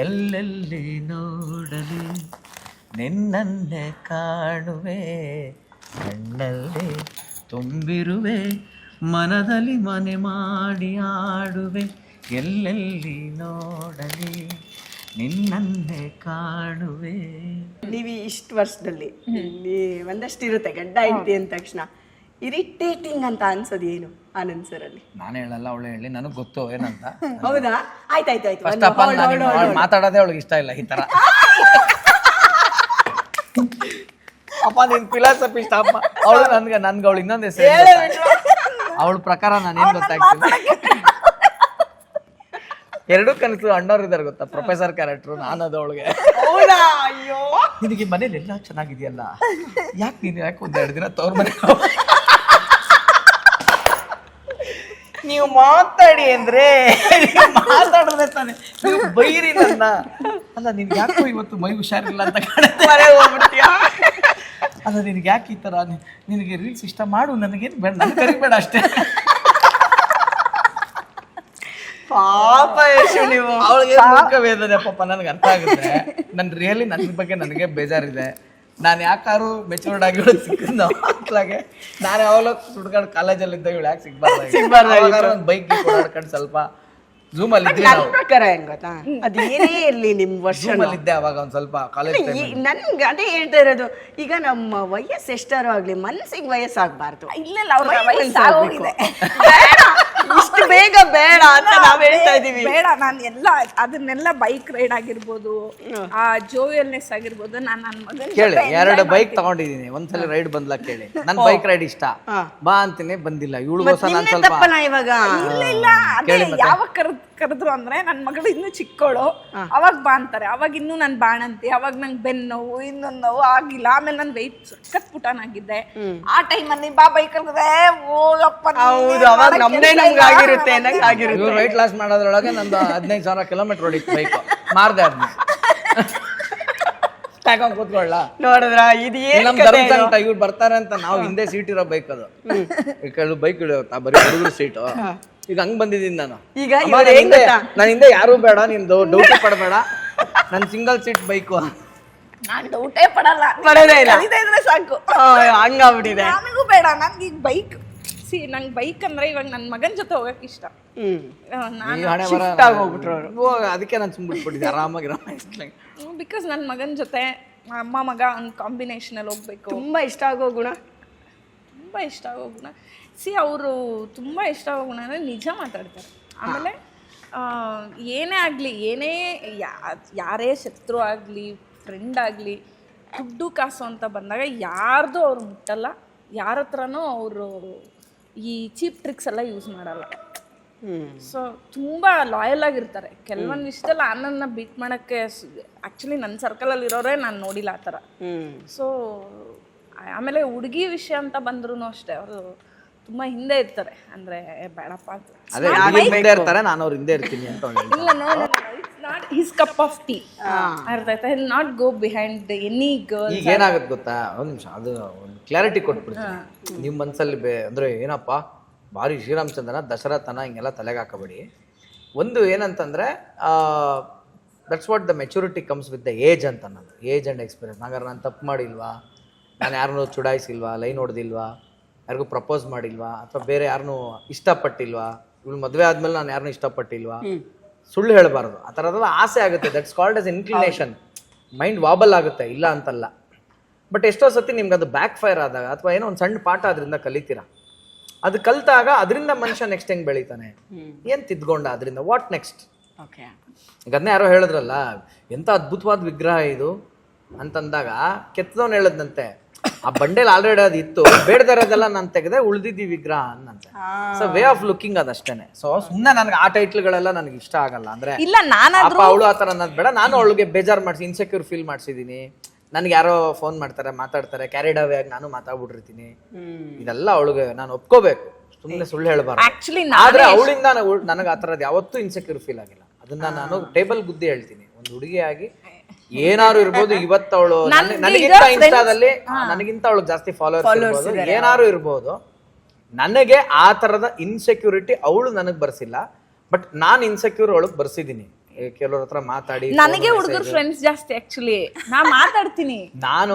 ಎಲ್ಲೆಲ್ಲಿ ನೋಡಲಿ ನಿನ್ನನ್ನೇ ಕಾಣುವೆ, ಕಣ್ಣಲ್ಲಿ ತುಂಬಿರುವೆ, ಮನದಲ್ಲಿ ಮನೆ ಮಾಡಿ ಆಡುವೆ. ಎಲ್ಲೆಲ್ಲಿ ನೋಡಲಿ ನಿನ್ನನ್ನೇ ಕಾಣುವೆ. ನೀವು ಇಷ್ಟು ವರ್ಷದಲ್ಲಿ ಒಂದಷ್ಟು ಇರುತ್ತೆ ಗಡ್ಡ ಹೆಂಡತಿ ಅಂದ ತಕ್ಷಣ ಇರಿಟೇಟಿಂಗ್ ಅಂತ ಅನ್ಸೋದು ಏನು ಆನಂದ್ ಸರ್ ಅಲ್ಲಿ? ನಾನು ಹೇಳಲ್ಲ, ಅವಳು ಹೇಳಿ, ನನಗೆ ಗೊತ್ತು ಏನಂತ. ಹೌದಾ? ಆಯ್ತಾಯ್ತು. ಫಸ್ಟ್ ಆಫ್ ಆಲ್ ಮಾತಾಡೋದೇ ಅವಳಿಗೆ ಇಷ್ಟ ಇಲ್ಲ ಈ ಥರ. ಅಪ್ಪ ನಿನ್ ಫಿಲಾಸಫಿ ಇಷ್ಟ ಅಪ್ಪ. ಅವಳು ನನ್ಗೆ ಅವಳು ಇನ್ನೊಂದು ಹೆಸರು, ಅವಳ ಪ್ರಕಾರ ನಾನೇನು ಗೊತ್ತಾಗ್ತಿಲ್ಲ. ಎರಡೂ ಕನಸು ಅಣ್ಣವ್ರು ಇದಾರೆ ಗೊತ್ತಾ, ಪ್ರೊಫೆಸರ್ ಕ್ಯಾರೆಕ್ಟ್ರು, ನಾನದು ಅವಳಿಗೆ. ಅಯ್ಯೋ, ನಿನಗೆ ಮನೇಲಿ ಎಲ್ಲ ಚೆನ್ನಾಗಿದೆಯಲ್ಲ, ಯಾಕೆ ನೀನು ಯಾಕೆ ಒಂದೆರಡು ದಿನ ತವ್ರ ಮನೆ ನೀವು ಮಾತಾಡಿ ಅಂದ್ರೆ ಮಾತಾಡಿದ್ರೆ ತಾನೆ, ನೀವು ಬೈರಿ ನನ್ನ. ಅಲ್ಲ ನಿನ್ಗೆ ಯಾಕೋ ಇವತ್ತು ಮೈ ಹುಷಾರಿಲ್ಲ ಅಂತ ಹೋಗ್ಬಿಡ್ತೀಯ. ಅಲ್ಲ ನಿನಗೆ ಯಾಕೆ ಈ ಥರ, ನಿನಗೆ ರೀಲ್ಸ್ ಇಷ್ಟ ಮಾಡು, ನನಗೇನು ಬೇಡ, ನನಗೆ ಕರಿಬೇಡ ಅಷ್ಟೇ. ಪಾಪ ಯಶು ನೀವು. ಅವಳಿಗೆ ಮುಖ ವೇದನೆ ಪಾಪ, ನನಗೆ ಅರ್ಥ ಆಗುತ್ತೆ. ರಿಯಲಿ ನನ್ನ ಬಗ್ಗೆ ನನಗೆ ಬೇಜಾರಿದೆ. ನಾನು ಯಾಕಾರು ಮೆಚೂರ್ಡ್ ಆಗಿ ಸಿಕ್ಕಿದ್ದು ಮಕ್ಕಳಿಗೆ. ನಾನು ಯಾವಾಗಲೂ ಸುಡ್ಕೊಂಡು ಕಾಲೇಜಲ್ಲಿ ಇದ್ದಾಗ ಇವಳು ಯಾಕೆ ಸಿಗ್ಬಾರ್ದು ಬೈಕ್ ಓಡಾಡ್ಕೊಂಡು ಸ್ವಲ್ಪ ಝೂಮಲ್ಲಿ ಇದ್ವಿ ನಾವು. ಪ್ರಕಾರ ಹೆಂಗ್ ಗೊತ್ತಾ, ಅದೇನೇ ಇರ್ಲಿ ನಿಮ್ ವರ್ಷ ಇದ್ದೆ ಅವಾಗ ಒಂದ್ ಸ್ವಲ್ಪ ಕಾಲೇಜ್. ನನ್ಗೆ ಅದೇ ಹೇಳ್ತಾ ಇರೋದು, ಈಗ ನಮ್ಮ ವಯಸ್ಸು ಎಷ್ಟಾರು ಆಗ್ಲಿ ಮನ್ಸಿಗೆ ವಯಸ್ಸಾಗಬಾರ್ದು. ಇಲ್ಲ ಇಷ್ಟು ಬೇಗ ಬೇಡ ಅಂತ ನಾವ್ ಹೇಳ್ತಾ ಇದೀವಿ. ಬೇಡ, ನಾನು ಎಲ್ಲ ಅದನ್ನೆಲ್ಲ ಬೈಕ್ ರೈಡ್ ಆಗಿರ್ಬೋದು, ಆ ಜೋಯಲ್ನೆಸ್ ಆಗಿರ್ಬೋದು, ನಾನು ನನ್ನ ಮಗನ ಕೇಳಿ 2 ಬೈಕ್ ತಗೊಂಡಿದೀನಿ. ಒಂದ್ಸಲ ರೈಡ್ ಬಂದ್ಲಾ ಕೇಳಿ. ನನ್ ಬೈಕ್ ರೈಡ್ ಇಷ್ಟ ಬಾ ಅಂತೀನಿ, ಬಂದಿಲ್ಲ. ಇವಳಿಗೋಸ್ಕರ ನಾನು ಸ್ವಲ್ಪ ಇವಾಗ ಇಲ್ಲ ಅದೇ ಯಾವಾಗ ಕರೆದ್ರು ಅಂದ್ರೆ ನನ್ನ ಮಗಳು ಇನ್ನೂ ಚಿಕ್ಕವಳು, ಅವಾಗ ಬಾ ಅಂತಾರೆ. ಅವಾಗ ಇನ್ನೂ ನಾನು ಬಾಣಂತಿ, ಅವಾಗ ನಂಗೆ ಬೆನ್ನು ನೋವು, ಇನ್ನೊಂದು ನೋವು ಆಗಿಲ್ಲ. ಆಮೇಲೆ ನಾನು ವೆಯ್ಟ್ ಸಖತ್ ಪುಟಾನಾಗಿದ್ದೆ. ಆ ಟೈಮಲ್ಲಿ ಬಾ ಬೈಕ್ ಕರೆದ್ರೆ ಹೋಗಪ್ಪ. ಹೌದು, ಅವಾಗ ನಮ್ದೇ ನಮ್ಗೆ ಆಗಿರುತ್ತೆ ಆಗಿರುತ್ತೆ. ವೆಯ್ಟ್ ಲಾಸ್ ಮಾಡೋದ್ರೊಳಗೆ ನಂದು 15,000 ಕಿಲೋಮೀಟರ್ ಹೊಡಿತು ಬೈಕ್. ಮಾರ್ದೆ ಅದನ್ನ ತಗೊಂಡ್ ಕೂತ್ಕೊಳ್ಳ. ನೋಡಿದ್ರ ಇದು ನಮ್ ಧರ್ಮಸಂಕಟ ಇವ್ರು ಬರ್ತಾರೆ ಅಂತ ನಾವು ಹಿಂದೆ ಸೀಟ್ ಇರೋ ಬೈಕ್ ಅದು. ಈ ಬೈಕ್ ಇಳಿಯುತ್ತಾ ಬರೀ ಹುಡುಗರು ಸೀಟು. ಈಗ ಹಂಗ್ ಬಂದಿದ್ದೀನಿ ನಾನು. ಈಗ ನನ್ನ ಹಿಂದೆ ಯಾರು ಬೇಡ, ನೀನ್ ಡೌಟ್ ಪಡಬೇಡ, ನನ್ ಸಿಂಗಲ್ ಸೀಟ್ ಬೈಕು. ನಾನು ಡೌಟೇ ಪಡೋದೇ ಇಲ್ಲ, ಇದ್ರೆ ಸಾಕು. ಹಂಗಾಗ್ಬಿಟ್ಟಿದೆ. ನನಗೂ ಬೇಡ, ನನ್ಗೆ ಈಗ ಬೈಕ್ ನಂಗೆ ಬೈಕ್ ಅಂದ್ರೆ ಇವಾಗ ನನ್ನ ಮಗನ ಜೊತೆ ಹೋಗಕ್ ಇಷ್ಟ. ಅದಕ್ಕೆ ನಾನು ಸುಮ್ಬಿಟ್ಬಿಟ್ಟಿದ್ದೆ ಆರಾಮಾಗಿ. ಬಿಕಾಸ್ ನನ್ನ ಮಗನ ಜೊತೆ ಅಮ್ಮ ಮಗ ಒಂದು ಕಾಂಬಿನೇಷನ್ ಅಲ್ಲಿ ಹೋಗ್ಬೇಕು. ತುಂಬಾ ಇಷ್ಟ ಆಗೋ ಗುಣ ಅವರು ತುಂಬ ಇಷ್ಟ ಆಗೋ ಗುಣ ಅಂದರೆ ನಿಜ ಮಾತಾಡ್ತಾರೆ. ಆಮೇಲೆ ಏನೇ ಆಗಲಿ, ಯಾರೇ ಶತ್ರು ಆಗಲಿ ಫ್ರೆಂಡ್ ಆಗಲಿ, ದುಡ್ಡು ಕಾಸು ಅಂತ ಬಂದಾಗ ಯಾರ್ದು ಅವ್ರು ಮುಟ್ಟಲ್ಲ. ಯಾರ ಹತ್ರನೂ ಅವರು ಈ ಚೀಪ್ ಟ್ರಿಕ್ಸ್ ಎಲ್ಲ ಯೂಸ್ ಮಾಡಲ್ಲ. ಸೊ ತುಂಬ ಲಾಯಲ್ ಆಗಿರ್ತಾರೆ. ಕೆಲವೊಂದು ವಿಷಯದಲ್ಲಿ ನನ್ನ ಬೀಟ್ ಮಾಡೋಕ್ಕೆ ಆ್ಯಕ್ಚುಲಿ ನನ್ನ ಸರ್ಕಲಲ್ಲಿ ಇರೋರೇ ನಾನು ನೋಡಿಲ್ಲ ಆ ಥರ. ಸೊ ಆಮೇಲೆ ಹುಡುಗಿ ವಿಷಯ ಅಂತ ಬಂದ್ರೂ ಅಷ್ಟೇ, ಅವರು ತುಂಬ ಹಿಂದೆ ಇರ್ತಾರೆ. ಅಂದರೆ ಬೇಡಪ್ಪ ಅಂತ ನಾನು ಅವ್ರ ಹಿಂದೆ ಇರ್ತೀನಿ ಅಂತ. ಇಲ್ಲ, it's not his cup of tea. ಅರ್ಥ ಆಯ್ತಾ? Will not go behind any girl. ಈಗ ಏನಾಗುತ್ತೆ ಗೊತ್ತಾ, ಒಂದು ನಿಮಿಷ, ಅದು ಒಂದು ಕ್ಲಾರಿಟಿ ಕೊಟ್ಬಿಡ್ತೀನಿ. ನಿಮ್ಮ ಮನಸ್ಸಲ್ಲಿ ಅಂದರೆ ಏನಪ್ಪ ಭಾರಿ ಶ್ರೀರಾಮಚಂದ್ರನ ದಶರಥನ ಹಿಂಗೆಲ್ಲ ತಲೆಗೆ ಹಾಕಬೇಡಿ. ಒಂದು ಏನಂತಂದರೆ that's what the maturity comes with the age ಅಂತ. ನಾನು ಏಜ್ ಆ್ಯಂಡ್ ಎಕ್ಸ್ಪೀರಿಯನ್ಸ್. ಹಾಗಾದ್ರೆ ನಾನು ತಪ್ಪು ಮಾಡಿಲ್ವಾ, ನಾನು ಯಾರನ್ನೂ ಚುಡಾಯಿಸಿಲ್ವಾ, ಲೈನ್ ಹೊಡೆದಿಲ್ವಾ, ಯಾರಿಗೂ ಪ್ರಪೋಸ್ ಮಾಡಿಲ್ವಾ, ಅಥವಾ ಬೇರೆ ಯಾರನ್ನೂ ಇಷ್ಟಪಟ್ಟಿಲ್ವಾ, ಇವಳು ಮದುವೆ ಆದಮೇಲೆ ನಾನು ಯಾರನ್ನೂ ಇಷ್ಟಪಟ್ಟಿಲ್ವಾ, ಸುಳ್ಳು ಹೇಳಬಾರ್ದು. ಆ ಥರದೆಲ್ಲ ಆಸೆ ಆಗುತ್ತೆ. That's called as inclination. Mind wobble ಆಗುತ್ತೆ, ಇಲ್ಲ ಅಂತಲ್ಲ. ಬಟ್ ಎಷ್ಟೋ ಸತಿ ನಿಮ್ಗೆ ಅದು ಬ್ಯಾಕ್ ಫೈರ್ ಆದಾಗ, ಅಥವಾ ಏನೋ ಒಂದು ಸಣ್ಣ ಪಾಠ ಅದರಿಂದ ಕಲಿತೀರಾ. ಅದು ಕಲಿತಾಗ ಅದರಿಂದ ಮನುಷ್ಯ ನೆಕ್ಸ್ಟ್ ಹೆಂಗೆ ಬೆಳಿತಾನೆ, ಏನು ತಿದ್ಕೊಂಡ ಅದರಿಂದ, ವಾಟ್ ನೆಕ್ಸ್ಟ್. ಈಗ ಅದನ್ನೇ ಯಾರೋ ಹೇಳಿದ್ರಲ್ಲ, ಎಂಥ ಅದ್ಭುತವಾದ ವಿಗ್ರಹ ಇದು ಅಂತಂದಾಗ ಕೆತ್ತದವನು ಹೇಳದ್ನಂತೆ, ಆ ಬಂಡೆಲ್ ಆಲ್ರೆಡಿ ಅದು ಇತ್ತು, ಬೇಡದಿರೋದೆಲ್ಲ ನಾನು ತೆಗೆದೆ ಉಳಿದಿದ್ದಿ ವಿಗ್ರಹ ಅನ್ನಂತೆ. ಸೊ ವೇ ಆಫ್ ಲುಕಿಂಗ್ ಅದಷ್ಟೇನೆ. ಸೊ ಸುಮ್ಮನೆ ನನಗೆ ಆ ಟೈಟ್ಲ್ಗಳೆಲ್ಲ ನನಗೆ ಇಷ್ಟ ಆಗಲ್ಲ. ಅಂದ್ರೆ ಇಲ್ಲ, ನಾನಾದ್ರೂ ಅವಳು ಆ ಥರ ಅನ್ನೋದು ಬೇಡ. ನಾನು ಅವಳಿಗೆ ಬೇಜಾರು ಮಾಡಿಸಿ ಇನ್ಸೆಕ್ಯೂರ್ ಫೀಲ್ ಮಾಡಿಸಿದ್ದೀನಿ. ನನಗೆ ಯಾರೋ ಫೋನ್ ಮಾಡ್ತಾರೆ, ಮಾತಾಡ್ತಾರೆ, ಕ್ಯಾರಿಡ್ ಅವೇ ಆಗಿ ನಾನು ಮಾತಾಡ್ಬಿಟ್ಟಿರ್ತೀನಿ. ಇದೆಲ್ಲ ಅವಳಿಗೆ ನಾನು ಒಪ್ಕೋಬೇಕು, ಸುಮ್ಮನೆ ಸುಳ್ಳು ಹೇಳಬಾರ್ದು. ಆದ್ರೆ ಅವಳಿಂದ ನನಗೆ ಆ ಥರದ್ದು ಯಾವತ್ತೂ ಇನ್ಸೆಕ್ಯೂರ್ ಫೀಲ್ ಆಗಿಲ್ಲ. ಅದನ್ನ ನಾನು ಟೇಬಲ್ ಬುದ್ಧಿ ಹೇಳ್ತೀನಿ. ಒಂದು ಹುಡುಗಿಯಾಗಿ ಏನಾರು ಇರ್ಬೋದು, ಇವತ್ತು ಅವಳು ನನಗಿಂತ ಇನ್ಸ್ಟಾದಲ್ಲಿ ನನಗಿಂತ ಅವಳು ಜಾಸ್ತಿ ಫಾಲೋವರ್ಸ್ ಏನಾರು ಇರ್ಬೋದು, ನನಗೆ ಆ ತರದ ಇನ್ಸೆಕ್ಯೂರಿಟಿ ಅವಳು ನನಗೆ ಬರ್ಸಿಲ್ಲ. ಬಟ್ ನಾನು ಇನ್ಸೆಕ್ಯೂರ್ ಅವಳಿಗೆ ಬರ್ಸಿದ್ದೀನಿ. ಕೆಲವ್ರ ಹತ್ರ ಮಾತಾಡಿ ನನಗೆ ಹುಡುಗರು ಫ್ರೆಂಡ್ಸ್ ಜಾಸ್ತಿ ಆಕ್ಚುಲಿ. ನಾ ಮಾತಾಡ್ತೀನಿ, ನಾನು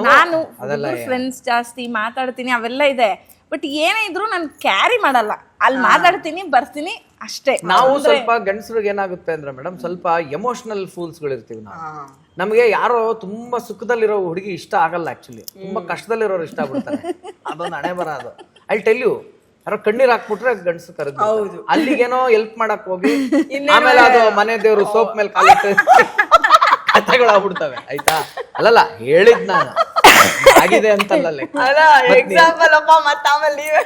ಹುಡುಗರು ಫ್ರೆಂಡ್ಸ್ ಜಾಸ್ತಿ ಮಾತಾಡ್ತೀನಿ, ಅವೆಲ್ಲ ಇದೆ. ಬಟ್ ಏನೇ ಇದ್ರು ನಾನು ಕ್ಯಾರಿ ಮಾಡಲ್ಲ. ಅಲ್ಲಿ ಮಾತಾಡ್ತೀನಿ, ಬರ್ತೀನಿ ಅಷ್ಟೇ. ನಾವು ಸ್ವಲ್ಪ ಗಂಡಸ್ರಿಗೆ ಏನಾಗುತ್ತೆ ಅಂದ್ರೆ ಮೇಡಮ್, ಸ್ವಲ್ಪ ಎಮೋಷನಲ್ ಫೂಲ್ಸ್ಗಳಿರ್ತೀವಿ ನಾವು. ನಮಗೆ ಯಾರೋ ತುಂಬಾ ಸುಖದಲ್ಲಿರೋ ಹುಡುಗಿ ಇಷ್ಟ ಆಗಲ್ಲ, ಆಕ್ಚುಲಿ ತುಂಬಾ ಕಷ್ಟದಲ್ಲಿರೋರು ಇಷ್ಟ ಆಗ್ಬಿಡ್ತಾರೆ. ಅದೊಂದು ಹಣೆ ಬರ ಅದು. ಐ ಟೆಲ್ ಯು, ಯಾರೋ ಕಣ್ಣೀರ್ ಹಾಕ್ಬಿಟ್ರೆ ಗಂಡಸು ಕರೆದು ಅಲ್ಲಿಗೇನೋ ಹೆಲ್ಪ್ ಮಾಡಕ್ ಹೋಗಿ ಆಮೇಲೆ ಅದು ಮನೆ ದೇವ್ರು ಸೋಪ್ ಮೇಲೆ ಕಾಲಿಟ್ಟು ಕಥೆಗಳಾಗ್ಬಿಡ್ತವೆ. ಆಯ್ತಾ? ಅಲ್ಲಲ್ಲ, ಹೇಳಿದ್ ನಾನು ಆಗಿದೆ ಅಂತಲ್ಲ. ಎಕ್ಸಾಂಪಲ್ ಅಪ್ಪ, ಮತ್ತೆ ಆಮೇಲೆ ನೀವೇ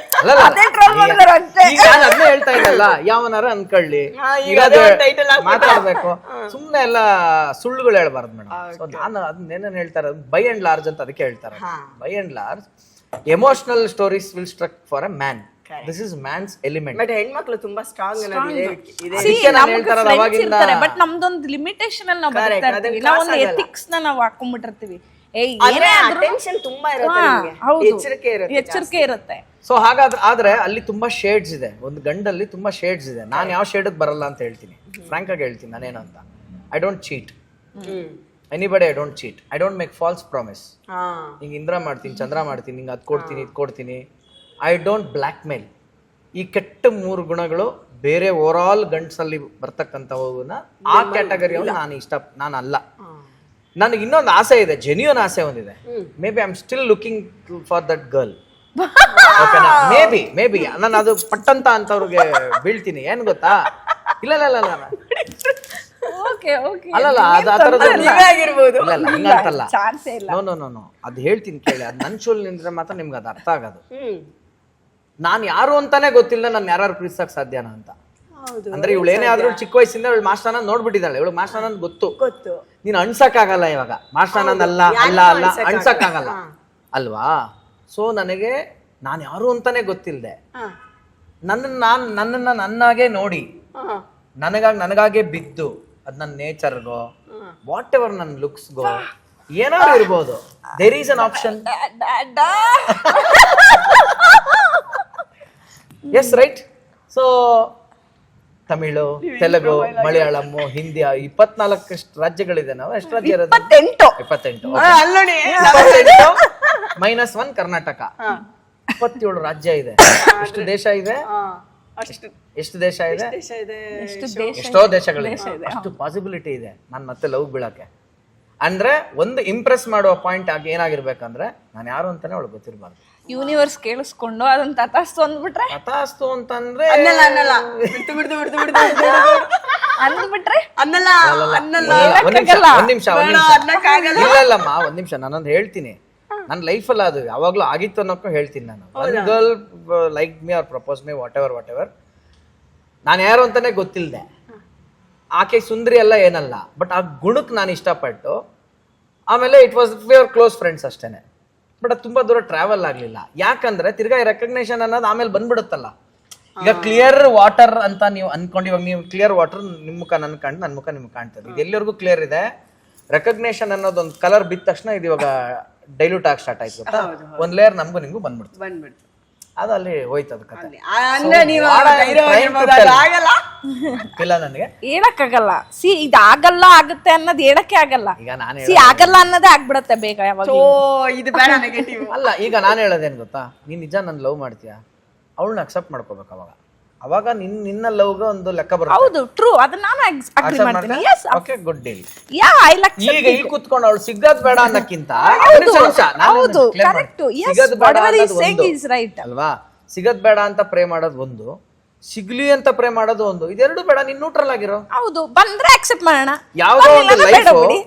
ನಾನು ಅದನ್ನೇ ಹೇಳ್ತಾ ಇದ್ದಲ್ಲ, ಯಾವನಾರ ಅನ್ಕೊಳ್ಳಿ ಮಾತಾಡ್ಬೇಕು, ಸುಮ್ನೆ ಎಲ್ಲ ಸುಳ್ಳುಗಳು ಹೇಳ್ಬಾರ್ದು ಮೇಡಮ್. ಸೊ ನಾನು ಅದನ್ನೇನೇನ್ ಹೇಳ್ತಾರೆ, ಬೈ ಅಂಡ್ ಲಾರ್ಜ್ ಅಂತ ಅದಕ್ಕೆ ಹೇಳ್ತಾರೆ. By and large emotional stories will struck for a man. This is man's element. But ಹೆಣ್ಮಕ್ಳು ತುಂಬಾ ಸ್ಟ್ರಾಂಗ್ ಬಟ್ ನಮ್ದೊಂದು ಲಿಮಿಟೇಷನ್ ಅಲ್ಲಿ ನಾವು ಬರ್ತಾ ಇರ್ತೀವಿ. ನಾವೊಂದು ಎಥಿಕ್ಸ್ ನಾವು ಹಾಕೊಂಡ್ಬಿಟ್ಟಿರ್ತೀವಿ. ಎಚ್ಚರಿಕೆ ಇರುತ್ತೆ. ಸೊ ಆದ್ರೆ ಅಲ್ಲಿ ತುಂಬಾ ಶೇಡ್ಸ್ ಇದೆ. ಒಂದು ಗಂಡಲ್ಲಿ ತುಂಬಾ ಶೇಡ್ಸ್ ಇದೆ. ನಾನು ಯಾವ ಶೇಡ್ ಬರಲ್ಲ ಅಂತ ಹೇಳ್ತೀನಿ, ಫ್ರಾಂಕ್ ಆಗಿ ಹೇಳ್ತೀನಿ. ನಾನೇನು ಅಂತ, I don't cheat anybody. I don't cheat. I don't make false promise. ಹಿಂಗೆ ಇಂದ್ರ ಮಾಡ್ತೀನಿ, ಚಂದ್ರ ಮಾಡ್ತೀನಿ, ಹಿಂಗೆ ಅದ್ ಕೊಡ್ತೀನಿ, ಇದ್ ಕೊಡ್ತೀನಿ. ಐ ಡೋಂಟ್ ಬ್ಲ್ಯಾಕ್ ಮೇಲ್. ಈ ಕೆಟ್ಟ 3 ಗುಣಗಳು ಬೇರೆ ಓವರ್ ಆಲ್ ಗಂಡ್ಸಲ್ಲಿ ಬರ್ತಕ್ಕಂಥವನ್ನ ಆ ಕ್ಯಾಟಗರಿಯನ್ನು ನಾನು ಅಲ್ಲ. ನನಗೆ ಇನ್ನೊಂದು ಆಸೆ ಇದೆ, ಜೆನ್ಯೂನ್ ಆಸೆ ಒಂದಿದೆ. May be I am still looking for that girl. May be ನಾನು ಅದು ಪಟ್ಟಂತ ಅಂತವ್ರಿಗೆ ಬೀಳ್ತೀನಿ. ಏನ್ ಗೊತ್ತಾ, ಇಲ್ಲ ಅಲ್ಲಲ್ಲ, ಅದು ಆ ಥರದ್ದು ಹಿಂಗಂತಲ್ಲ. ನೋ ಅದು ಹೇಳ್ತೀನಿ ಕೇಳಿ. ಅದು ನನ್ನ ಶೂಲ್ ನಿಂತ್ರೆ ಮಾತ್ರ ನಿಮ್ಗೆ ಅದು ಅರ್ಥ ಆಗೋದು. ನಾನು ಯಾರು ಅಂತಾನೆ ಗೊತ್ತಿಲ್ಲ, ನಾನು ಯಾರು ಪ್ರೀತಿಸಕ್ ಸಾಧ್ಯನಾ ಅಂತ. ಅಂದ್ರೆ ಇವಳು ಏನೇ ಆದ್ರೂ ಚಿಕ್ಕ ವಯಸ್ಸಿಂದ ಇವಳು ಮಾಸ್ಟರ್ನ ನೋಡ್ಬಿಟ್ಟಿದ್ದಾಳೆ. ಇವಳು ಮಾಸ್ಟರ್ನ ಗೊತ್ತು. ನೀನು ಅನ್ಸಕ್ಕಾಗಲ್ಲ ಇವಾಗ. ಮಾಸ್ಟರ್ನ ಅಲ್ಲ ಅನ್ಸಕ್ಕಾಗಲ್ಲ ಅಲ್ವಾ? ಸೊ ನನಗೆ ನಾನು ಯಾರು ಅಂತಾನೆ ಗೊತ್ತಿಲ್ಲದೆ ನನ್ನನ್ನ ನನ್ನಾಗೆ ನೋಡಿ ನನಗಾಗೆ ಬಿದ್ದು, ಅದ್ ನನ್ನ ನೇಚರ್ಗೋ ವಾಟ್ ಎವರ್ ನನ್ನ ಲುಕ್ಸ್ಗೋ ಏನಾದ್ರು ಇರ್ಬೋದು, there is an option. Yes right. So Tamil, Telugu, Malayalam, Hindi 24 ರಾಜ್ಯಗಳಿದೆ. ನಾವು ಎಷ್ಟು ರಾಜ್ಯ ಇರೋದು? 28 -1 ಕರ್ನಾಟಕ. 27 ರಾಜ್ಯ ಇದೆ. ಎಷ್ಟು ದೇಶ ಇದೆ? ಎಷ್ಟು ದೇಶ ಇದೆ? ಎಷ್ಟೋ ದೇಶಗಳಿದೆ. ಅಷ್ಟು ಪಾಸಿಬಿಲಿಟಿ ಇದೆ ನಾನು ಮತ್ತೆ ಲವ್ ಬೀಳಕ್ಕೆ. ಅಂದ್ರೆ ಒಂದು ಇಂಪ್ರೆಸ್ ಮಾಡುವ ಪಾಯಿಂಟ್ ಆಗಿ ಏನಾಗಿರ್ಬೇಕಂದ್ರೆ, ನಾನು ಯಾರು ಅಂತಾನೆ ಅವಳು ಗೊತ್ತಿರಬಾರ್ದು. ಯೂನಿವರ್ಸ್ ಕೇಳಿಸ್ಕೊಂಡು ಅದನ್ನ ತಥಾಸ್ತು ಅಂದ್ಬಿಟ್ರೆ, ತಥಾಸ್ತು ಅಂತಂದ್ರೆ ಒಂದ್ ನಿಮಿಷ ನಾನೊಂದು ಹೇಳ್ತೀನಿ. ನನ್ನ ಲೈಫಲ್ಲಿ ಅದು ಯಾವಾಗ್ಲೂ ಆಗಿತ್ತು ಅನ್ನೋಕ್ಕೂ ಹೇಳ್ತೀನಿ. ನಾನು one girl like me or propose me whatever ನಾನು ಯಾರು ಅಂತಾನೆ ಗೊತ್ತಿಲ್ಲದೆ, ಆಕೆ ಸುಂದರಿ ಅಲ್ಲ ಏನಲ್ಲ, ಬಟ್ ಆ ಗುಣಕ್ಕೆ ನಾನು ಇಷ್ಟಪಟ್ಟು ಆಮೇಲೆ it was your close friends ಅಷ್ಟೇನೆ. ಬಟ್ ಅದು ತುಂಬಾ ದೂರ ಟ್ರಾವೆಲ್ ಆಗ್ಲಿಲ್ಲ. ಯಾಕಂದ್ರೆ ತಿರ್ಗಾ ರೆಕಗ್ನೇಷನ್ ಅನ್ನೋದು ಆಮೇಲೆ ಬಂದ್ಬಿಡುತ್ತಲ್ಲ. ಈಗ ಕ್ಲಿಯರ್ ವಾಟರ್ ಅಂತ ನೀವು ಅನ್ಕೊಂಡು, ಇವಾಗ ನೀವು ಕ್ಲಿಯರ್ ವಾಟರ್ ನಿಮ್ಮ ಮುಖ ನನ್ ಕಾಣ್, ನನ್ನ ಮುಖ ನಿಮ್ಗೆ ಕಾಣ್ತದೆ. ಇದು ಎಲ್ಲರಿಗೂ ಕ್ಲಿಯರ್ ಇದೆ. ರೆಕಗ್ನೇಷನ್ ಅನ್ನೋದು ಒಂದು ಕಲರ್ ಬಿದ್ದ ತಕ್ಷಣ ಇದು ಇವಾಗ ಡೈಲ್ಯೂಟ್ ಆಗಿ ಸ್ಟಾರ್ಟ್ ಆಯ್ತು. ಒಂದ್ ಲೇಯರ್ ನಮಗೂ ನಿಮ್ಗೂ ಬಂದ್ಬಿಡ್ತು. ಅದು ಅಲ್ಲಿ ಹೋಯ್ತು ಅದು ಕಥೆ. ಇಲ್ಲ ನನಗೆ ಹೇಳಕ್ಕಾಗಲ್ಲ. ಸಿ ಇದು ಆಗಲ್ಲ ಆಗುತ್ತೆ ಅನ್ನೋದು ಹೇಳಕ್ಕೆ ಆಗಲ್ಲ. ಈಗ ನಾನು ಆಗಲ್ಲ ಅನ್ನೋದೇ ಆಗ್ಬಿಡತ್ತೆ ಬೇಗ. ಯಾವಾಗ ಅಲ್ಲ, ಈಗ ನಾನು ಹೇಳೋದೇನು ಗೊತ್ತಾ, ನೀನ್ ನಿಜ ನನ್ ಲವ್ ಮಾಡ್ತೀಯಾ, ಅವಳನ್ನ ಅಕ್ಸೆಪ್ಟ್ ಮಾಡ್ಕೋಬೇಕು. ಅವಾಗ ನಿನ್ನ ಲವ್ಗೆ ಒಂದು ಲೆಕ್ಕ ಬರುತ್ತೆ. ಹೌದು, ಟ್ರೂ. ಅದನ್ನ ನಾನು ಅಗ್ರಿ ಮಾಡ್ತೀನಿ. Yes, okay, good deal. Yeah, I like. ಈಗ ಈ ಕೂತ್ಕೊಂಡು ಅವಳು ಸಿಗದ್ ಬೇಡ ಅನ್ನಕ್ಕಿಂತ ಹೌದು, correct. Yes, whatever is saying is right ಅಲ್ವಾ? ಸಿಗದ್ ಬೇಡ ಅಂತ ಪ್ರೇ ಮಾಡೋದು ಒಂದು, ಸಿಗ್ಲಿ ಅಂತ ಪ್ರೇ ಮಾಡೋದು ಒಂದು. ಇದೆರಡು ಬೇಡ, ನೀನ್ ನ್ಯೂಟ್ರಲ್ ಆಗಿರೋ. ಹೌದು, ಬಂದ್ರೆ ಅಕ್ಸೆಪ್ಟ್ ಮಾಡೋಣ.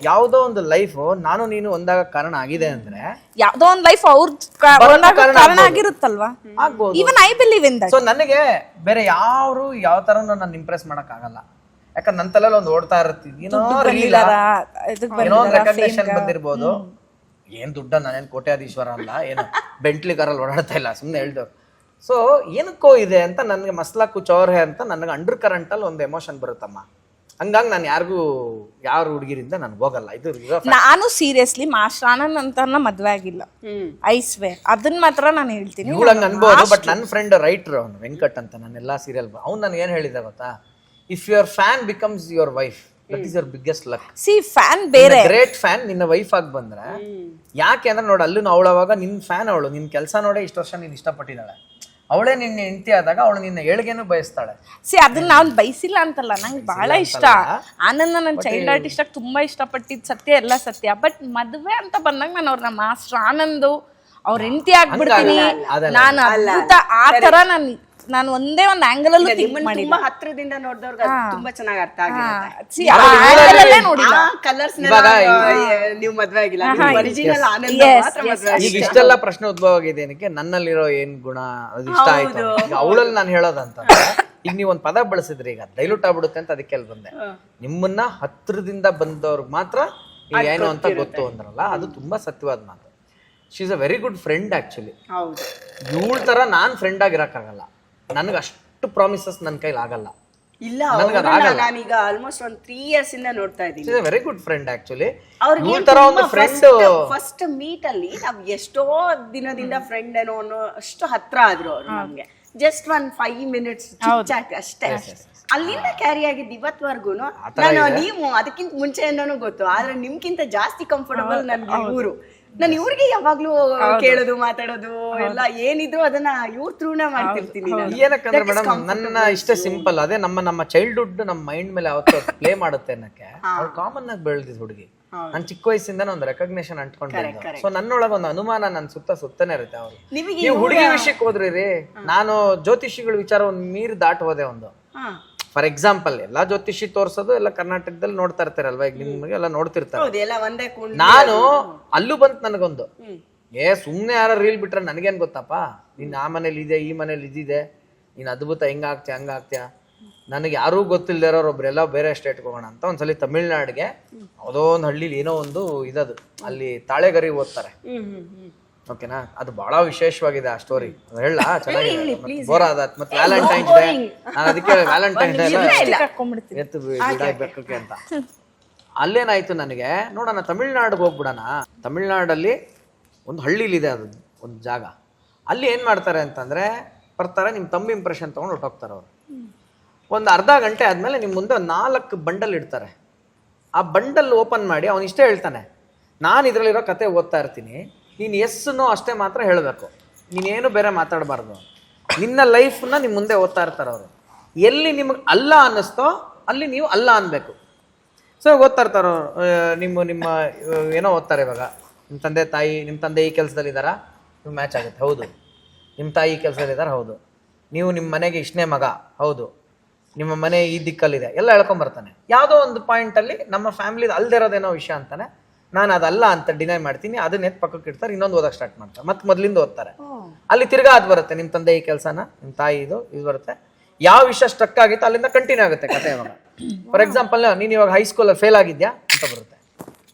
ಯಾವ್ದೋ ಒಂದು ಲೈಫ್ ನಾನು ನೀನು ಒಂದಾಗ ಕಾರಣ ಆಗಿದೆ ಅಂದ್ರೆ, ಯಾವ್ದೋ ಒಂದು ಲೈಫ್ ಅವ್ರ ಕಾರಣ ಆಗಿರುತ್ತಲ್ವಾ, ಆಗ್ಬೋದು. Even I believe in that. So ನನಗೆ ಬೇರೆ ಯಾವ ತರನು ನಾನು ಇಂಪ್ರೆಸ್ ಮಾಡಕ್ ಆಗಲ್ಲ. ಯಾಕಂದ್ರೆ ನನ್ನ ತಲೆಯಲ್ಲಿ ಒಂದು ಓಡ್ತಾ ಇರ್ತೀನಿ, ಏನೋ ರೆಕಗ್ನೇಷನ್ ಬಂದಿರ್ಬೋದು. ಏನ್ ದುಡ್ಡ, ನಾನೇನ್ ಕೋಟ್ಯಾಧೀಶ್ವರ ಅಲ್ಲ, ಏನು ಬೆಂಟ್ಲಿ ಕಾರಲ್ಲಿ ಓಡಾಡ್ತಾ ಇಲ್ಲ, ಸುಮ್ನೆ ಹೇಳ್ದವ್ರು. ಸೊ ಏನಕ್ಕೋ ಇದೆ ಅಂತ ನನಗೆ ಮಸ್ಲಾ ಕುಚ್ ಅವ್ರ ಅಂತ ನನಗೆ ಅಂಡರ್ ಕರೆಂಟ್ ಅಲ್ಲಿ ಒಂದು ಎಮೋಷನ್ ಬರುತ್ತಮ್ಮ. ಹಂಗಾಗಿ ನಾನು ಯಾರ ಹುಡುಗಿರಿಂದ ನಾನು ಹೋಗಲ್ಲ. ಇದು ನಾನು ಸೀರಿಯಸ್ಲಿ ಮಾಸ್ಟರ್ ಅಂತ ಮದ್ವೆ ಆಗಿಲ್ಲ, ಐ ಸ್ವೇರ್. ಅದನ್ನ ಮಾತ್ರ ನಾನು ಹೇಳ್ತೀನಿ. ಇವಳಂಗ್ ಅನ್ಬೋದು. ಬಟ್ ನನ್ನ ಫ್ರೆಂಡ್ ರೈಟರ್ ಅವನು ವೆಂಕಟ್ ಅಂತ, ನನ್ನೆಲ್ಲಾ ಸೀರಿಯಲ್ ಅವ್ನು ನನಗೆ ಏನ್ ಹೇಳಿದ ಗೊತ್ತಾ, if your fan becomes your wife that is your biggest luck. C fan ಬೇರೆ, ಗ್ರೇಟ್ ಫ್ಯಾನ್ ನಿನ್ನ ವೈಫ್ ಆಗಿ ಬಂದ್ರೆ ಯಾಕೆ ಅಂದ್ರೆ ನೋಡು ಅಲ್ಲೂ ಅವಳವಾಗ ನಿನ್ ಫ್ಯಾನ್, ಅವಳು ನಿನ್ ಕೆಲಸ ನೋಡೇ ಇಷ್ಟು ವರ್ಷ ನೀನ್ ಇಷ್ಟಪಟ್ಟಿದ್ದಾಳೆ. ಅವಳೇ ನಿನ್ನ ಹೆಂಡತಿ ಆದಾಗ ಅವಳು ನಿನ್ನ ಏಳ್ಗೆನೂ ಬಯಸ್ತಾಳೆ. ಸಿ ಅದನ್ನ ನಾವ್ ಬಯಸಿಲ್ಲ ಅಂತಲ್ಲ, ನಂಗೆ ಬಹಳ ಇಷ್ಟ ಆನಂದ, ನನ್ನ ಚೈಲ್ಡ್ ಆರ್ಟಿಸ್ಟ್ ಆಗಿ ತುಂಬಾ ಇಷ್ಟಪಟ್ಟಿದ್ ಸತ್ಯ, ಎಲ್ಲ ಸತ್ಯ. ಬಟ್ ಮದ್ವೆ ಅಂತ ಬಂದಾಗ ನಾನು ಅವ್ರನ್ನ ಮಾಸ್ಟರ್ ಆನಂದ್ ಅವ್ರ ಹೆಂಡತಿ ಆಗ್ಬಿಡ್ತೀನಿ ನಾನು, ಅದ್ಭುತ ಆ ತರ ನಾನು ಒಂದೇ ಒಂದು ಆಂಗಲ್ ಅಲ್ಲೂ ಥಿಂಕ್ ಮಾಡಿಲ್ಲ. ತುಂಬಾ ಹತ್ರದಿಂದ ನೋಡಿದವ್ರಿಗೆ ತುಂಬಾ ಚೆನ್ನಾಗಿ ಅರ್ಥ ಸಿ ಆ angle ಅಲ್ಲೇ ನೋಡಿಲ್ಲ. ಕಲರ್ಸ್ ನೀವು ಮದ್ವೆ ಆಗಿಲ್ಲ, ಒರಿಜಿನಲ್ ಆನಂದ ಮಾತ್ರ ಮದ್ವೆ ಈಗ ಇಷ್ಟೆಲ್ಲ ಪ್ರಶ್ನೆ ಉದ್ಭವ ಆಗಿದೆ ಏನಕ್ಕೆ, ನನ್ನಲ್ಲಿರೋ ಏನ್ ಗುಣ ಅದು ಇಷ್ಟ ಆಯ್ತು. ಈಗ ಅವಳಲ್ಲಿ ನಾನು ಹೇಳೋದಂತ ಈಗ ನೀವು ಒಂದು ಪದ ಬಳಸಿದ್ರಿ, ಈಗ ಡೈಲ್ಯೂಟ್ ಆಗ್ಬಿಡುತ್ತೆ ಅಂತ ಅದಕ್ಕೆ ಅಲ್ಲಿ ಬಂದೆ. ನಿಮ್ಮನ್ನ ಹತ್ರದಿಂದ ಬಂದವ್ರಿಗೆ ಮಾತ್ರ ಏನು ಅಂತ ಗೊತ್ತು ಅಂದ್ರಲ್ಲ, ಅದು ತುಂಬಾ ಸತ್ಯವಾದ ಮಾತು. She is a very good friend actually. ಇವಳ ತರ ನಾನ್ ಫ್ರೆಂಡ್ ಆಗಿರಕ್ಕಾಗಲ್ಲ, ನನಗೆ ಅಷ್ಟು ಪ್ರಾಮಿಸಸ್ ನನ್ನ ಕೈಲಿ ಆಗಲ್ಲ. ಇಲ್ಲ, ನಾನೀಗ ಆಲ್ಮೋಸ್ಟ್ ಒಂದು 3 years ಇಂದ ನೋಡ್ತಾ ಇದ್ದೀನಿ. Very good friend actually. ಅವ್ರಿಗೆ ತರ ಒಂದು ಫ್ರೆಂಡ್ ಫಸ್ಟ್ ಮೀಟ್ ಅಲ್ಲಿ ನಾವ್ ಎಷ್ಟೋ ದಿನದಿಂದ ಫ್ರೆಂಡ್ ಏನೋ ಅನ್ನೋ ಅಷ್ಟು ಹತ್ರ ಆದ್ರು ಅವ್ರು ನಮ್ಗೆ. ಜಸ್ಟ್ 5 minutes ಚಾಟ್ ಅಷ್ಟೇ. ಅಲ್ಲಿಂದ ಕ್ಯಾರಿ ಆಗಿದ್ದು ಇವತ್ವರೆಗೂ ನಾನು ನೀವು ಅದಕ್ಕಿಂತ ಮುಂಚೆಯಿಂದನೂ ಗೊತ್ತು, ಆದ್ರೆ ನಿಮ್ಗಿಂತ ಜಾಸ್ತಿ ಕಂಫರ್ಟಬಲ್ ನನ್ಗೆ ಇವ್ರು. ನಾನು ಇವ್ರಿಗೆ ಯಾವಾಗ್ಲೂ ಕೇಳೋದು ಮಾತಾಡೋದು ಎಲ್ಲ ಏನಿದ್ರು ಅದನ್ನ ಇವ್ರ ಥ್ರೂನ ಮಾಡ್ತಿರ್ತೀನಿ. ಏನಕ್ಕಂದ್ರೆ ಮೇಡಮ್ ನನ್ನ ಇಷ್ಟೇ ಸಿಂಪಲ್, ಅದೇ ನಮ್ಮ ಚೈಲ್ಡ್ಹುಡ್ ನಮ್ಮ ಮೈಂಡ್ ಮೇಲೆ ಯಾವತ್ತೂ ಪ್ಲೇ ಮಾಡುತ್ತೆ ಅನ್ನಕ್ಕೆ. ಅವ್ಳು ಕಾಮನ್ ಆಗಿ ಬೆಳೆದಿದ್ದು ಹುಡುಗಿ. ನಾನು ಚಿಕ್ಕ ವಯಸ್ಸಿಂದ ಒಂದು ರೆಕಗ್ನೇಷನ್ ಅಂಟ್ಕೊಂಡಿದ್ದೆ. ಸೊ ನನ್ನೊಳಗೆ ಒಂದು ಅನುಮಾನ ನನ್ನ ಸುತ್ತನೇ ಇರುತ್ತೆ. ಅವ್ರು ನೀವು ಹುಡುಗಿ ವಿಷಯಕ್ಕೆ ಹೋದ್ರಿ ರೀ, ನಾನು ಜ್ಯೋತಿಷಿಗಳ ವಿಚಾರ ಒಂದು ಮೀರಿ ದಾಟ್ ಹೋದೆ. ಒಂದು ಫಾರ್ ಎಕ್ಸಾಂಪಲ್, ಎಲ್ಲಾ ಜ್ಯೋತಿಷಿ ತೋರ್ಸೋದು ಎಲ್ಲ ಕರ್ನಾಟಕದಲ್ಲಿ ನೋಡ್ತಾ ಇರ್ತಾರಲ್ವಾ, ಈಗ ನಿಮ್ಗೆ ಎಲ್ಲ ನೋಡ್ತಿರ್ತಾರೆ. ನಾನು ಅಲ್ಲೂ ಬಂತು ನನಗೊಂದು, ಸುಮ್ನೆ ಯಾರ ರೀಲ್ ಬಿಟ್ರೆ ನನಗೇನ್ ಗೊತ್ತಪ್ಪ, ನೀನ್ ಆ ಮನೇಲಿ ಇದೆ, ಈ ಮನೇಲಿ ಇದಿದೆ, ನೀನ್ ಅದ್ಭುತ ಹೆಂಗಾಗ್ತೀಯ ಹಂಗಾಗ್ತೀಯ. ನನಗೆ ಯಾರೂ ಗೊತ್ತಿಲ್ಲದೆ ಇರೋರು ಒಬ್ರೆಲ್ಲ ಬೇರೆ ಸ್ಟೇಟ್ಗೆ ಹೋಗೋಣ ಅಂತ ಒಂದ್ಸಲಿ ತಮಿಳ್ನಾಡಿಗೆ ಯಾವುದೋ ಒಂದು ಹಳ್ಳಿಲಿ ಏನೋ ಒಂದು ಇದದು, ಅಲ್ಲಿ ತಾಳೆಗರಿ ಓದ್ತಾರೆ. ಓಕೆನಾ, ಅದು ಬಹಳ ವಿಶೇಷವಾಗಿದೆ ಆ ಸ್ಟೋರಿ. ಹೇಳ ಚೆನ್ನಾಗಿದೆ, ಬೋರ್ ಆದ. ಮತ್ತೆ ವ್ಯಾಲೆಂಟೈನ್ಸ್ ಡೇ, ನಾನು ಅದಕ್ಕೆ ವ್ಯಾಲೆಂಟೈನ್ಸ್ ಡೇ ಎತ್ತು ಬಿಡಕ್ಕೆ ಅಂತ. ಅಲ್ಲೇನಾಯ್ತು ನನಗೆ, ನೋಡೋಣ ತಮಿಳ್ನಾಡಿಗೆ ಹೋಗ್ಬಿಡೋಣ. ತಮಿಳ್ನಾಡಲ್ಲಿ ಒಂದು ಹಳ್ಳಿಲಿದೆ ಅದು ಒಂದು ಜಾಗ. ಅಲ್ಲಿ ಏನು ಮಾಡ್ತಾರೆ ಅಂತಂದರೆ, ಬರ್ತಾರೆ, ನಿಮ್ಮ ತಮ್ಮ ಇಂಪ್ರೆಷನ್ ತೊಗೊಂಡು ಹೊಟ್ಟೋಗ್ತಾರೆ ಅವರು. ಒಂದು ಅರ್ಧ ಗಂಟೆ ಆದಮೇಲೆ ನಿಮ್ಮ ಮುಂದೆ 4 ಬಂಡಲ್ ಇಡ್ತಾರೆ. ಆ ಬಂಡಲ್ ಓಪನ್ ಮಾಡಿ ಅವನು ಇಷ್ಟೇ ಹೇಳ್ತಾನೆ, ನಾನು ಇದರಲ್ಲಿರೋ ಕತೆ ಓದ್ತಾ ಇರ್ತೀನಿ, ನೀನು ಎಸ್ನೋ ಅಷ್ಟೇ ಮಾತ್ರ ಹೇಳಬೇಕು, ನೀನೇನು ಬೇರೆ ಮಾತಾಡಬಾರ್ದು. ನಿನ್ನ ಲೈಫನ್ನ ನಿಮ್ಮ ಮುಂದೆ ಓದ್ತಾ ಇರ್ತಾರೆ ಅವರು. ಎಲ್ಲಿ ನಿಮಗೆ ಅಲ್ಲ ಅನ್ನಿಸ್ತೋ ಅಲ್ಲಿ ನೀವು ಅಲ್ಲ ಅನ್ಬೇಕು. ಸೊ ಓದ್ತಾ ಇರ್ತಾರೋ, ನಿಮ್ಮ ಏನೋ ಓದ್ತಾರೆ ಇವಾಗ, ನಿಮ್ಮ ತಂದೆ ಈ ಕೆಲಸದಲ್ಲಿದ್ದಾರಾ, ನೀವು ಮ್ಯಾಚ್ ಆಗುತ್ತೆ, ಹೌದು. ನಿಮ್ಮ ತಾಯಿ ಈ ಕೆಲಸದಲ್ಲಿದ್ದಾರೆ, ಹೌದು. ನೀವು ನಿಮ್ಮ ಮನೆಗೆ ಇಷ್ಟನೇ ಮಗ, ಹೌದು. ನಿಮ್ಮ ಮನೆ ಈ ದಿಕ್ಕಲ್ಲಿದೆ, ಎಲ್ಲ ಹೇಳ್ಕೊಂಬರ್ತಾನೆ. ಯಾವುದೋ ಒಂದು ಪಾಯಿಂಟಲ್ಲಿ ನಮ್ಮ ಫ್ಯಾಮಿಲಿದು ಅಲ್ದಿರೋದೇನೋ ವಿಷಯ ಅಂತಾನೆ, ನಾನು ಅದಲ್ಲ ಅಂತ ಡಿನೈ ಮಾಡ್ತೀನಿ. ಅದನ್ನ ಎತ್ತು ಪಕ್ಕಕ್ಕೆ ಇಡ್ತಾರೆ, ಇನ್ನೊಂದು ಓದಕ್ಕೆ ಸ್ಟಾರ್ಟ್ ಮಾಡ್ತಾರೆ, ಮತ್ತೆ ಮೊದಲಿಂದ ಓದ್ತಾರೆ. ಅಲ್ಲಿ ತಿರ್ಗಾ ಅದು ಬರುತ್ತೆ, ನಿಮ್ಮ ತಂದೆ ಈ ಕೆಲಸನ, ನಿಮ್ಮ ತಾಯಿ ಇದು ಬರುತ್ತೆ. ಯಾವ ವಿಷಯ ಸ್ಟ್ರಕ್ ಆಗಿತ್ತು ಅಲ್ಲಿಂದ ಕಂಟಿನ್ಯೂ ಆಗುತ್ತೆ ಕತೆ. ಇವಾಗ ಫಾರ್ ಎಕ್ಸಾಂಪಲ್, ನೀನು ಇವಾಗ ಹೈಸ್ಕೂಲಲ್ಲಿ ಫೇಲ್ ಆಗಿದ್ಯಾ ಅಂತ ಬರುತ್ತೆ.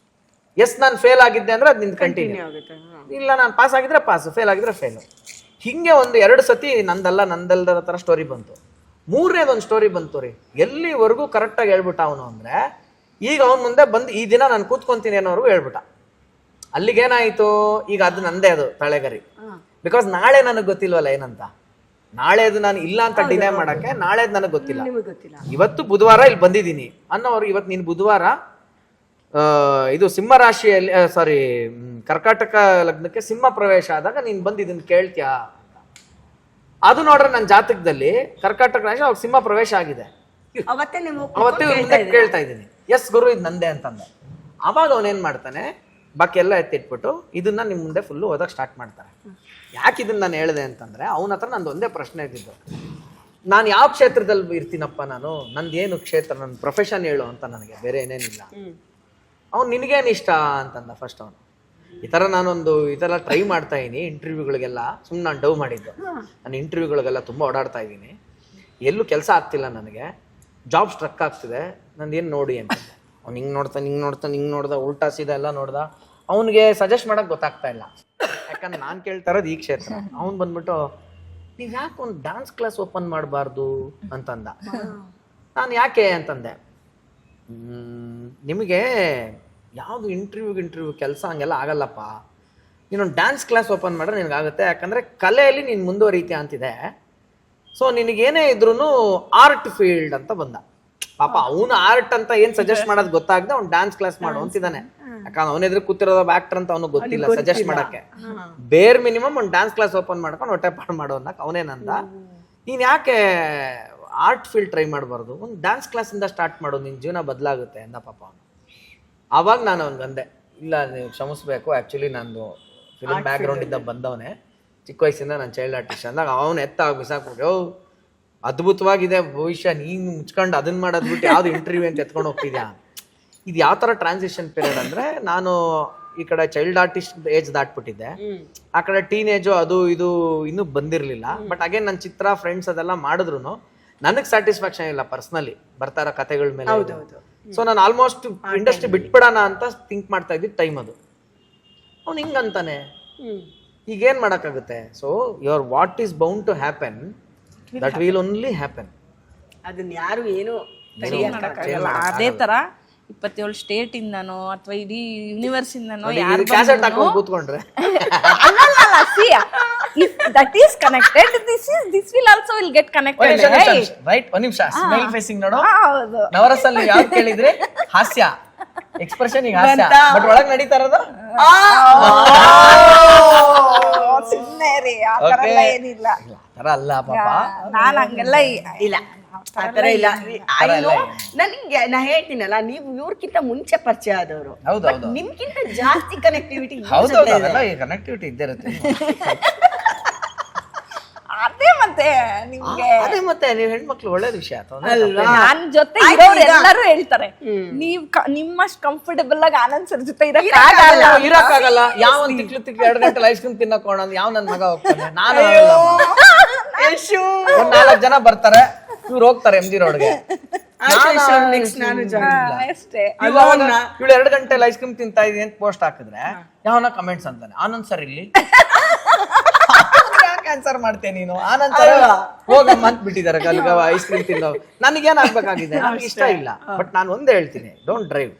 ಎಸ್ ನಾನು ಫೇಲ್ ಆಗಿದ್ದೆ ಅಂದ್ರೆ ಅದು ನಿಂದು ಕಂಟಿನ್ಯೂ ಆಗುತ್ತೆ. ಇಲ್ಲ ನಾನು ಪಾಸ್ ಆಗಿದ್ರೆ ಪಾಸ್, ಫೇಲ್ ಆಗಿದ್ರೆ ಫೇಲು. ಹಿಂಗೆ ಒಂದು 2 ಸತಿ ನಂದಲ್ದರ ಥರ ಸ್ಟೋರಿ ಬಂತು. 3ನೇದೊಂದು ಸ್ಟೋರಿ ಬಂತು ರೀ, ಎಲ್ಲಿವರೆಗೂ ಕರೆಕ್ಟಾಗಿ ಹೇಳ್ಬಿಟ್ಟ ಅವನು ಅಂದರೆ, ಈಗ ಅವನ ಮುಂದೆ ಬಂದು ಈ ದಿನ ನಾನು ಕೂತ್ಕೊಂತೀನಿ ಅನ್ನೋರ್ಗು ಹೇಳ್ಬಿಟ್ಟ. ಅಲ್ಲಿಗೇನಾಯಿತು, ಈಗ ಅದು ನಂದೇ, ಅದು ತಳೆಗರಿ. ಬಿಕಾಸ್ ನಾಳೆ ನನಗೆ ಗೊತ್ತಿಲ್ವಲ್ಲ ಏನಂತ. ನಾಳೆದು ನಾನು ಇಲ್ಲ ಅಂತ ಡಿನೈ ಮಾಡೋಕ್ಕೆ, ನಾಳೆದು ನನಗೆ ಗೊತ್ತಿಲ್ಲ. ಇವತ್ತು ಬುಧವಾರ ಇಲ್ಲಿ ಬಂದಿದ್ದೀನಿ ಅನ್ನೋರು, ಇವತ್ತು ನೀನು ಬುಧವಾರ ಇದು ಸಿಂಹ ರಾಶಿಯಲ್ಲಿ, ಸಾರಿ ಕರ್ಕಾಟಕ ಲಗ್ನಕ್ಕೆ ಸಿಂಹ ಪ್ರವೇಶ ಆದಾಗ ನೀನು ಬಂದು ಇದನ್ನು ಕೇಳ್ತೀಯಾ ಅಂತ. ಅದು ನೋಡ್ರೆ ನನ್ನ ಜಾತಕದಲ್ಲಿ ಕರ್ಕಾಟಕ ರಾಶಿ ಅವಾಗ ಸಿಂಹ ಪ್ರವೇಶ ಆಗಿದೆ. ಅವತ್ತೇ ಕೇಳ್ತಾ ಇದ್ದೀನಿ, ಎಸ್ ಗುರು ಇದು ನಂದೇ ಅಂತಂದೆ. ಆವಾಗ ಅವನೇನು ಮಾಡ್ತಾನೆ, ಬಾಕಿ ಎಲ್ಲ ಎತ್ತಿಟ್ಬಿಟ್ಟು ಇದನ್ನ ನಿಮ್ಮ ಮುಂದೆ ಫುಲ್ಲು ಓದಕ್ಕೆ ಸ್ಟಾರ್ಟ್ ಮಾಡ್ತಾರೆ. ಯಾಕೆ ಇದನ್ನ ನಾನು ಹೇಳಿದೆ ಅಂತಂದರೆ, ಅವನ ಹತ್ರ ನಂದು ಒಂದೇ ಪ್ರಶ್ನೆ ಇದ್ದಿದ್ದು, ನಾನು ಯಾವ ಕ್ಷೇತ್ರದಲ್ಲಿ ಇರ್ತೀನಪ್ಪ, ನಂದು ಏನು ಕ್ಷೇತ್ರ, ನನ್ನ ಪ್ರೊಫೆಷನ್ ಹೇಳು ಅಂತ, ನನಗೆ ಬೇರೆ ಏನೇನಿಲ್ಲ. ಅವ್ನು ನಿನಗೇನು ಇಷ್ಟ ಅಂತಂದ ಫಸ್ಟ್ ಅವನು. ಈ ಥರ ನಾನೊಂದು ಈ ಥರ ಟ್ರೈ ಮಾಡ್ತಾ ಇದ್ದೀನಿ ಇಂಟರ್ವ್ಯೂಗಳಿಗೆಲ್ಲ. ಸುಮ್ಮನೆ ನಾನು ಡವ್ ಮಾಡಿದ್ದು, ನಾನು ಇಂಟರ್ವ್ಯೂಗಳಿಗೆಲ್ಲ ತುಂಬ ಓಡಾಡ್ತಾ ಇದ್ದೀನಿ, ಎಲ್ಲೂ ಕೆಲಸ ಆಗ್ತಿಲ್ಲ ನನಗೆ, ಜಾಬ್ ಸ್ಟ್ರಕ್ ಆಗ್ತಿದೆ, ನಂದೇನು ನೋಡಿ ಅಂತ. ಅವ್ನು ಹಿಂಗೆ ನೋಡ್ದ, ಉಲ್ಟಾ ಸೀದಾ ಎಲ್ಲ ನೋಡ್ದ. ಅವನಿಗೆ ಸಜೆಸ್ಟ್ ಮಾಡೋಕ್ಕೆ ಗೊತ್ತಾಗ್ತಾ ಇಲ್ಲ, ಯಾಕಂದ್ರೆ ನಾನು ಕೇಳ್ತಾ ಇರೋದು ಈ ಕ್ಷೇತ್ರ. ಅವ್ನು ಬಂದ್ಬಿಟ್ಟು, ನೀವು ಯಾಕೆ ಒಂದು ಡ್ಯಾನ್ಸ್ ಕ್ಲಾಸ್ ಓಪನ್ ಮಾಡಬಾರ್ದು ಅಂತಂದ. ನಾನು ಯಾಕೆ ಅಂತಂದೆ, ನಿಮಗೆ ಯಾವುದು ಇಂಟರ್ವ್ಯೂ ಕೆಲಸ ಹಂಗೆಲ್ಲ ಆಗಲ್ಲಪ್ಪ, ನೀನೊಂದು ಡ್ಯಾನ್ಸ್ ಕ್ಲಾಸ್ ಓಪನ್ ಮಾಡ್ರೆ ನಿನಗಾಗುತ್ತೆ, ಯಾಕಂದರೆ ಕಲೆಯಲ್ಲಿ ನೀನು ಮುಂದುವರಿತೀಯ ಅಂತಿದೆ. ಸೊ ನಿನಗೇನೇ ಇದ್ರೂ ಆರ್ಟ್ ಫೀಲ್ಡ್ ಅಂತ ಬಂದ. ಪಾಪ ಅವನು ಆರ್ಟ್ ಅಂತ ಏನ್ ಸಜೆಸ್ಟ್ ಮಾಡೋದು ಗೊತ್ತಾಗದೆ ಅವ್ನು ಡ್ಯಾನ್ಸ್ ಕ್ಲಾಸ್ ಮಾಡು ಅಂತಿದ್ದಾನೆ. ಯಾಕಂದ್ರೆ ಅವನ ಎದುರು ಕೂತಿರೋದು ಆಕ್ಟರ್ ಅಂತ ಅವನು ಗೊತ್ತಿಲ್ಲ ಸಜೆಸ್ಟ್ ಮಾಡಕ್ಕೆ. ಬೇರ್ ಮಿನಿಮಮ್ ಒಂದು ಡ್ಯಾನ್ಸ್ ಕ್ಲಾಸ್ ಓಪನ್ ಮಾಡ್ಕೊಂಡು ಹೊಟ್ಟೆ ಪಾಡು ಮಾಡೋ ಅನ್ನಕ್ ಅವನೇನಂದ, ನೀನ್ ಯಾಕೆ ಆರ್ಟ್ ಫೀಲ್ಡ್ ಟ್ರೈ ಮಾಡಬಾರ್ದು, ಒಂದು ಡ್ಯಾನ್ಸ್ ಕ್ಲಾಸ್ ಇಂದ ಸ್ಟಾರ್ಟ್ ಮಾಡು, ನಿನ್ ಜೀವನ ಬದಲಾಗುತ್ತೆ ಅಂದ ಪಾಪ ಅವನು. ಆವಾಗ ನಾನು ಅವ್ನಿಗಂದೆ, ಇಲ್ಲ ನೀವು ಕ್ಷಮಿಸ್ಬೇಕು, ಆಕ್ಚುಲಿ ನಾನು ಫಿಲ್ಮ್ ಬ್ಯಾಕ್ ಗ್ರೌಂಡ್ ಇಂದ ಬಂದವನೇ, ಚಿಕ್ಕ ವಯಸ್ಸಿಂದ ನಾನು ಚೈಲ್ಡ್ ಆರ್ಟಿಸ್ಟ್ ಅಂದಾಗ ಅವನು ಬಿಸಾಕ್ಬಿಟ್ಟು ಅದ್ಭುತವಾಗಿದೆ ಭವಿಷ್ಯ, ನೀನು ಮುಚ್ಕೊಂಡು ಅದನ್ನ ಮಾಡೋದ್ಬಿಟ್ಟು ಯಾವ್ದು ಇಂಟರ್ವ್ಯೂ ಅಂತ ಎತ್ಕೊಂಡು ಹೋಗ್ತಿದ್ಯಾ. ಇದು ಯಾವ ತರ ಟ್ರಾನ್ಸಿಷನ್ ಪೀರಿಯಡ್ ಅಂದ್ರೆ, ನಾನು ಈ ಕಡೆ ಚೈಲ್ಡ್ ಆರ್ಟಿಸ್ಟ್ ಏಜ್ ದಾಟ್ಬಿಟ್ಟಿದ್ದೆ, ಆ ಕಡೆ ಟೀನೇಜು ಅದು ಇದು ಇನ್ನೂ ಬಂದಿರಲಿಲ್ಲ. ಬಟ್ ಅಗೇನ್ ನನ್ನ ಚಿತ್ರ ಫ್ರೆಂಡ್ಸ್ ಅದೆಲ್ಲ ಮಾಡಿದ್ರು ನನಗೆ ಸ್ಯಾಟಿಸ್ಫ್ಯಾಕ್ಷನ್ ಇಲ್ಲ ಪರ್ಸ್ನಲಿ ಬರ್ತಾ ಇರೋ ಕಥೆಗಳ ಮೇಲೆ. ಸೊ ನಾನು ಆಲ್ಮೋಸ್ಟ್ ಇಂಡಸ್ಟ್ರಿ ಬಿಟ್ಬಿಡೋಣ ಅಂತ ಥಿಂಕ್ ಮಾಡ್ತಾ ಇದ್ದಿದ್ದು ಟೈಮ್ ಅದು. ಅವ್ನು ಹಿಂಗಂತಾನೆ, ಈಗೇನ್ ಮಾಡೋಕ್ಕಾಗುತ್ತೆ. So your what is bound to happen that will only happen. ಅದನ್ನ ಯಾರು ಏನು ಅದೇ ತರ 27 ಸ್ಟೇಟ್ ಇಂದನೋ ಅಥವಾ ಇಡೀ ಯೂನಿವರ್ಸ್ ಇಂದನೋ ಕ್ಯಾಸೆಟ್ ಹಾಕೊಂಡು ಕೂತ್ಕೊಂಡ್ರೆ that is connected, this will also will get connected, right. ಒಂದ್ ನಿಮಿಷ ಸ್ಮೈಲ್ ಫೇಸಿಂಗ್ ನೋಡು. ಹೌದು, ನವರಸಲ್ಲಿ ಯಾವ್ದು ಕೇಳಿದ್ರೆ ಹಾಸ್ಯ ಎಕ್ಸ್ಪ್ರೆಷನ್, ಈಗ ಹಾಸ್ಯ, ಬಟ್ ಒಳಗ್ ನಡೀತಾ ಇರೋದು ಸುಮ್ಮನೆ ರೀ, ಆ ತರ ಎಲ್ಲ ಏನಿಲ್ಲ. ತರ ಅಲ್ಲ ಪಾಪ, ನಾನ್ ಹಂಗೆಲ್ಲ ಇಲ್ಲ, ಆತರ ಇಲ್ಲ. ನನಗೆ ನಾ ಹೇಳ್ತೀನಲ್ಲ, ನೀವು ಇವ್ರಕ್ಕಿಂತ ಮುಂಚೆ ಪರಿಚಯ ಆದವರು, ನಿಮ್ಗಿಂತ ಜಾಸ್ತಿ ಕನೆಕ್ಟಿವಿಟಿ. ಕನೆಕ್ಟಿವಿಟಿ ಇದ್ದೇ ಇರುತ್ತೆ. ಅದೇ ಮತ್ತೆ ನಿಮ್ಗೆ, ಅದೇ ಮತ್ತೆ ನೀವು ಹೆಣ್ಮಕ್ಳು ಒಳ್ಳೇದ್ ವಿಷಯ. ನಾನ್ ಜೊತೆ ಇರೋರು ಎಲ್ಲರೂ ಹೇಳ್ತಾರೆ, ನೀವ್ ನಿಮ್ಮಷ್ಟು ಕಂಫರ್ಟಬಲ್ ಆಗಿ ಆನಂದ್ ಸರ್ ಜೊತೆ ಇರಕ್ಕಾಗಲ್ಲ. ಯಾವ ತಿಕ್ಲು 2 ಗಂಟೆ ಐಸ್ ಕ್ರೀಮ್ ತಿನ್ನಕ್ ಹೋಗೋಣ, ಯಾವ ನನ್ ಮಗ ಹೋಗ್ತಾನೆ, ನಾನು 4 ಜನ ಬರ್ತಾರೆ, ಇವ್ರು ಹೋಗ್ತಾರೆ MG ರೋಡ್ಗೆ. ಇವಳು 2 ಗಂಟೆ ಐಸ್ ಕ್ರೀಮ್ ತಿಂತಾ ಇದೀನಿ ಅಂತ ಪೋಸ್ಟ್ ಹಾಕಿದ್ರೆ ಯಾವನ ಕಮೆಂಟ್ಸ್ ಅಂತಾನೆ, ಆನಂದ್ ಸರ್ ಇಲ್ಲಿ ಆನ್ಸರ್ ಮಾಡ್ತೇನೆ ನೀನು, ಆನಂದ್ ಸರ್ ಹೋಗಮ್ಮ ಅಂತ ಬಿಟ್ಟಿದ್ದಾರೆ ಐಸ್ ಕ್ರೀಮ್ ತಿನ್ನೋ. ನನಗೇನ್ ಆಗ್ಬೇಕಾಗಿದೆ, ನನಗೆ ಇಷ್ಟ ಇಲ್ಲ. ಬಟ್ ನಾನು ಒಂದೇ ಹೇಳ್ತೀನಿ, ಡೋಂಟ್ ಡ್ರೈವ್.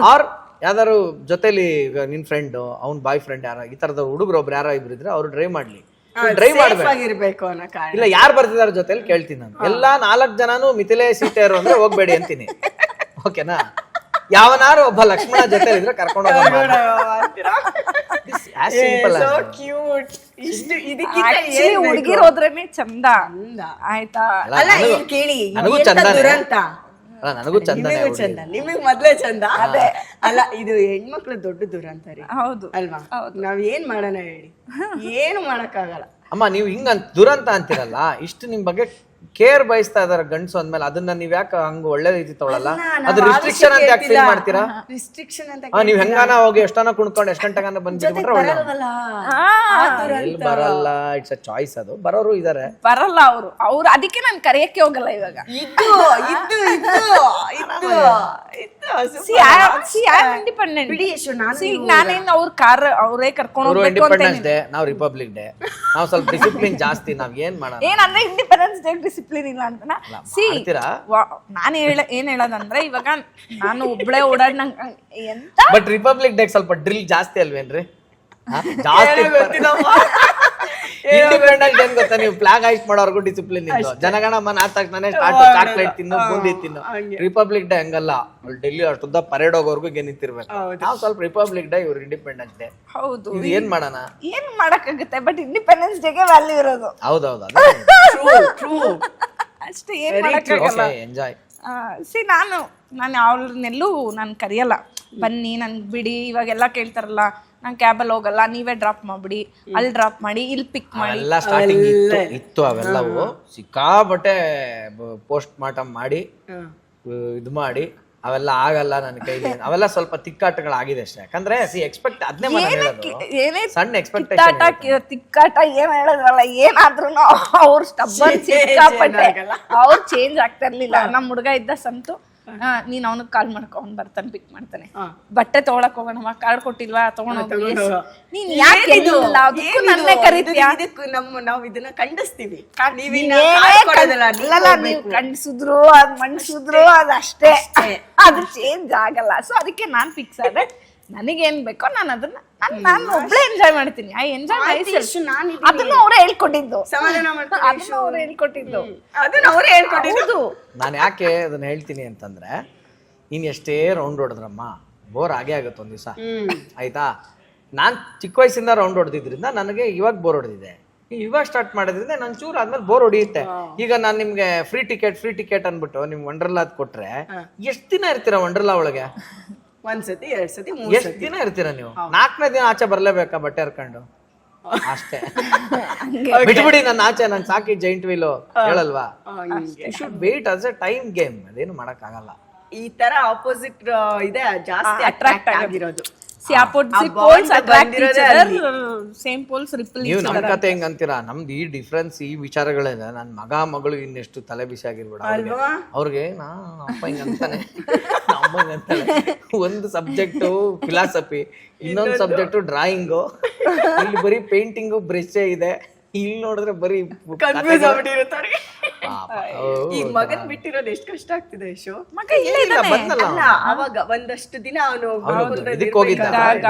ಆರ್ ಯಾವ್ದಾರು ಜೊತೆಲಿ ನಿನ್ ಫ್ರೆಂಡ್, ಅವ್ನ್ ಬಾಯ್ ಫ್ರೆಂಡ್ ಯಾರ ಈ ತರದ ಹುಡುಗರು ಒಬ್ರು ಯಾರೋ ಇಬ್ರು ಇದ್ರೆ ಅವ್ರು ಡ್ರೈವ್ ಮಾಡ್ಲಿ. ಡ್ರೈವ್ ಮಾಡ್ಬೇಕು ಇಲ್ಲ, ಯಾರು ಬರ್ತಿದಾರ ಜೊತೆಲಿ ಕೇಳ್ತೀನಿ ನಾನು. ಎಲ್ಲಾ 4 ಜನನು ಮಿಥಿಲೆ ಸೀತೆಯರು ಅಂದ್ರೆ ಹೋಗ್ಬೇಡಿ ಅಂತೀನಿ, ಓಕೆನಾ? ಯಾವನಾರು ಒಬ್ಬ ಲಕ್ಷ್ಮಣ ಜೊತೆ ಇದ್ರೆ ಕರ್ಕೊಂಡು ಹುಡುಗಿರ್ ಹೋದ್ರೇನೆ ಚಂದ ಆಯ್ತಾ. ಕೇಳಿ, ನನಗೂ ಚಂದ, ನನಗೂ ಚಂದ, ನಿಮಗ್ ಮೊದ್ಲೇ ಚಂದ. ಅದೇ ಅಲ್ಲ, ಇದು ಹೆಣ್ಮಕ್ಳು ದೊಡ್ಡ ದುರಂತ ರೀ. ಹೌದು ಅಲ್ವಾ? ನಾವ್ ಏನ್ ಮಾಡೋಣ ಹೇಳಿ, ಏನು ಮಾಡಕ್ಕಾಗಲ್ಲ. ಅಮ್ಮ ನೀವು ಹಿಂಗ ದುರಂತ ಅಂತಿರಲ್ಲ, ಇಷ್ಟು ನಿಮ್ ಬಗ್ಗೆ ಕೇರ್ ಬಯಸ್ತಾ ಇದಾರೆ ಗಂಡಸು ಅಂದ್ಮೇಲೆ ಅದನ್ನ ನೀವ್ ಯಾಕೆ ಹಂಗ ಒಳ್ಳೆ ರೀತಿ ತೊಗೊಳಲ್ಲ? ಅದು ರಿಸ್ಟ್ರಿಕ್ಷನ್ ಅಂತ ಯಾಕೆ ಫೀಲ್ ಮಾಡ್ತೀರಾ? ರಿಸ್ಟ್ರಿಕ್ಷನ್ ಅಂತ ನೀವ್ ಹೆಂಗಾನ ಹೋಗಿ ಎಷ್ಟನ ಕುಣ್ಕೊಂಡು ಎಷ್ಟ್ ಗಂಟೆಗಾನ ಬಂದ್ಬಿಟ್ರೆ ಬರಲ್ಲ. It's a choice. ಅದು ಬರೋರು ಇದಾರೆ, ಬರಲ್ಲ ಅವ್ರು ಅದಕ್ಕೆ ನಾನು ಕರೆಯಕ್ಕೆ ಹೋಗಲ್ಲ ಇವಾಗ. ಇಂಡಿಪೆಂಡೆಂಟ್ ನಾನೇನು ಅವ್ರ ಕಾರ್ ಅವರೇ ಕರ್ಕೊಂಡು ಹೋಗ್ಬೇಕು. ಇಂಡಿಪೆಂಡೆನ್ಸ್ ಡೇ, ನಾವು ರಿಪಬ್ಲಿಕ್ ಡೇ, ನಾವು ಸ್ವಲ್ಪ ಡಿಸಿಪ್ಲಿನ್ ಜಾಸ್ತಿ. ನಾವ್ ಏನ್ ಮಾಡೋಣ, ಏನಂದ್ರೆ ಇಂಡಿಪೆಂಡೆನ್ಸ್ ಡೇ ಡಿಸಿಪ್ಲಿನ್ ಇಲ್ಲ ಅಂತ ನಾನು ಏನ್ ಹೇಳೋದಂದ್ರೆ, ಇವಾಗ ನಾನು ಒಬ್ಳೆ ಓಡಾಡ್ ನಂಗೆ ಎಂತ. ಬಟ್ ರಿಪಬ್ಲಿಕ್ ಡೇ ಸ್ವಲ್ಪ ಡ್ರಿಲ್ ಜಾಸ್ತಿ ಅಲ್ವೇನ್ರಿ? ಜಾಸ್ತಿ ಇಂಡಿಪೆಂಡೆನ್ಸ್ ಏನ್ ಗೊತ್ತಾ, ನೀವು ಫ್ಲಾಗ್ ಹಾಯ್ಸ್ಟ್ ಮಾಡೋರ್ಗು ಡಿಸಿಪ್ಲಿನ್ ಇತ್ತು. ಜನಗಣ ಮನ ಆದ ತಕ್ಷಣ ಚಾಕ್ಲೇಟ್ ತಿನ್ನು, ಬೂಂದಿ ತಿನ್ನು. ರಿಪಬ್ಲಿಕ್ ಡೇ ಹಂಗಲ್ಲ, ಡೆಲ್ಲಿ ಅಷ್ಟುದ್ದ ಪರೇಡ್ ಹೋಗೋರ್ಗು ನಿಂತಿರ್ಬೇಕು. ನಾವು ಸ್ವಲ್ಪ ರಿಪಬ್ಲಿಕ್ ಡೇ, ಇವ್ರು ಇಂಡಿಪೆಂಡೆನ್ಸ್ ಡೇ. ಹೌದು, ಏನ್ ಮಾಡೋಣ, ಏನ್ ಮಾಡಕ್ಕಾಗುತ್ತೆ. ಬಟ್ ಇಂಡಿಪೆಂಡೆನ್ಸ್ ಡೇಗೆ ವ್ಯಾಲ್ಯೂ ಇರೋದು. ಹೌದೌದು, ಅಷ್ಟೇ, ಏನ್ ಮಾಡಕ್ಕಾಗಲ್ಲ. ಎಂಜಾಯ್. ನಾನು ಅವ್ರನ್ನೆಲ್ಲೂ ನಾನು ಕರೆಯಲ್ಲ, ಬನ್ನಿ ನನ್ಗೆ ಬಿಡಿ. ಇವಾಗೆಲ್ಲ ಕೇಳ್ತಾರಲ್ಲ, ನಾನು ಕ್ಯಾಬಲ್ಲಿ ಹೋಗಲ್ಲ, ನೀವೇ ಡ್ರಾಪ್ ಮಾಡ್ಬಿಡಿ, ಅಲ್ಲಿ ಡ್ರಾಪ್ ಮಾಡಿ, ಇಲ್ಲಿ ಪಿಕ್ ಮಾಡಿ. ಎಲ್ಲ ಸ್ಟಾರ್ಟಿಂಗ್ ಇತ್ತು ಅವೆಲ್ಲವು. ಸಿಕ್ಕಾಬಟ್ಟೆ ಪೋಸ್ಟ್ ಮಾರ್ಟಮ್ ಮಾಡಿ ಇದು ಮಾಡಿ ಅವೆಲ್ಲ ಆಗಲ್ಲ ನನ್ನ ಕೈಲಿ. ಅವೆಲ್ಲ ಸ್ವಲ್ಪ ತಿಕ್ಕಾಟಗಳಾಗಿದೆ ಅಷ್ಟೇ. ಯಾಕಂದ್ರೆ ಎಕ್ಸ್ಪೆಕ್ಟ್ ಅದನ್ನೇ ಸಣ್ಣ ಎಕ್ಸ್ಪೆಕ್ಟೇಷನ್. ತಿಕ್ಕಾಟ ಏನ್ ಹೇಳೋದ್ರಲ್ಲ, ಏನಾದ್ರೂ ಅವ್ರ ಸ್ಟಬ್ಬನ್ ಸಿಕ್ಕಾಪಟ್ಟೆ ಅವ್ರು ಚೇಂಜ್ ಆಗ್ತಾ ಇರ್ಲಿಲ್ಲ. ನಮ್ಮ ಹುಡುಗ ಇದ್ದ ಸಂತು, ನೀನ್ ಅವನಿಗೆ ಕಾಲ್ ಮಾಡ್ಕೊ, ಅವ್ನು ಬರ್ತಾನೆ, ಪಿಕ್ ಮಾಡ್ತಾನೆ. ಬಟ್ಟೆ ತಗೊಳಕ್ ಹೋಗೋಣ, ಕಾರ್ಡ್ ಕೊಟ್ಟಿಲ್ವಾ, ತಗೊಂಡೋಗಿ. ನೀನ್ ಯಾಕೆ ನನ್ನೇ ಕರೀತೀಯಾ? ನಾವು ಇದನ್ನ ಖಂಡಿಸ್ತೀವಿ. ನೀವು ಖಂಡಿಸಿದ್ರು ಅದ್ ಮಣ್ಸಿದ್ರು ಅದಷ್ಟೇ, ಅದು ಚೇಂಜ್ ಆಗಲ್ಲ. ಸೊ ಅದಕ್ಕೆ ನಾನ್ ಫಿಕ್ಸ್ ಆದ್ರೆ ನನಗೇನ್ ಬೇಕೋ ನಾನು ಅದನ್ನ ನಾನು ಒಬ್ಳೆ ಎಂಜಾಯ್ ಮಾಡ್ತೀನಿ. ಐ ಎಂಜಾಯ್ ಅದನ್ನು ಅವರೇ ಹೇಳ್ಕೊಟ್ಟಿದ್ದು, ಸಮಾಧಾನ ಅದನ್ನು ಅವ್ರು ಹೇಳ್ಕೊಟ್ಟಿದ್ದು, ಅದನ್ನ ಅವರೇ ಹೇಳ್ಕೊಟ್ಟಿದ್ದು. ನಾನು ಯಾಕೆ ಅದನ್ನ ಹೇಳ್ತೀನಿ ಅಂತಂದ್ರೆ, ನೀನ್ ಎಷ್ಟೇ ರೌಂಡ್ ಹೊಡೆದ್ರಮ್ಮ ಬೋರ್ ಆಗೇ ಆಗುತ್ತೆ ಒಂದ್ ದಿವಸ, ಆಯ್ತಾ? ನಾನ್ ಚಿಕ್ಕ ವಯಸ್ಸಿಂದ ರೌಂಡ್ ಹೊಡೆದಿದ್ರಿಂದ ನನಗೆ ಇವಾಗ ಬೋರ್ ಹೊಡೆದಿದೆ. ಇವಾಗ ಸ್ಟಾರ್ಟ್ ಮಾಡೋದ್ರಿಂದ ನಾನು ಚೂರು ಆದ್ಮೇಲೆ ಬೋರ್ ಹೊಡಿಯುತ್ತೆ. ಈಗ ನಾನು ನಿಮ್ಗೆ ಫ್ರೀ ಟಿಕೆಟ್ ಅನ್ಬಿಟ್ಟು ನಿಮ್ ವಂಡರ್ಲಾದ್ ಕೊಟ್ರೆ ಎಷ್ಟ್ ದಿನ ಇರ್ತೀರಾ ವಂಡರ್ಲಾ ಒಳಗೆ? ಒಂದ್ಸತಿ 2 ಸತಿ 3 ಎಷ್ಟ್ ದಿನ ಇರ್ತೀರಾ ನೀವು? 4ನೇ ದಿನ ಆಚೆ ಬರ್ಲೇಬೇಕಾ ಬಟ್ಟೆ ಹರ್ಕೊಂಡು? ಅಷ್ಟೇ. ಬಿಟ್ಬಿಡಿ ನನ್ನ ಆಚೆ, ನನ್ ಸಾಕಿ ಜೈಂಟ್ ವೀಲು ಹೇಳಲ್ವಾ? Should wait as a time game. ಅದೇನು ಮಾಡಕ್ ಆಗಲ್ಲ. ಈ ತರ ಆಪೋಸಿಟ್ ಇದೆ ಜಾಸ್ತಿ ಅಟ್ರಾಕ್ಟ್ ಆಗಿರೋದು. Same poles ripple. ನೀವು ನಮ್ ಕತೆ ಹೆಂಗ್ ಅಂತೀರಾ? ನಮ್ದು ಈ ಡಿಫ್ರೆನ್ಸ್, ಈ ವಿಚಾರಗಳಿಂದ ನನ್ ಮಗಳು ಇನ್ನೆಷ್ಟು ತಲೆ ಬಿಸಿ ಆಗಿರ್ಬೇಡ ಅವ್ರಿಗೆ. ಅಪ್ಪ ಹಿಂಗ ಅಂತಾನೆ, ಅಮ್ಮ ಅಂತಾನೆ. ಒಂದು ಸಬ್ಜೆಕ್ಟು ಫಿಲಾಸಫಿ, ಇನ್ನೊಂದು ಸಬ್ಜೆಕ್ಟು ಡ್ರಾಯಿಂಗು, ಇಲ್ಲಿ ಬರೀ ಪೇಂಟಿಂಗು ಬ್ರಷೇ ಇದೆ, ಇಲ್ಲಿ ನೋಡಿದ್ರೆ ಬರೀ ಕನ್ಫ್ಯೂಸ್ ಆಗ್ಬಿಟ್ಟಿರುತ್ತಾರೆ. ಈ ಮಗನ್ ಬಿಟ್ಟಿರೋದು ಎಷ್ಟು ಕಷ್ಟ ಆಗ್ತಿದೆ ಯಶು. ಮಗ ಇಲ್ಲೇ ಇದ್ದಾನೆ. ಅಲ್ಲ, ಅವಾಗ ಒಂದಷ್ಟು ದಿನ ಅವನು ಇದ್ದಾಗ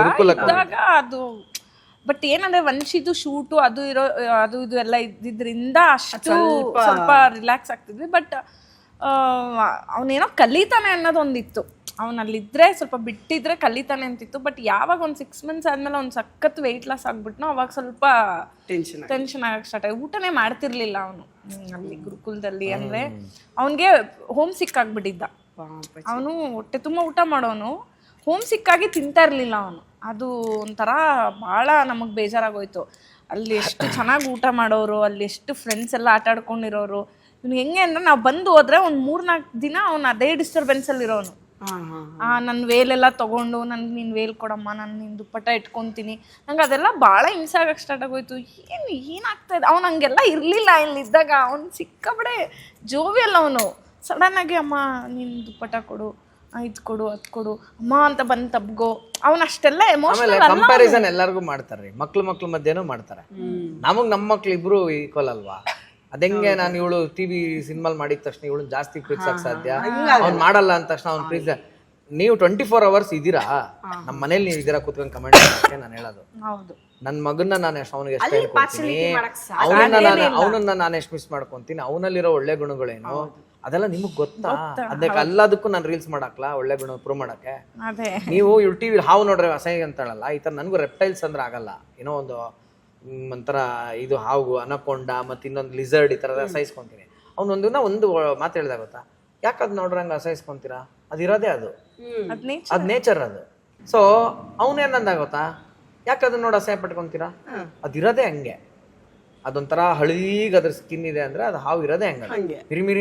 ಅದು. ಬಟ್ ಏನಂದ್ರೆ ವಂಶಿದು ಶೂಟು ಅದು ಇದು ಎಲ್ಲ ಇದ್ದಿದ್ರಿಂದ ಅಷ್ಟು ಸ್ವಲ್ಪ ರಿಲ್ಯಾಕ್ಸ್ ಆಗ್ತಿದ್ವಿ. ಬಟ್ ಅವನೇನೋ ಕಲಿತಾನೆ ಅನ್ನೋದೊಂದಿತ್ತು. ಅವನಲ್ಲಿದ್ರೆ ಸ್ವಲ್ಪ ಬಿಟ್ಟಿದ್ರೆ ಕಲಿತಾನೆ ಅಂತಿತ್ತು. ಬಟ್ ಯಾವಾಗ ಒಂದು 6 months ಆದ್ಮೇಲೆ ಅವ್ನು ಸಖತ್ ವೆಯ್ಟ್ ಲಾಸ್ ಆಗ್ಬಿಟ್ನೋ ಅವಾಗ ಸ್ವಲ್ಪ ಟೆನ್ಷನ್ ಆಗಕ್ಕೆ ಸ್ಟಾರ್ಟ್ ಆಗಿ. ಊಟನೇ ಮಾಡ್ತಿರ್ಲಿಲ್ಲ ಅವನು ಅಲ್ಲಿ ಗುರುಕುಲದಲ್ಲಿ. ಅಂದ್ರೆ ಅವನಿಗೆ ಹೋಮ್ ಸಿಕ್ ಆಗ್ಬಿಟ್ಟಿದ್ದ. ಅವನು ಹೊಟ್ಟೆ ತುಂಬ ಊಟ ಮಾಡೋನು, ಹೋಮ್ ಸಿಕ್ಕಾಗಿ ತಿಂತಾ ಇರ್ಲಿಲ್ಲ ಅವನು. ಅದು ಒಂಥರ ಭಾಳ ನಮಗೆ ಬೇಜಾರಾಗೋಯ್ತು. ಅಲ್ಲಿ ಎಷ್ಟು ಚೆನ್ನಾಗಿ ಊಟ ಮಾಡೋರು, ಅಲ್ಲಿ ಎಷ್ಟು ಫ್ರೆಂಡ್ಸ್ ಎಲ್ಲ ಆಟ ಆಡ್ಕೊಂಡಿರೋರು. ಇವ್ನು ಹೆಂಗೆ ಅಂದ್ರೆ ನಾವು ಬಂದು ಹೋದ್ರೆ ಒಂದು 3-4 ದಿನ ಅವ್ನು ಅದೇ ಡಿಸ್ಟರ್ಬೆನ್ಸಲ್ಲಿ ಇರೋನು. ನನ್ನ ವೇಲೆಲ್ಲ ತಗೊಂಡು ನೀನು ವೇಲ್ ಕೊಡಮ್ಮ, ನಾನು ನಿನ್ನ ದುಪ್ಪಟ್ಟ ಇಟ್ಕೊತೀನಿ. ನಂಗೆ ಅದೆಲ್ಲ ಭಾಳ ಹಿಂಸೆ ಆಗಕ್ಕೆ ಸ್ಟಾರ್ಟ್ ಆಗೋಯ್ತು. ಏನಾಗ್ತಾ ಇದೆ? ಅವ್ನು ಹಂಗೆಲ್ಲ ಇರಲಿಲ್ಲ ಇಲ್ಲಿದ್ದಾಗ. ಅವ್ನು ಸಿಕ್ಕಾಬಿಡೆ ಜೋವಿಯಲ್ಲ ಅವನು. ಸಡನ್ನಾಗಿ ಅಮ್ಮ ನಿನ್ನ ದುಪ್ಪಟ್ಟ ಕೊಡು, ಇದು ಕೊಡು, ಅದು ಕೊಡು ಅಮ್ಮ ಅಂತ ಬಂದು ತಬ್ಗೋ. ಅವ್ನು ಅಷ್ಟೆಲ್ಲ ಎಮೋಷನಲ್. ಕಂಪ್ಯಾರಿಸನ್ ಎಲ್ಲರಿಗೂ ಮಾಡ್ತಾರೆ, ಮಕ್ಳು ಮಧ್ಯೆನೂ ಮಾಡ್ತಾರೆ. ನಮ್ಮ ಮಕ್ಳು ಇಬ್ರು ಈಕ್ವಲ್ ಅಲ್ವಾ? ಅದೆಂಗೆ ನಾನು ಇವಳು ಟಿವಿ ಸಿನಿಮಾಲ್ ಮಾಡಿದ ತಕ್ಷಣ ಇವಳು ಜಾಸ್ತಿ ಪ್ರೀತಿಸಕ್ ಸಾಧ್ಯ? ಅವ್ನು ಮಾಡಲ್ಲ ಅಂದ ತಕ್ಷಣ ಅವ್ನು ಪ್ರೀತಿ. ನೀವು 24 hours ಇದೀರಾ ನಮ್ಮ ಮನೇಲಿ, ನೀವು ಇದೀರಾ ಕೂತ್ಕೊಂಡು ಕಮೆಂಟ್ ಮಾಡಕ್ಕೆ ನಾನು ಹೇಳೋದು. ನನ್ನ ಮಗನ್ನ ನಾನು ಅವನಿಗೆ ಎಷ್ಟು ಹೇಳ್ಕೊಡ್ತೀನಿ, ಅವನನ್ನ ನಾನು ಎಷ್ಟು ಮಿಸ್ ಮಾಡ್ಕೊಂತೀನಿ, ಅವನಲ್ಲಿರೋ ಒಳ್ಳೆ ಗುಣಗಳೇನು ಅದೆಲ್ಲ ನಿಮಗ್ ಗೊತ್ತಾ? ಅದಕ್ಕೆ ಎಲ್ಲದಕ್ಕೂ ನಾನು ರೀಲ್ಸ್ ಮಾಡಕ್ಲಾ ಒಳ್ಳೆ ಗುಣ ಪ್ರೂವ್ ಮಾಡಕ್ಕೆ? ನೀವು ಇವ್ ಟಿವಿ ಹಾವು ನೋಡ್ರೆ ಅಸಹ್ಯ ಅಂತಾಳಲ್ಲ, ಈ ತರ ನನಗೂ ರೆಪ್ಟೈಲ್ಸ್ ಅಂದ್ರೆ ಆಗಲ್ಲ. ಏನೋ ಒಂದು ಒಂಥರ ಇದು ಹಾವು, ಅನಕೊಂಡ, ಮತ್ತೆ ಇನ್ನೊಂದು ಲಿಸರ್ಡ್, ಈ ಥರದ ಅಸಹಿಸ್ಕೊಂತೀನಿ. ಅವನೊಂದಿನ ಒಂದು ಮಾತು ಹೇಳ್ದಾಗ ಗೊತ್ತಾ, ಯಾಕೆ ಅದು ನೋಡ್ರಂಗೆ ಅಸಹಿಸ್ಕೊಂತೀರಾ? ಅದಿರೋದೇ ಅದು ನೇಚರ್ ಅದು. ಸೊ ಅವನೇನಂದಾಗ ಗೊತ್ತಾ, ಯಾಕೆ ಅದನ್ನ ನೋಡಿ ಅಸಹ್ಯ ಪಟ್ಕೊಂತೀರಾ? ಅದಿರೋದೇ ಹಂಗೆ. ಅದೊಂಥರ ಹಳೀಗ್ ಅದ್ರ ಸ್ಕಿನ್ ಇದೆ ಅಂದ್ರೆ ಅದು ಹಾವು ಇರೋದೇ ಹಂಗೆ.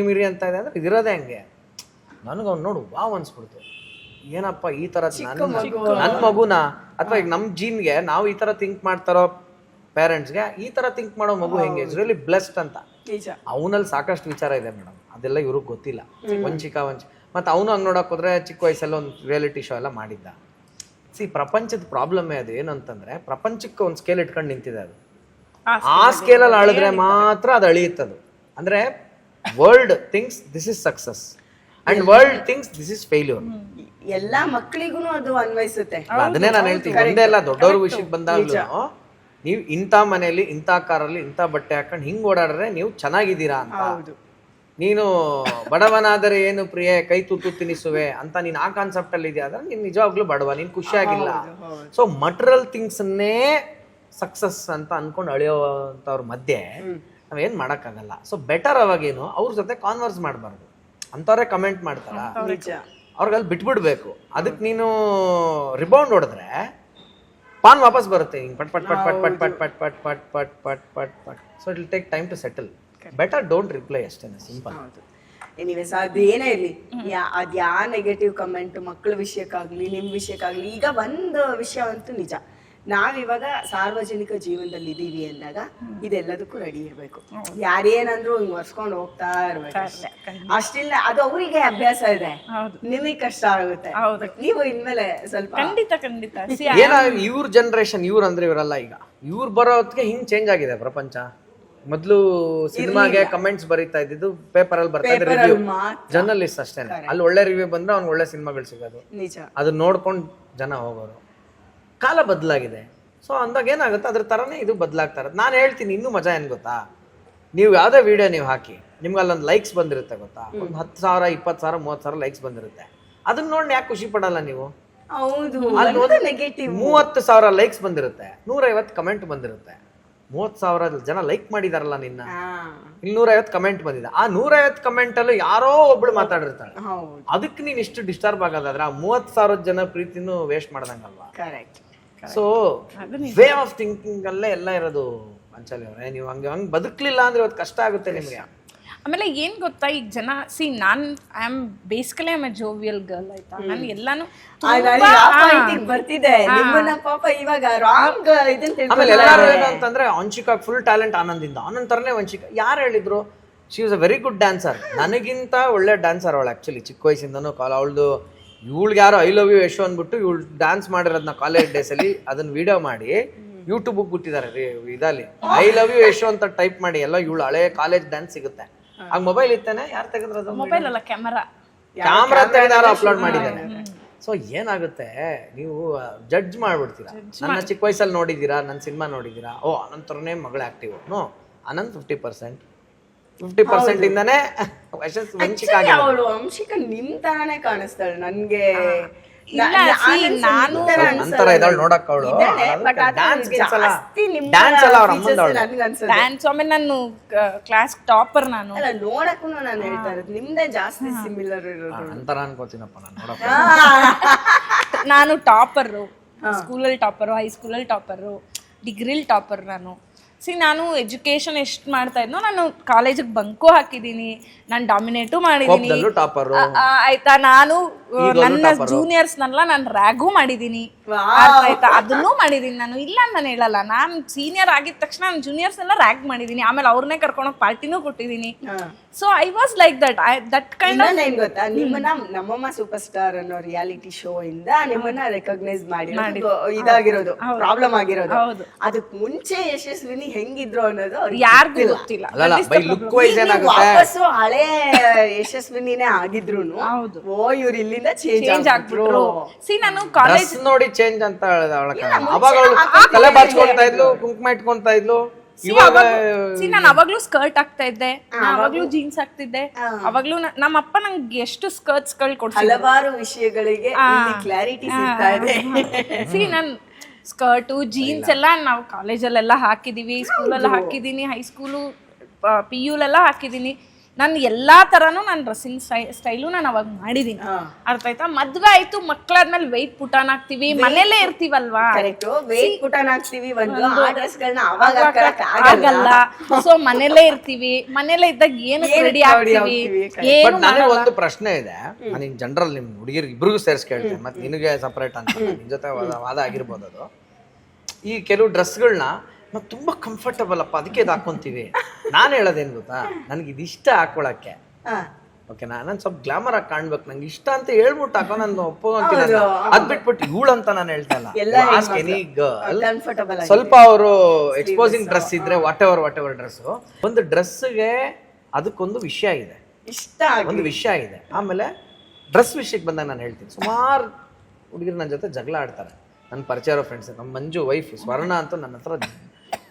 ಮಿರಿ ಅಂತ ಇದೆ ಅಂದ್ರೆ ಇದಿರೋದೇ ಹಂಗೆ. ನನಗೆ ಅವ್ನು ನೋಡು ವಾವ್ ಅನ್ಸ್ಬಿಡ್ತು. ಏನಪ್ಪ ಈ ತರ ನನ್ನ ಮಗುನ, ಅಥವಾ ಈಗ ನಮ್ಮ ಜೀನ್ಗೆ ನಾವು ಈ ತರ ಥಿಂಕ್ ಮಾಡ್ತಾರೋ ಪೇರೆಂಟ್ಸ್ಗೆ, ಈ ತರ ಥಿಂಕ್ ಮಾಡೋ ಮಗು ಹೆಂಗೆ ಇಟ್ಸ್ ರಿಯಲಿ ಬ್ಲೆಸ್ಡ್ ಅಂತ. ಅವನಲ್ಲಿ ಸಾಕಷ್ಟು ವಿಚಾರ ಇದೆ ಮೇಡಮ್, ಅದೆಲ್ಲ ಇವ್ರಿಗೆ ಗೊತ್ತಿಲ್ಲ. ವಂಚಿಕ ಮತ್ತೆ ಅವನು ಹಂಗೆ ನೋಡಕ್ ಹೋದ್ರೆ ಚಿಕ್ಕ ವಯಸ್ಸಲ್ಲಿ ಒಂದು ರಿಯಾಲಿಟಿ ಶೋ ಎಲ್ಲ ಮಾಡಿದ್ದ. ಪ್ರಪಂಚದ ಪ್ರಾಬ್ಲಮ್ಮೇ ಅದು. ಏನಂತಂದ್ರೆ ಪ್ರಪಂಚಕ್ಕೆ ಒಂದು ಸ್ಕೇಲ್ ಇಟ್ಕೊಂಡು ನಿಂತಿದೆ ಅದು. ಆ ಸ್ಕೇಲಲ್ಲಿ ಆಳಿದ್ರೆ ಮಾತ್ರ ಅದು ಅಳಿಯುತ್ತದು. ಅಂದ್ರೆ world thinks this is success and world thinks this is failure. ಎಲ್ಲಾ ಮಕ್ಕಳಿಗೂ ಅದು ಅನ್ವಯಿಸುತ್ತೆ. ಅದನ್ನೇ ನಾನು ಹೇಳ್ತೀನಿ. ಒಂದೇ ಅಲ್ಲ, ದೊಡ್ಡವ್ರ ವಿಷಯಕ್ಕೆ ಬಂದಾಗ್ಲೂ ನೀವು ಇಂಥ ಮನೆಯಲ್ಲಿ, ಇಂಥ ಕಾರಲ್ಲಿ, ಇಂಥ ಬಟ್ಟೆ ಹಾಕೊಂಡು ಹಿಂಗ್ ಓಡಾಡ್ರೆ ನೀವು ಚೆನ್ನಾಗಿದ್ದೀರಾ ಅಂತ. ನೀನು ಬಡವನಾದರೆ ಏನು ಪ್ರಿಯ, ಕೈ ತುತ್ತು ತಿನ್ನಿಸುವೆ ಅಂತ ನೀನ್ ಆ ಕಾನ್ಸೆಪ್ಟ್ ಅಲ್ಲಿ ಇದೆಯಾ ಅಂದ್ರೆ ನೀನ್ ನಿಜವಾಗ್ಲೂ ಬಡವ, ನೀನ್ ಖುಷಿಯಾಗಿಲ್ಲ. ಸೊ ಮಟೀರಿಯಲ್ ಥಿಂಗ್ಸ್ ಅನ್ನೇ ಸಕ್ಸಸ್ ಅಂತ ಅನ್ಕೊಂಡು ಅಳಿಯೋಂಥವ್ರ ಮಧ್ಯೆ ನಾವೇನ್ ಮಾಡಕ್ಕಾಗಲ್ಲ. ಸೊ ಬೆಟರ್ ಅವಾಗೇನು ಅವ್ರ ಜೊತೆ ಕಾನ್ವರ್ಸ್ ಮಾಡಬಾರ್ದು. ಅಂತವ್ರೆ ಕಮೆಂಟ್ ಮಾಡ್ತಾರ, ಅವ್ರಿಗಲ್ಲಿ ಬಿಟ್ಬಿಡ್ಬೇಕು. ಅದಕ್ಕೆ ನೀನು ರಿಬೌಂಡ್ ಹೊಡೆದ್ರೆ ಪಾನ್ ವಾಪಸ್ ಬರುತ್ತೆ ಹಿಂಗ್ ಪಟ್ ಪಟ್ ಪಟ್ ಪಟ್ ಪಟ್ ಪಟ್ ಪಟ್ ಪಟ್ ಪಟ್ ಪಟ್ ಪಟ್ ಪಟ್ ಪಟ್. So it will take time to settle. Better don't reply, ಅಷ್ಟೇ, ಸಿಂಪಲ್. ಎನಿವೇಸ್ ಅದು ಏನೇ ಇರ್ಲಿ, ಅದ್ ಯಾ ನೆಗೆಟಿವ್ ಕಮೆಂಟ್ ಮಕ್ಕಳ ವಿಷಯಕ್ಕಾಗ್ಲಿ ನಿಮ್ ವಿಷಯಕ್ಕಾಗ್ಲಿ, ಈಗ ಒಂದು ವಿಷಯ ಅಂತೂ ನಿಜ, ನಾವಿವಾಗ ಸಾರ್ವಜನಿಕ ಜೀವನದಲ್ಲಿ ಇದೀವಿ ಅಂದಾಗ ಇದೆಲ್ಲದಕ್ಕೂ ರೆಡಿ ಇರ್ಬೇಕು. ಯಾರೇನಂದ್ರು ಹಿಂಗ್ ಒರ್ಸ್ಕೊಂಡು ಹೋಗ್ತಾ ಇರ್ಬೇಕು ಅಷ್ಟಿಲ್ಲ. ಅದು ಅವರಿಗೆ ಅಭ್ಯಾಸ ಇದೆ, ನಿಮಗೆ ಕಷ್ಟ ಆಗುತ್ತೆ. ನೀವು ಇನ್ಮೇಲೆ ಸ್ವಲ್ಪ ಖಂಡಿತ ಇವ್ರ ಜನರೇಷನ್, ಇವ್ರ ಅಂದ್ರೆ ಇವರಲ್ಲ, ಈಗ ಇವ್ರು ಬರೋದಕ್ಕೆ ಹಿಂಗ್ ಚೇಂಜ್ ಆಗಿದೆ ಪ್ರಪಂಚ. ಮೊದ್ಲು ಸಿನಿಮಾಗೆ ಕಮೆಂಟ್ಸ್ ಬರೀತಾ ಇದ್ದಿದ್ದು ಪೇಪರ್ ಅಲ್ಲಿ ಬರ್ತಾ ಇದ್ರೆ ರಿವ್ಯೂ, ಜರ್ನಲಿಸ್ಟ್ ಅಷ್ಟೇನೆ. ಅಲ್ಲಿ ಒಳ್ಳೆ ರಿವ್ಯೂ ಬಂದ್ರೆ ಅವ್ನ್ ಒಳ್ಳೆ ಸಿನಿಮಾಗಳು ಸಿಗೋದು, ಅದನ್ನ ನೋಡ್ಕೊಂಡು ಜನ ಹೋಗೋರು. ಕಾಲ ಬದಲಾಗಿದೆ. ಸೊ ಅಂದಾಗ ಏನಾಗುತ್ತೆ ಅದ್ರ ಥರನೇ ಇದು ಬದಲಾಗ್ತಾ ಇರೋದು. ನಾನು ಹೇಳ್ತೀನಿ ಇನ್ನೂ ಮಜಾ ಏನು ಗೊತ್ತಾ, ನೀವು ಯಾವುದೇ ವಿಡಿಯೋ ನೀವು ಹಾಕಿ ನಿಮ್ಗೆ ಅಲ್ಲೊಂದು ಲೈಕ್ಸ್ ಬಂದಿರುತ್ತೆ ಗೊತ್ತಾ, ಒಂದು 10,000 20,000 30,000 ಲೈಕ್ಸ್ ಬಂದಿರುತ್ತೆ. ಅದನ್ನ ನೋಡಿ ಯಾಕೆ ಖುಷಿ ಪಡಲ್ಲ ನೀವು? ಹೌದು, ಅಲ್ಲಿ ಒಂದು 30,000 ಲೈಕ್ಸ್ ಬಂದಿರುತ್ತೆ, 150 ಕಮೆಂಟ್ ಬಂದಿರುತ್ತೆ. 30,000 ಜನ ಲೈಕ್ ಮಾಡಿದಾರಲ್ಲ ನಿನ್ನ, ಇಲ್ಲಿ 150 ಕಮೆಂಟ್ ಬಂದಿದೆ. ಆ 150 ಕಮೆಂಟ್ ಅಲ್ಲೂ ಯಾರೋ ಒಬ್ಳು ಮಾತಾಡಿರ್ತಾಳೆ. ಅದಕ್ಕೆ ನೀನ್ ಇಷ್ಟು ಡಿಸ್ಟರ್ಬ್ ಆಗೋದಾದ್ರೆ ಆ 30,000 ಜನ ಪ್ರೀತಿನೂ ವೇಸ್ಟ್ ಮಾಡ್ದಂಗಲ್ವಾ? Correct. So way of thinking ಅಲ್ಲೇ ಎಲ್ಲ ಇರೋದು ಪಂಚಾಲಿ ಅವರೇ. ನೀವು ಹಂಗೆ ಬದುಕಲಿಲ್ಲ ಅಂದ್ರೆ ಇವತ್ತು ಕಷ್ಟ ಆಗುತ್ತೆ ನಿಮಗೆ. ಆಮೇಲೆ ಏನು ಗೊತ್ತಾ, ಈಗ ಜನ ನಾನು I am basically I am A jovial girl ಆಯ್ತಾ. ನಾನು ಎಲ್ಲಾನು ಬರ್ತಿದೆ ನಿಮ್ಮನ್ನ ಪಾಪ ಇವಾಗ ರಾಂಗ್ ಆಮೇಲೆ ಎಲ್ಲರೂ ಏನು ಅಂತಂದ್ರೆ ವಂಶಿಕಾ ಫುಲ್ ಟ್ಯಾಲೆಂಟ್ ಆನಂದಿಂದ, ಆನಂದ್ ತರನೇ ವಂಶಿಕಾ. ಯಾರು ಹೇಳಿದ್ರು? She was a very good dancer. ನನಗಿಂತ ಒಳ್ಳೆ ಡ್ಯಾನ್ಸರ್ ಅವಳು ಆ್ಯಕ್ಚುಲಿ. ಚಿಕ್ಕ ವಯಸ್ಸಿಂದನೂ ಅವಳದು ಇವಳಿಗೆ ಯಾರೋ ಐ ಲವ್ ಯು ಯಶು ಅಂದ್ಬಿಟ್ಟು ಇವಳು ಡ್ಯಾನ್ಸ್ ಮಾಡಿರೋದನ್ನ ಕಾಲೇಜ್ ಡೇಸಲ್ಲಿ ಅದನ್ನ ವಿಡಿಯೋ ಮಾಡಿ ಯೂಟ್ಯೂಬಿಗೆ ಬಿಟ್ಟಿದ್ದಾರೆ ಇದಲ್ಲಿ. ಐ ಲವ್ ಯು ಯಶು ಅಂತ ಟೈಪ್ ಮಾಡಿ ಎಲ್ಲ ಇವಳು ಹಳೆ ಕಾಲೇಜ್ ಡ್ಯಾನ್ಸ್ ಸಿಗುತ್ತೆ. ಆಗ ಮೊಬೈಲ್ ಇತ್ತಾನೆ, ಯಾರು ತೆಗೆದ್ರದು? ಮೊಬೈಲ್ ಅಲ್ಲ, ಕ್ಯಾಮರಾ ತೆಗೆದಾರೋ ಅಪ್ಲೋಡ್ ಮಾಡಿದ್ದಾನೆ. ಸೊ ಏನಾಗುತ್ತೆ, ನೀವು ಜಡ್ಜ್ ಮಾಡ್ಬಿಡ್ತೀರಾ. ನನ್ನ ಚಿಕ್ಕ ವಯಸ್ಸಲ್ಲಿ ನೋಡಿದ್ದೀರಾ, ನನ್ನ ಸಿನಿಮಾ ನೋಡಿದ್ದೀರಾ, ಓ ಅನಂತರನೇ ಮಗಳ ಆಕ್ಟಿವ್. ನೋ, ಅನಂತ್ 50% ಇಂದಾನೆ ಅವಳು ವಂಶಿಕಾ ನಿಮ್ ತರಾನೇ ಕಾಣಿಸ್ತಾಳೆ ನನ್ಗೆ. ನಾನು ನಂತರ ಇದ್ದಾಳೆ ನೋಡಕ್ ಅವಳು ಡ್ಯಾನ್ಸ್ ಅಲ್ಲ ಅವ್ರ ಅಮ್ಮಂದವಳು ಡ್ಯಾನ್ಸ್. ಆಮೇಲೆ ನಾನು ಕ್ಲಾಸ್ ಟಾಪರ್. ನಾನು ನೋಡಕ್ಕೂ ನಾನು ಹೇಳ್ತಾ ಇರೋದು ನಿಮ್ದೇ ಜಾಸ್ತಿ ಸಿಮಿಲರ್ ಇರೋದು ನಂತರ ಅನ್ಕೋತೀನಪ್ಪ ನಾನು ನೋಡಕ್. ನಾನು ಟಾಪರು, ಸ್ಕೂಲಲ್ಲಿ ಟಾಪರು, ಹೈಸ್ಕೂಲಲ್ಲಿ ಟಾಪರು, ಡಿಗ್ರಿಲಿ ಟಾಪರ್. ನಾನು ಎಜುಕೇಶನ್ ಎಷ್ಟು ಮಾಡ್ತಾ ಇದ್ನೋ, ನಾನು ಕಾಲೇಜಿಗೆ ಬಂಕು ಹಾಕಿದ್ದೀನಿ, ನಾನು ಡಾಮಿನೇಟು ಮಾಡಿದ್ದೀನಿ ಆಯ್ತಾ. ನಾನು ನನ್ನ ಜೂನಿಯರ್ಸ್ನೆಲ್ಲ ನಾನು ರ್ಯಾಗೂ ಮಾಡಿದ್ದೀನಿ ಆಯ್ತಾ, ಅದನ್ನೂ ಮಾಡಿದ್ದೀನಿ. ನಾನು ಇಲ್ಲ ನಾನು ಹೇಳಲ್ಲ, ನಾನು ಸೀನಿಯರ್ ಆಗಿದ ತಕ್ಷಣ ನಾನು ಜೂನಿಯರ್ಸ್ ಎಲ್ಲ ರ್ಯಾಗ್ ಮಾಡಿದ್ದೀನಿ. ಆಮೇಲೆ ಅವ್ರನ್ನೇ ಕರ್ಕೊಂಡೋಗಿ ಪಾರ್ಟಿನೂ ಕೊಟ್ಟಿದ್ದೀನಿ. So I was like that kind of. ಏನ್ ಗೊತ್ತಾ, ನಿಮ್ಮನ್ನ ನಮ್ಮಮ್ಮ ಸೂಪರ್ ಸ್ಟಾರ್ ಅನ್ನೋ ರಿಯಾಲಿಟಿ ಶೋ ಇಂದ ನಿಮ್ಮನ್ನ ರೆಕಗ್ನೈಸ್ ಮಾಡಿ ಇದಾಗಿರೋದು ಪ್ರಾಬ್ಲಮ್ ಆಗಿರೋದು. ಅದಕ್ ಮುಂಚೆ ಯಶಸ್ವಿನಿ ಹೆಂಗಿದ್ರು ಅನ್ನೋದು ಯಾರಿಗೂ ಗೊತ್ತಿಲ್ಲ. ವಾಪಸ್ಸು ಹಳೆ ಯಶಸ್ವಿನಿನೇ ಆಗಿದ್ರು ಓ ಇವ್ರು ಇಲ್ಲಿಂದ ಚೇಂಜ್ ಆಗ್ಬಿಟ್ರು. ನಾನು ಕಾಲೇಜ್ ನೋಡಿ ಚೇಂಜ್ ಅಂತ ಅವಾಗ ತಲೆ ಬಾಚ್ಕೊಳ್ತಾ ಇದ್ಲು, ಕುಂಕುಮ ಇಟ್ಕೊಂತಾ ಇದ್ಲು. ನಾನು ಅವಾಗ್ಲೂ ಸ್ಕರ್ಟ್ ಆಗ್ತಾ ಇದ್ದೆ, ಅವಾಗ್ಲೂ ಜೀನ್ಸ್ ಆಗ್ತಿದ್ದೆ. ಅವಾಗ್ಲೂ ನಮ್ಮ ಅಪ್ಪ ನಂಗೆ ಎಷ್ಟು ಸ್ಕರ್ಟ್ಸ್ ಗಳು ಕೊಡ್ತಾರೆ, ಹಲವಾರು ವಿಷಯಗಳಿಗೆ ಕ್ಲಾರಿಟಿ ಸಿಗ್ತಾ ಇದೆ. ನಾನು ಸ್ಕರ್ಟು ಜೀನ್ಸ್ ಎಲ್ಲ ನಾವು ಕಾಲೇಜಲ್ಲೆಲ್ಲ ಹಾಕಿದೀವಿ, ಸ್ಕೂಲಲ್ಲಿ ಹಾಕಿದ್ದೀನಿ, ಹೈಸ್ಕೂಲು PU ಲೆಲ್ಲ ಹಾಕಿದ್ದೀನಿ. ನಾನು ಎಲ್ಲಾ ತರಾನು ನಾನು ಡ್ರೆಸ್ಸಿಂಗ್ ಸ್ಟೈಲು ನಾನು ಅವಾಗ ಮಾಡಿದೀನಿ. ಅರ್ಥ ಆಯ್ತಾ? ಮದ್ವೆ ಆಯ್ತು, ಮಕ್ಕಳಾದ್ಮೇಲೆ ವೆಯ್ಟ್ ಪುಟಾನ್ ಹಾಕ್ತಿವಿ, ಮನೇಲೇ ಇರ್ತೀವಲ್ವಾ, ವೆಯ್ಟ್ ಪುಟಾನ್ ಹಾಕ್ತಿವಿ, ಆಗಲ್ಲ. ಸೊ ಮನೇಲೇ ಇರ್ತೀವಿ, ಮನೇಲೇ ಇದ್ದಾಗ ಏನು ರೆಡಿ ಆಗ್ತೀವಿ. ನನಗೆ ಒಂದು ಪ್ರಶ್ನೆ ಇದೆ, ನಾನು ಜನರಲ್ ನಿಮ್ ಹುಡುಗಿರ್ ಇಬ್ರಿಗೂ ಸೇರಿಸಿ ಕೇಳ್ತೇನೆ, ಮತ್ತೆ ನಿನಗೆ ಸಪರೇಟ್ ಅಂತ ನಿನ್ ಜೊತೆ ವಾದ ಆಗಿರ್ಬೋದು. ಅದು ಈ ಕೆಲವು ಡ್ರೆಸ್ಗಳನ್ನ ನಾವು ತುಂಬ ಕಂಫರ್ಟಬಲ್ ಅಪ್ಪ ಅದಕ್ಕೆ ಇದು ಹಾಕೊಂತೀವಿ. ನಾನು ಹೇಳೋದೇನು ಗೊತ್ತಾ, ನನಗೆ ಇದಿಷ್ಟ ಹಾಕೊಳಕ್ಕೆ, ಓಕೆ ನಾನು ಸ್ವಲ್ಪ ಗ್ಲಾಮರ್ ಆಗಿ ಕಾಣ್ಬೇಕು, ನಂಗೆ ಇಷ್ಟ ಅಂತ ಹೇಳ್ಬಿಟ್ಟು ಹಾಕೋ ನಾನು ಒಪ್ಕೊಂತೀನಿ. ಅದ್ ಬಿಟ್ಬಿಟ್ಟು ಇವಳು ಅಂತ ನಾನು ಹೇಳ್ತಾ ಇಲ್ಲ. ಎನಿ ಗರ್ಲ್ ಸ್ವಲ್ಪ ಅವರು ಎಕ್ಸ್ಪೋಸಿಂಗ್ ಡ್ರೆಸ್ ಇದ್ರೆ ವಾಟ್ ಎವರ್ ಡ್ರೆಸ್, ಒಂದು ಡ್ರೆಸ್ಗೆ ಅದಕ್ಕೊಂದು ವಿಷಯ ಇದೆ, ಒಂದು ವಿಷಯ ಇದೆ. ಆಮೇಲೆ ಡ್ರೆಸ್ ವಿಷಯಕ್ಕೆ ಬಂದಾಗ ನಾನು ಹೇಳ್ತೀನಿ, ಸುಮಾರು ಹುಡುಗಿರು ನನ್ನ ಜೊತೆ ಜಗಳ ಆಡ್ತಾರೆ, ನನ್ನ ಪರಿಚಯ ಇರೋ ಫ್ರೆಂಡ್ಸ್. ನಮ್ಮ ಮಂಜು ವೈಫ್ ಸ್ವರ್ಣ ಅಂತ ನನ್ನ ಹತ್ರ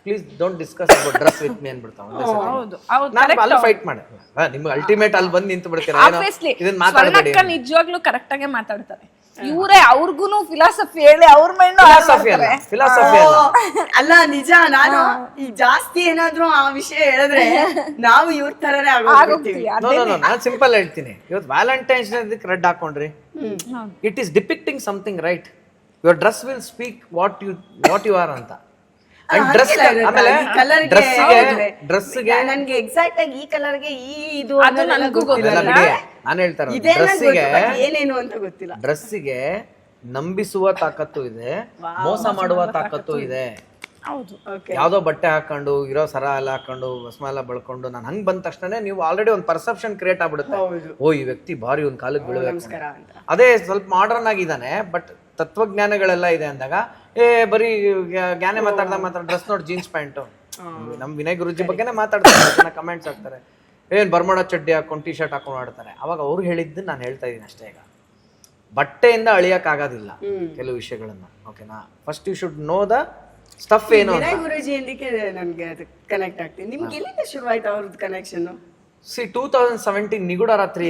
please don't discuss about dress with me ಅನ್ಬಿಡ್ತಾವ. ನಾನು ಅಲ್ಲಿ ಫೈಟ್ ಮಾಡಿ ನಿಮ್ಗೆ ಅಲ್ಟಿಮೇಟ್ ಅಲ್ಲಿ ಬಂದು ನಿಂತು ಬಿಡ್ತೀರಾ, ಇದನ್ನ ಮಾತಾಡಬೇಡಿ. ನಿಜವಾಗ್ಲೂ ಕರೆಕ್ಟ್ ಆಗೇ ಮಾತಾಡ್ತಾರೆ ಇವರೇ, ಅವ್ರಿಗೂ ಫಿಲಾಸಫಿ ಹೇಳಿ ಅವ್ರ ಮೈಂಡ್ ಫಿಲಾಸಫಿ ಅಲ್ಲ. ನಿಜ, ನಾನು ಈ ಜಾಸ್ತಿ ಏನಾದ್ರು ಆ ವಿಷಯ ಹೇಳಿದ್ರೆ ನಾವು ಇವ್ರ ತರನೇ ಆಗೋಗ್ತೀವಿ. ನಾನು ಸಿಂಪಲ್ ಹೇಳ್ತೀನಿ, ಇವತ್ತು ವ್ಯಾಲೆಂಟೈನ್ಸ್ ಡೇ ರೆಡ್ ಹಾಕೊಂಡ್ರಿ, it is depicting something right. Your dress will speak what you are ಅಂತ. ಡ್ರೆಸ್ಗೆ ನನ್ಗೆ ಎಕ್ಸಾಕ್ಟ್ ಆಗಿ ಈ ಕಲರ್ಗೆ ಈ ಇದು ನನಗೂ ಗೊತ್ತಿಲ್ಲ. ನಾನು ಹೇಳ್ತಾರೆ, ಏನೇನು ಅಂತ ಗೊತ್ತಿಲ್ಲ. ಡ್ರೆಸ್ಸಿಗೆ ನಂಬಿಸುವ ತಾಕತ್ತು ಇದೆ, ಮೋಸ ಮಾಡುವ ತಾಕತ್ತು ಇದೆ. ಯಾವ್ದೋ ಬಟ್ಟೆ ಹಾಕೊಂಡು ಇರೋ ಸರ ಎಲ್ಲ ಹಾಕೊಂಡು ಭಸ್ಮ ಎಲ್ಲ ಬಳ್ಕೊಂಡು ನಾನು ಹಂಗ್ ಬಂದ ತಕ್ಷಣ ನೀವು ಆಲ್ರೆಡಿ ಒಂದು ಪರ್ಸೆಪ್ಷನ್ ಕ್ರಿಯೇಟ್ ಆಗ್ಬಿಡುತ್ತೆ. ಓ ಈ ವ್ಯಕ್ತಿ ಭಾರಿ ಒಂದ್ ಕಾಲಕ್ಕೆ ಬೀಳಬೇಕು. ಅದೇ ಸ್ವಲ್ಪ ಮಾಡರ್ನ್ ಆಗಿದ್ದಾನೆ, ಬಟ್ ತತ್ವಜ್ಞಾನಗಳೆಲ್ಲ ಇದೆ ಅಂದಾಗ ಬರೀ ಜ್ಞಾನ ಮಾತಾಡ್ದಾಗ ಡ್ರೆಸ್ ನೋಡಿ ಜೀನ್ಸ್ ಪ್ಯಾಂಟು. ನಮ್ ವಿನಯ್ ಗುರುಜಿ ಬಗ್ಗೆನೇ ಮಾತಾಡ್ತಾರೆ, ಕಮೆಂಟ್ಸ್ ಹಾಕ್ತಾರೆ, ಏನ್ ಬರ್ಮೋಡ ಚಡ್ಡಿ ಹಾಕೊಂಡು T-ಶರ್ಟ್ ಹಾಕೊಂಡು ಆಡ್ತಾರೆ. ಅವಾಗ ಅವ್ರು ಹೇಳಿದ್ದು ನಾನು ಹೇಳ್ತಾ ಇದ್ದೀನಿ ಅಷ್ಟೇ. ಈಗ ಬಟ್ಟೆಯಿಂದ ಅಳಿಯಕ್ಕಾಗೋದಿಲ್ಲ ಕೆಲವು ವಿಷಯಗಳನ್ನ. ಓಕೆನಾ, first you should know the stuff ಏನು ಅಂತ. ವಿನಯ್ ಗುರೂಜಿ ಅಂದಕ್ಕೆ ನನಗೆ ಅದು ಕನೆಕ್ಟ್ ಆಗ್ತೀನಿ. ನಿಮ್ಗೆ ಎಲ್ಲಿಂದ ಶುರುವಾಯ್ತು ಅವ್ರದ್ದು ಕನೆಕ್ಷನ್? 2017 ನಿಗೂಢ ರಾತ್ರಿ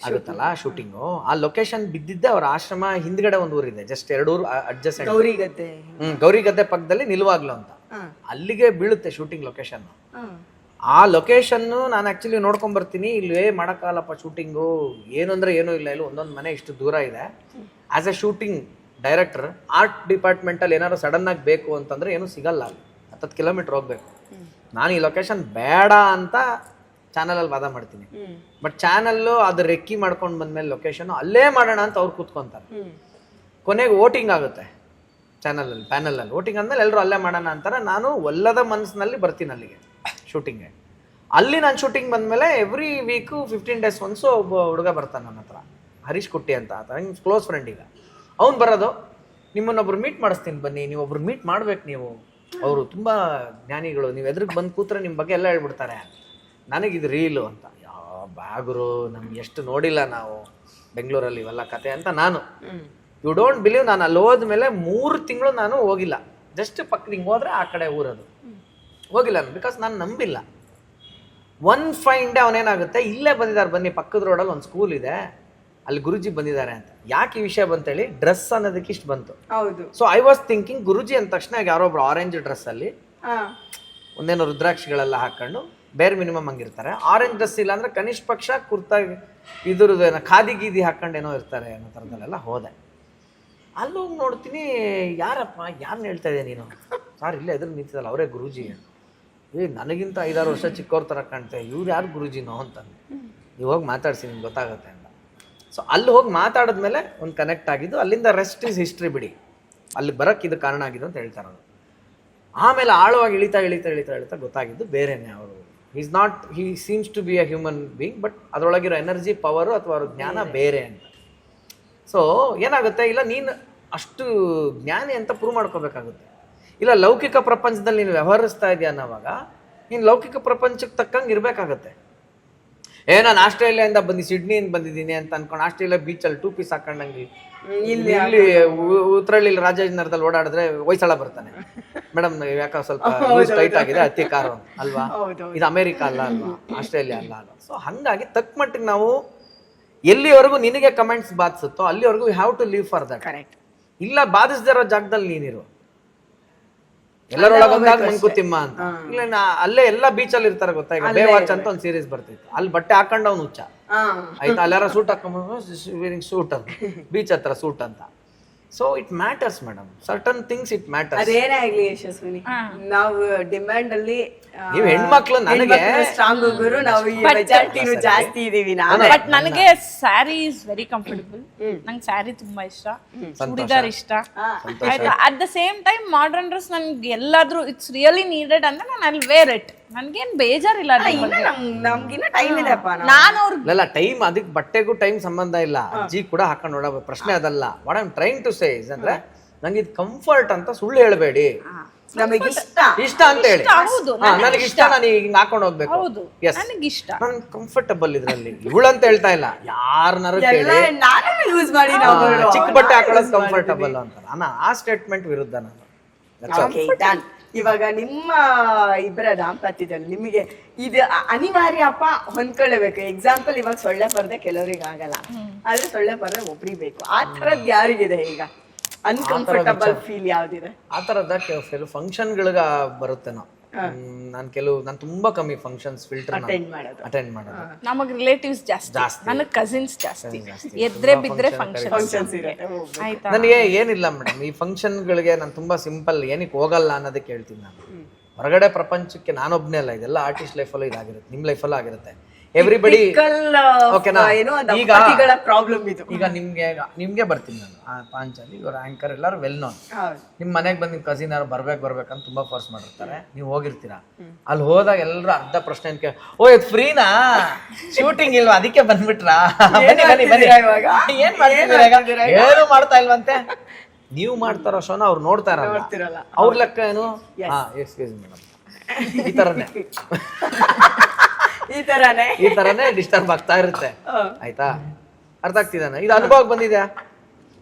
ಆಗುತ್ತಲ್ಲ ಶೂಟಿಂಗು, ಆ ಲೊಕೇಶನ್ ಬಿದ್ದಿದ್ದೆ ಅವ್ರ ಆಶ್ರಮ ಹಿಂದ್ಗಡೆ ಒಂದು ಊರಿದೆ, ಜಸ್ಟ್ 2 ಊರು ಅಡ್ಜಸ್ಟೆಂಟ್. ಗೌರಿಗದ್ದೆ. ಗೌರಿಗದ್ದೆ ಪಕ್ಕದಲ್ಲಿ ನಿಲ್ವಾಗ್ಲು ಅಂತ, ಅಲ್ಲಿಗೆ ಬೀಳುತ್ತೆ ಶೂಟಿಂಗ್ ಲೊಕೇಶನ್. ಆ ಲೊಕೇಶನ್ನು ನಾನು ಆ್ಯಕ್ಚುಲಿ ನೋಡ್ಕೊಂಡ್ ಬರ್ತೀನಿ, ಇಲ್ಲೇ ಮಾಡೋಕ್ಕಾಗಲ್ಲಪ್ಪ ಶೂಟಿಂಗು, ಏನು ಅಂದರೆ ಏನೂ ಇಲ್ಲ, ಇಲ್ಲಿ ಒಂದೊಂದು ಮನೆ ಇಷ್ಟು ದೂರ ಇದೆ. As a shooting director art ಡಿಪಾರ್ಟ್ಮೆಂಟಲ್ಲಿ ಏನಾದ್ರು ಸಡನ್ನಾಗಿ ಬೇಕು ಅಂತಂದರೆ ಏನೂ ಸಿಗಲ್ಲ, 10 ಕಿಲೋಮೀಟ್ರ್ ಹೋಗ್ಬೇಕು. ನಾನು ಈ ಲೊಕೇಶನ್ ಬೇಡ ಅಂತ ಚಾನಲಲ್ಲಿ ವಾದ ಮಾಡ್ತೀನಿ, ಬಟ್ ಚಾನಲ್ಲು ಅದು ರೆಕ್ಕಿ ಮಾಡ್ಕೊಂಡು ಬಂದ್ಮೇಲೆ ಲೊಕೇಶನ್ನು ಅಲ್ಲೇ ಮಾಡೋಣ ಅಂತ ಅವ್ರು ಕೂತ್ಕೊಂತಾರೆ. ಕೊನೆಗೆ ವೋಟಿಂಗ್ ಆಗುತ್ತೆ ಚಾನಲಲ್ಲಿ, ಪ್ಯಾನಲಲ್ಲಿ ವೋಟಿಂಗ್ ಅಂದಮೇಲೆ ಎಲ್ಲರೂ ಅಲ್ಲೇ ಮಾಡೋಣ ಅಂತಾರೆ. ನಾನು ಒಲ್ಲದ ಮನಸ್ಸಿನಲ್ಲಿ ಬರ್ತೀನಿ ಅಲ್ಲಿಗೆ ಶೂಟಿಂಗ್ಗೆ. ಅಲ್ಲಿ ನಾನು ಶೂಟಿಂಗ್ ಬಂದಮೇಲೆ ಎವ್ರಿ ವೀಕು 15 ಡೇಸ್ ಒನ್ಸು ಒಬ್ಬ ಹುಡುಗ ಬರ್ತಾನೆ ನನ್ನ ಹತ್ರ, ಹರೀಶ್ ಕುಟ್ಟಿ ಅಂತ, ನಂಗೆ ಕ್ಲೋಸ್ ಫ್ರೆಂಡ್. ಈಗ ಅವ್ನು ಬರೋದು, ನಿಮ್ಮನ್ನೊಬ್ರು ಮೀಟ್ ಮಾಡಿಸ್ತೀನಿ ಬನ್ನಿ, ನೀವೊಬ್ರು ಮೀಟ್ ಮಾಡ್ಬೇಕು, ನೀವು ಅವರು ತುಂಬ ಜ್ಞಾನಿಗಳು, ನೀವು ಎದುರಿಗೆ ಬಂದು ಕೂತ್ರೆ ನಿಮ್ಮ ಬಗ್ಗೆ ಎಲ್ಲ ಹೇಳ್ಬಿಡ್ತಾರೆ, ನನಗಿದು ರೀಲು ಅಂತ. ಯಾವ ಬ್ಯಾಗ್ರು, ನಮ್ಗೆ ಎಷ್ಟು ನೋಡಿಲ್ಲ ನಾವು ಬೆಂಗಳೂರಲ್ಲಿ ಇವೆಲ್ಲ ಕತೆ ಅಂತ ನಾನು. ಯು ಡೋಂಟ್ ಬಿಲೀವ್, ನಾನು ಅಲ್ಲಿ ಹೋದ್ಮೇಲೆ 3 ತಿಂಗಳು ನಾನು ಹೋಗಿಲ್ಲ, ಜಸ್ಟ್ ಪಕ್ಕದ ಹಿಂಗೆ ಹೋದ್ರೆ ಆ ಕಡೆ ಊರದು ಹೋಗಿಲ್ಲ ನಾನು, ಬಿಕಾಸ್ ನಾನು ನಂಬಿಲ್ಲ. ಒನ್ ಫೈನ್ ಡೇ ಅವನೇನಾಗುತ್ತೆ, ಇಲ್ಲೇ ಬಂದಿದ್ದಾರೆ ಬನ್ನಿ, ಪಕ್ಕದ ರೋಡಲ್ಲಿ ಒಂದು ಸ್ಕೂಲ್ ಇದೆ, ಅಲ್ಲಿ ಗುರುಜಿ ಬಂದಿದ್ದಾರೆ ಅಂತ. ಯಾಕೆ ಈ ವಿಷಯ ಬಂತೇಳಿ, ಡ್ರೆಸ್ ಅನ್ನೋದಕ್ಕೆ ಇಷ್ಟು ಬಂತು. ಹೌದು. ಸೊ ಐ ವಾಸ್ ಥಿಂಕಿಂಗ್ ಗುರುಜಿ ಅಂದ ತಕ್ಷಣ ಯಾರೊಬ್ರು ಆರೆಂಜ್ ಡ್ರೆಸ್ಸಲ್ಲಿ ಒಂದೇನೋ ರುದ್ರಾಕ್ಷಿಗಳೆಲ್ಲ ಹಾಕೊಂಡು ಬೇರೆ ಮಿನಿಮಮ್ ಹಂಗಿರ್ತಾರೆ. ಆರೆಂಜ್ ಡ್ರೆಸ್ ಇಲ್ಲ ಅಂದ್ರೆ ಕನಿಷ್ಠ ಪಕ್ಷ ಕುರ್ತಾ ಇದ್ರದ್ದು ಏನೋ ಖಾದಿ ಗೀದಿ ಹಾಕೊಂಡೇನೋ ಇರ್ತಾರೆ ಅನ್ನೋ ಥರದಲ್ಲೆಲ್ಲ ಹೋದೆ. ಅಲ್ಲೋಗಿ ನೋಡ್ತೀನಿ, ಯಾರಪ್ಪ, ಯಾರನ್ನ ಹೇಳ್ತಾ ಇದೆಯಾ ನೀನು? ಸಾರ್ ಇಲ್ಲೇ ಎದುರು ನಿಂತಿದ್ದಲ್ಲ ಅವರೇ ಗುರೂಜಿ. ನನಗಿಂತ 5-6 ವರ್ಷ ಚಿಕ್ಕವ್ರ ಥರ ಕಾಣ್ತೆ, ಇವ್ರು ಯಾರು ಗುರೂಜಿನೋ ಅಂತಂದು. ನೀವು ಹೋಗಿ ಮಾತಾಡ್ಸಿ, ನಿಮ್ಗೆ ಗೊತ್ತಾಗುತ್ತೆ ಅಂತ. ಸೊ ಅಲ್ಲಿ ಹೋಗಿ ಮಾತಾಡಿದ್ಮೇಲೆ ಒಂದು ಕನೆಕ್ಟ್ ಆಗಿದ್ದು, ಅಲ್ಲಿಂದ ರೆಸ್ಟ್ ಈಸ್ ಹಿಸ್ಟ್ರಿ ಬಿಡಿ, ಅಲ್ಲಿ ಬರೋಕ್ಕೆ ಇದು ಕಾರಣ ಆಗಿದ್ದು ಅಂತ ಹೇಳ್ತಾರೆ ಅವರು. ಆಮೇಲೆ ಆಳವಾಗಿ ಇಳಿತಾ ಗೊತ್ತಾಗಿದ್ದು ಬೇರೆನೇ. ಅವರು he seems to be a human being, but ಅದರೊಳಗಿರೋ ಎನರ್ಜಿ, ಪವರು ಅಥವಾ ಅವ್ರ ಜ್ಞಾನ ಬೇರೆ ಅಂತ. ಸೊ ಏನಾಗುತ್ತೆ, ಇಲ್ಲ ನೀನು ಅಷ್ಟು ಜ್ಞಾನಿ ಅಂತ ಪ್ರೂವ್ ಮಾಡ್ಕೋಬೇಕಾಗುತ್ತೆ. ಇಲ್ಲ ಲೌಕಿಕ ಪ್ರಪಂಚದಲ್ಲಿ ನೀನು ವ್ಯವಹರಿಸ್ತಾ ಇದೆಯಾ ಅನ್ನೋವಾಗ ನೀನು ಲೌಕಿಕ ಪ್ರಪಂಚಕ್ಕೆ ತಕ್ಕಂಗೆ ಇರಬೇಕಾಗತ್ತೆ. ನಾನು ಆಸ್ಟ್ರೇಲಿಯಾದಿಂದ ಸಿಡ್ನಿಯಿಂದ ಬಂದಿದ್ದೀನಿ ಅಂತ ಅನ್ಕೊಂಡು ಆಸ್ಟ್ರೇಲಿಯಾ ಬೀಚಲ್ಲಿ 2 ಪೀಸ್ ಹಾಕೊಂಡಂಗೆ ಇಲ್ಲಿ ಉತ್ತರಳ್ಳಿ ರಾಜಾಜಿನಗರದಲ್ಲಿ ಓಡಾಡಿದ್ರೆ ಹೊಯ್ಸಳ ಬರ್ತಾನೆ, ಮೇಡಮ್ ಯಾಕೆ ಸ್ವಲ್ಪ ಟೈಟ್ ಆಗಿದೆ, ಅತಿ ಕಾರು ಅಲ್ವಾ, ಇದು ಅಮೆರಿಕ ಅಲ್ಲ ಅಲ್ವಾ, ಆಸ್ಟ್ರೇಲಿಯಾ ಅಲ್ಲ ಅಲ್ವಾ. ಸೊ ಹಾಗಾಗಿ ತಕ್ಕ ಮಟ್ಟಿಗೆ ನಾವು ಎಲ್ಲಿವರೆಗೂ ನಿನಗೆ ಕಮೆಂಟ್ಸ್ ಬಾಧಿಸುತ್ತೋ ಅಲ್ಲಿವರೆಗೂ you have to leave for that. Correct. ಇಲ್ಲ ಬಾಧಿಸದೇ ಇರೋ ಜಾಗದಲ್ಲಿ ನೀನಿರು, ಎಲ್ಲರೊಳಗೊಂದಾಗ ಮಂಕುತಿಮ್ಮ ಅಂತ. ಇಲ್ಲ ಅಲ್ಲೇ ಎಲ್ಲ ಬೀಚಲ್ಲಿ ಇರ್ತಾರೆ ಗೊತ್ತಾ, ಈಗ ಬೇವಾಚ್ ಅಂತ ಒಂದು ಸೀರೀಸ್ ಬರ್ತಿತ್ತು, ಅಲ್ಲಿ ಬಟ್ಟೆ ಹಾಕೊಂಡು ಅವ್ನು ಹುಚ್ಚ ಆಯ್ತಾ, ಅಲ್ಲಾರ ಸೂಟ್ ಹಾಕೊಂಡ್ ಸೂಟ್ ಅಂತ, ಬೀಚ್ ಹತ್ರ ಸೂಟ್ ಅಂತ. So it matters madam, certain things it matters. ಅದೇನೇ ಆಗ್ಲಿ ಯಶಸ್ವಿನಿ, ನಾವು ಡಿಮ್ಯಾಂಡ್ ಅಲ್ಲಿ ನೀವು ಹೆಣ್ಮಕ್ಳು ನನಗೆ ಸ್ಟ್ರಾಂಗ್ ಗುರು, ನಾವು ಈ ಮೆಜಾರಿಟಿನೂ ಜಾಸ್ತಿ ಇದೀವಿ. ಬಟ್ ನನಗೆ ಸ್ಯಾರಿ ಇಸ್ ವೆರಿ ಕಂಫರ್ಟಬಲ್, ನಂಗೆ ಸ್ಯಾರಿ ತುಂಬಾ ಇಷ್ಟ, ಚೂಡಿದಾರ್ ಇಷ್ಟ ಆಯ್ತಾ. At the same time modern dress ನನ್ಗೆ ಎಲ್ಲಾದ್ರೂ ಇಟ್ಸ್ ರಿಯಲಿ ನೀಡೆಡ್ ಅಂದ್ರೆ ನಾನು ಅಲ್ಲಿ ವೇರ್ ಇಟ್, ನನ್ಗೇನ್ ಬೇಜಾರಿಲ್ಲ. ನಮ್ಗಿನ್ನ ಟೈಮ್ ಇದೆಪ್ಪ. ನಾನು ಅವ್ರಿಗೆ ಟೈಮ್, ಅದಕ್ಕೆ ಬಟ್ಟೆಗೂ ಟೈಮ್ ಸಂಬಂಧ ಇಲ್ಲ, ಅಜ್ಜಿ ಕೂಡ ಹಾಕೊಂಡು ನೋಡೋ ಪ್ರಶ್ನೆ ಅದಲ್ಲ. What I am trying to say is ಅಂದ್ರೆ ನಂಗೆ ಇದು ಕಂಫರ್ಟ್ ಅಂತ ಸುಳ್ಳು ಹೇಳಬೇಡಿ, ನಮಗೆ ಇಷ್ಟ ಅಂತ ಹೇಳಿ. ನನಗೆ ಇಷ್ಟ, ನಾನು ಹಿಂಗ್ ಹಾಕೊಂಡು ಹೋಗ್ಬೇಕು, ನನಗೆ ಇಷ್ಟ, ನನ್ ಕಂಫರ್ಟಬಲ್ ಇದ್ರಲ್ಲಿ. ಇವಳಂತ ಹೇಳ್ತಾ ಇಲ್ಲ, ಯಾರನ್ನಾರು ಕೇಳಿ ಯೂಸ್ ಮಾಡಿ ಚಿಕ್ಕ ಬಟ್ಟೆ ಹಾಕೊಳ್ಳೋದು ಕಂಫರ್ಟಬಲ್ ಅಂತ. ಆ ಸ್ಟೇಟ್ಮೆಂಟ್ ವಿರುದ್ಧ ನಾನು. ಇವಾಗ ನಿಮ್ಮ ಇಬ್ಬರ ದಾಂಪತ್ಯದಲ್ಲಿ ನಿಮಗೆ ಇದು ಅನಿವಾರ್ಯಪ್ಪ ಹೊಂದ್ಕೊಳ್ಳಬೇಕು. ಎಕ್ಸಾಂಪಲ್ ಇವಾಗ ಸೊಳ್ಳೆ ಪರ್ದೆ ಕೆಲವ್ರಿಗೆ ಆಗಲ್ಲ, ಆದ್ರೆ ಸೊಳ್ಳೆ ಪರ್ದೆ ಒಬ್ರಿಗೆ ಬೇಕು. ಆ ಥರದ್ದು ಯಾರಿಗಿದೆ ಈಗ ಅನ್ಕಂಫರ್ಟಬಲ್ ಫೀಲ್ ಯಾವ್ದಿದೆ? ಆ ಥರದ ಕೆಲವು ಫಂಕ್ಷನ್ಗಳಿಗೆ ಬರುತ್ತೇನೋ. ನಾನು ತುಂಬಾ ಕಮ್ಮಿ ಫಂಕ್ಷನ್ಸ್ ಫಿಲ್ಟರ್ ಅಟೆಂಡ್ ಮಾಡೋದು. ನಮಗ್ ರಿಲೇಟಿವ್ಸ್ ಜಾಸ್ತಿ, ನನಗ್ ಕಸಿನ್ಸ್ ಜಾಸ್ತಿ, ಎದ್ರೆ ಬಿದ್ರೆ ಫಂಕ್ಷನ್ಸ್ ಆಯ್ತಾ. ನನಗೆ ಏನಿಲ್ಲ ಮೇಡಮ್, ಈ ಫಂಕ್ಷನ್ಗಳಿಗೆ ನಾನು ತುಂಬಾ ಸಿಂಪಲ್, ಏನಕ್ಕೆ ಹೋಗಲ್ಲ ಅನ್ನೋದಕ್ಕೆ ಹೇಳ್ತೀನಿ. ನಾನು ಹೊರಗಡೆ ಪ್ರಪಂಚಕ್ಕೆ ನಾನೊಬ್ನೇ ಅಲ್ಲ, ಇದೆಲ್ಲ ಆರ್ಟಿಸ್ಟ್ ಲೈಫಲ್ಲೂ ಇದಾಗಿರುತ್ತೆ, ನಿಮ್ ಲೈಫಲ್ಲೂ ಆಗಿರುತ್ತೆ. ಎವ್ರಿಬಡಿ ಓಕೆನಾ. ಈಗ ನಿಮ್ಗೆ ಬರ್ತೀನಿ ನಾನು, ಪಾಂಚಾಲಿ ಇವ್ರ ಆಂಕರ್ ಎಲ್ಲರೂ ವೆಲ್ ನೋನ್. ನಿಮ್ ಮನೆಗೆ ಬಂದು ನಿಮ್ ಕಸಿನ್ ಯಾರು ಬರ್ಬೇಕಂತ ತುಂಬಾ ಫೋರ್ಸ್ ಮಾಡಿರ್ತಾರೆ, ನೀವು ಹೋಗಿರ್ತೀರಾ. ಅಲ್ಲಿ ಹೋದಾಗ ಎಲ್ಲರೂ ಅರ್ಧ ಪ್ರಶ್ನೆ ಓ ಇದು ಫ್ರೀನಾ, ಶೂಟಿಂಗ್ ಇಲ್ವಾ ಅದಕ್ಕೆ ಬಂದ್ಬಿಟ್ರಾ, ಬನ್ನಿ ಏನ್ ಮಾಡ್ತಿದ್ದೀರಾ, ಏನು ಮಾಡ್ತಾ ಇಲ್ವಂತೆ. ನೀವು ಮಾಡ್ತಾರೋ ಶೋನ ಅವ್ರು ನೋಡ್ತಾ ಇರಲ್ಲ, ಅವ್ರ ಲೆಕ್ಕ ಏನು, ಎಕ್ಸ್ಕ್ಯೂಸ್ ಮೇಡಮ್, ಈ ತರನೇ ಡಿಸ್ಟರ್ಬ್ ಆಗ್ತಾ ಇರುತ್ತೆ. ಆಯ್ತಾ, ಅರ್ಥ ಆಗ್ತಿದಾನೆ? ಇದು ಅನುಭವಕ್ಕೆ ಬಂದಿದ್ಯಾ?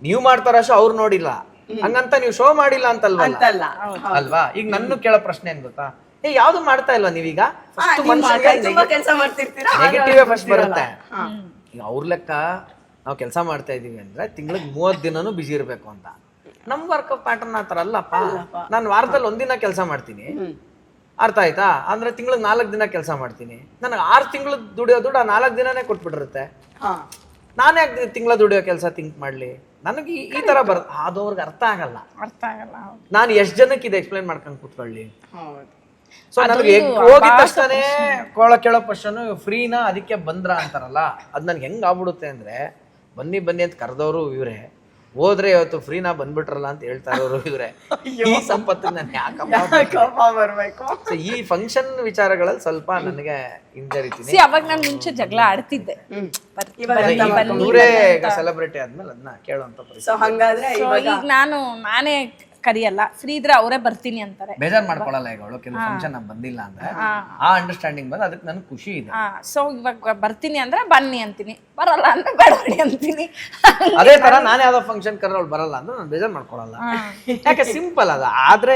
ನೀವು ಮಾಡ್ತಾರ ಶೋ ಅವ್ರು ನೋಡಿಲ್ಲ ಹಂಗಂತ ನೀವು ಶೋ ಮಾಡಿಲ್ಲ ಅಂತಲ್ವಾ ಅಂತಲ್ಲ ಅಲ್ವಾ? ಈಗ ನನ್ನ ಕೇಳೋ ಪ್ರಶ್ನೆ ಏನ್ ಗೊತ್ತಾ, ಯಾವ್ದು ಮಾಡ್ತಾ ಇಲ್ವಾ ನೀವೀಗ? ತುಂಬಾ ಕೆಲಸ ಮಾಡ್ತಿರ್ತೀರಾ, ನೆಗೆಟಿವ್ ಫಸ್ಟ್ ಬರುತ್ತೆ. ಈಗ ಅವ್ರ ಲೆಕ್ಕ ನಾವು ಕೆಲಸ ಮಾಡ್ತಾ ಇದೀವಿ ಅಂದ್ರೆ ತಿಂಗಳಿಗೆ 30 ದಿನನೂ ಬಿಸಿ ಇರ್ಬೇಕು ಅಂತ. ನಮ್ ವರ್ಕ್ ಪ್ಯಾಟರ್ನ್ ಆತರ ಅಲ್ಲಪ್ಪ. ನಾನು ವಾರದಲ್ಲಿ 1 ದಿನ ಕೆಲಸ ಮಾಡ್ತೀನಿ, ಅರ್ಥ ಆಯ್ತಾ? ಅಂದ್ರೆ ತಿಂಗಳಿಗೆ 4 ದಿನ ಕೆಲಸ ಮಾಡ್ತೀನಿ. ನನಗೆ 6 ತಿಂಗಳು ದುಡಿಯೋ ದುಡ್ಡು 4 ದಿನನೇ ಕೊಟ್ಬಿಟ್ಟಿರುತ್ತೆ. ನಾನೇ ತಿಂಗಳ ದುಡಿಯೋ ಕೆಲಸ ಥಿಂಕ್ ಮಾಡ್ಲಿ? ನನಗೆ ಈ ತರ ಅದು ಅವ್ರಿಗೆ ಅರ್ಥ ಆಗಲ್ಲ. ನಾನು ಎಷ್ಟು ಜನಕ್ಕೆ ಇದು ಎಕ್ಸ್ಪ್ಲೈನ್ ಮಾಡ್ಕೊಂಡು ಕೂತ್ಕೊಳ್ಳಿ? ಸೊ ನನಗೆ ಹೋಗಿದ ತಕ್ಷಣನೇ ಕೇಳೋ ಕ್ವಶನ್ ಫ್ರೀನಾ ಅದಕ್ಕೆ ಬಂದ್ರ ಅಂತಾರಲ್ಲ, ಅದ್ ನನ್ಗೆ ಹೆಂಗ್ ಆಗ್ಬಿಡುತ್ತೆ ಅಂದ್ರೆ, ಬನ್ನಿ ಬನ್ನಿ ಅಂತ ಕರೆದವರು ಇವ್ರೆ, ಹೋದ್ರೆ ಇವತ್ತು ಫ್ರೀನಾ ಬಂದ್ಬಿಟ್ರಲ್ಲ ಅಂತ ಹೇಳ್ತಾ ಇರೋರು ಇವ್ರೆ. ಈ ಸಂಪತ್ತು ನಾನು ಯಾಕಪ್ಪ ಬರ್ಬೇಕು? ಈ ಫಂಕ್ಷನ್ ವಿಚಾರಗಳಲ್ಲಿ ಸ್ವಲ್ಪ ನನಗೆ ಹಿಂಜರಿತೀನಿ. ಅವಾಗ ನಾನು ಮುಂಚೆ ಜಗಳ ಆಡ್ತಿದ್ದೆ, ಇವರೇ ಈಗ ಸೆಲೆಬ್ರಿಟಿ ಆದ್ಮೇಲೆ ಅದನ್ನ ಕೇಳುವಂತ ಪರಿಸ್ಥಿತಿ. ಸೊ ಹಂಗಾದ್ರೆ ಈಗ ನಾನೇ ಕರಿಯಲ್ಲ, ಫ್ರೀ ಇದ್ರೆ ಅವರೇ ಬರ್ತೀನಿ ಅಂತಾರೆ. ಬೇಜಾರ್ ಮಾಡ್ಕೊಳಲ್ಲ ಈಗ ಅವಳು ಕೆಲವು ಫಂಕ್ಷನ್ ಬಂದಿಲ್ಲ ಅಂದ್ರೆ, ಆ ಅಂಡರ್ಸ್ಟ್ಯಾಂಡಿಂಗ್ ಬಂದು ಅದಕ್ಕೆ ನನ್ಗೆ ಖುಷಿ ಇದೆ. ಸೊ ಇವಾಗ ಬರ್ತೀನಿ ಅಂದ್ರೆ ಬನ್ನಿ ಅಂತೀನಿ, ಬರಲ್ಲ ಅಂದ್ರೆ ಬೇಡಬೇಡಿ ಅಂತೀನಿ. ಅದೇ ತರ ನಾನು ಯಾವ್ದೋ ಫಂಕ್ಷನ್ ಕರೆದ್ರೆ ಅವಳು ಬರಲ್ಲ ಅಂದ್ರೆ ನಾನು ಬೇಜಾರ್ ಮಾಡ್ಕೊಳಲ್ಲ. ಯಾಕೆ ಸಿಂಪಲ್ ಅದ. ಆದ್ರೆ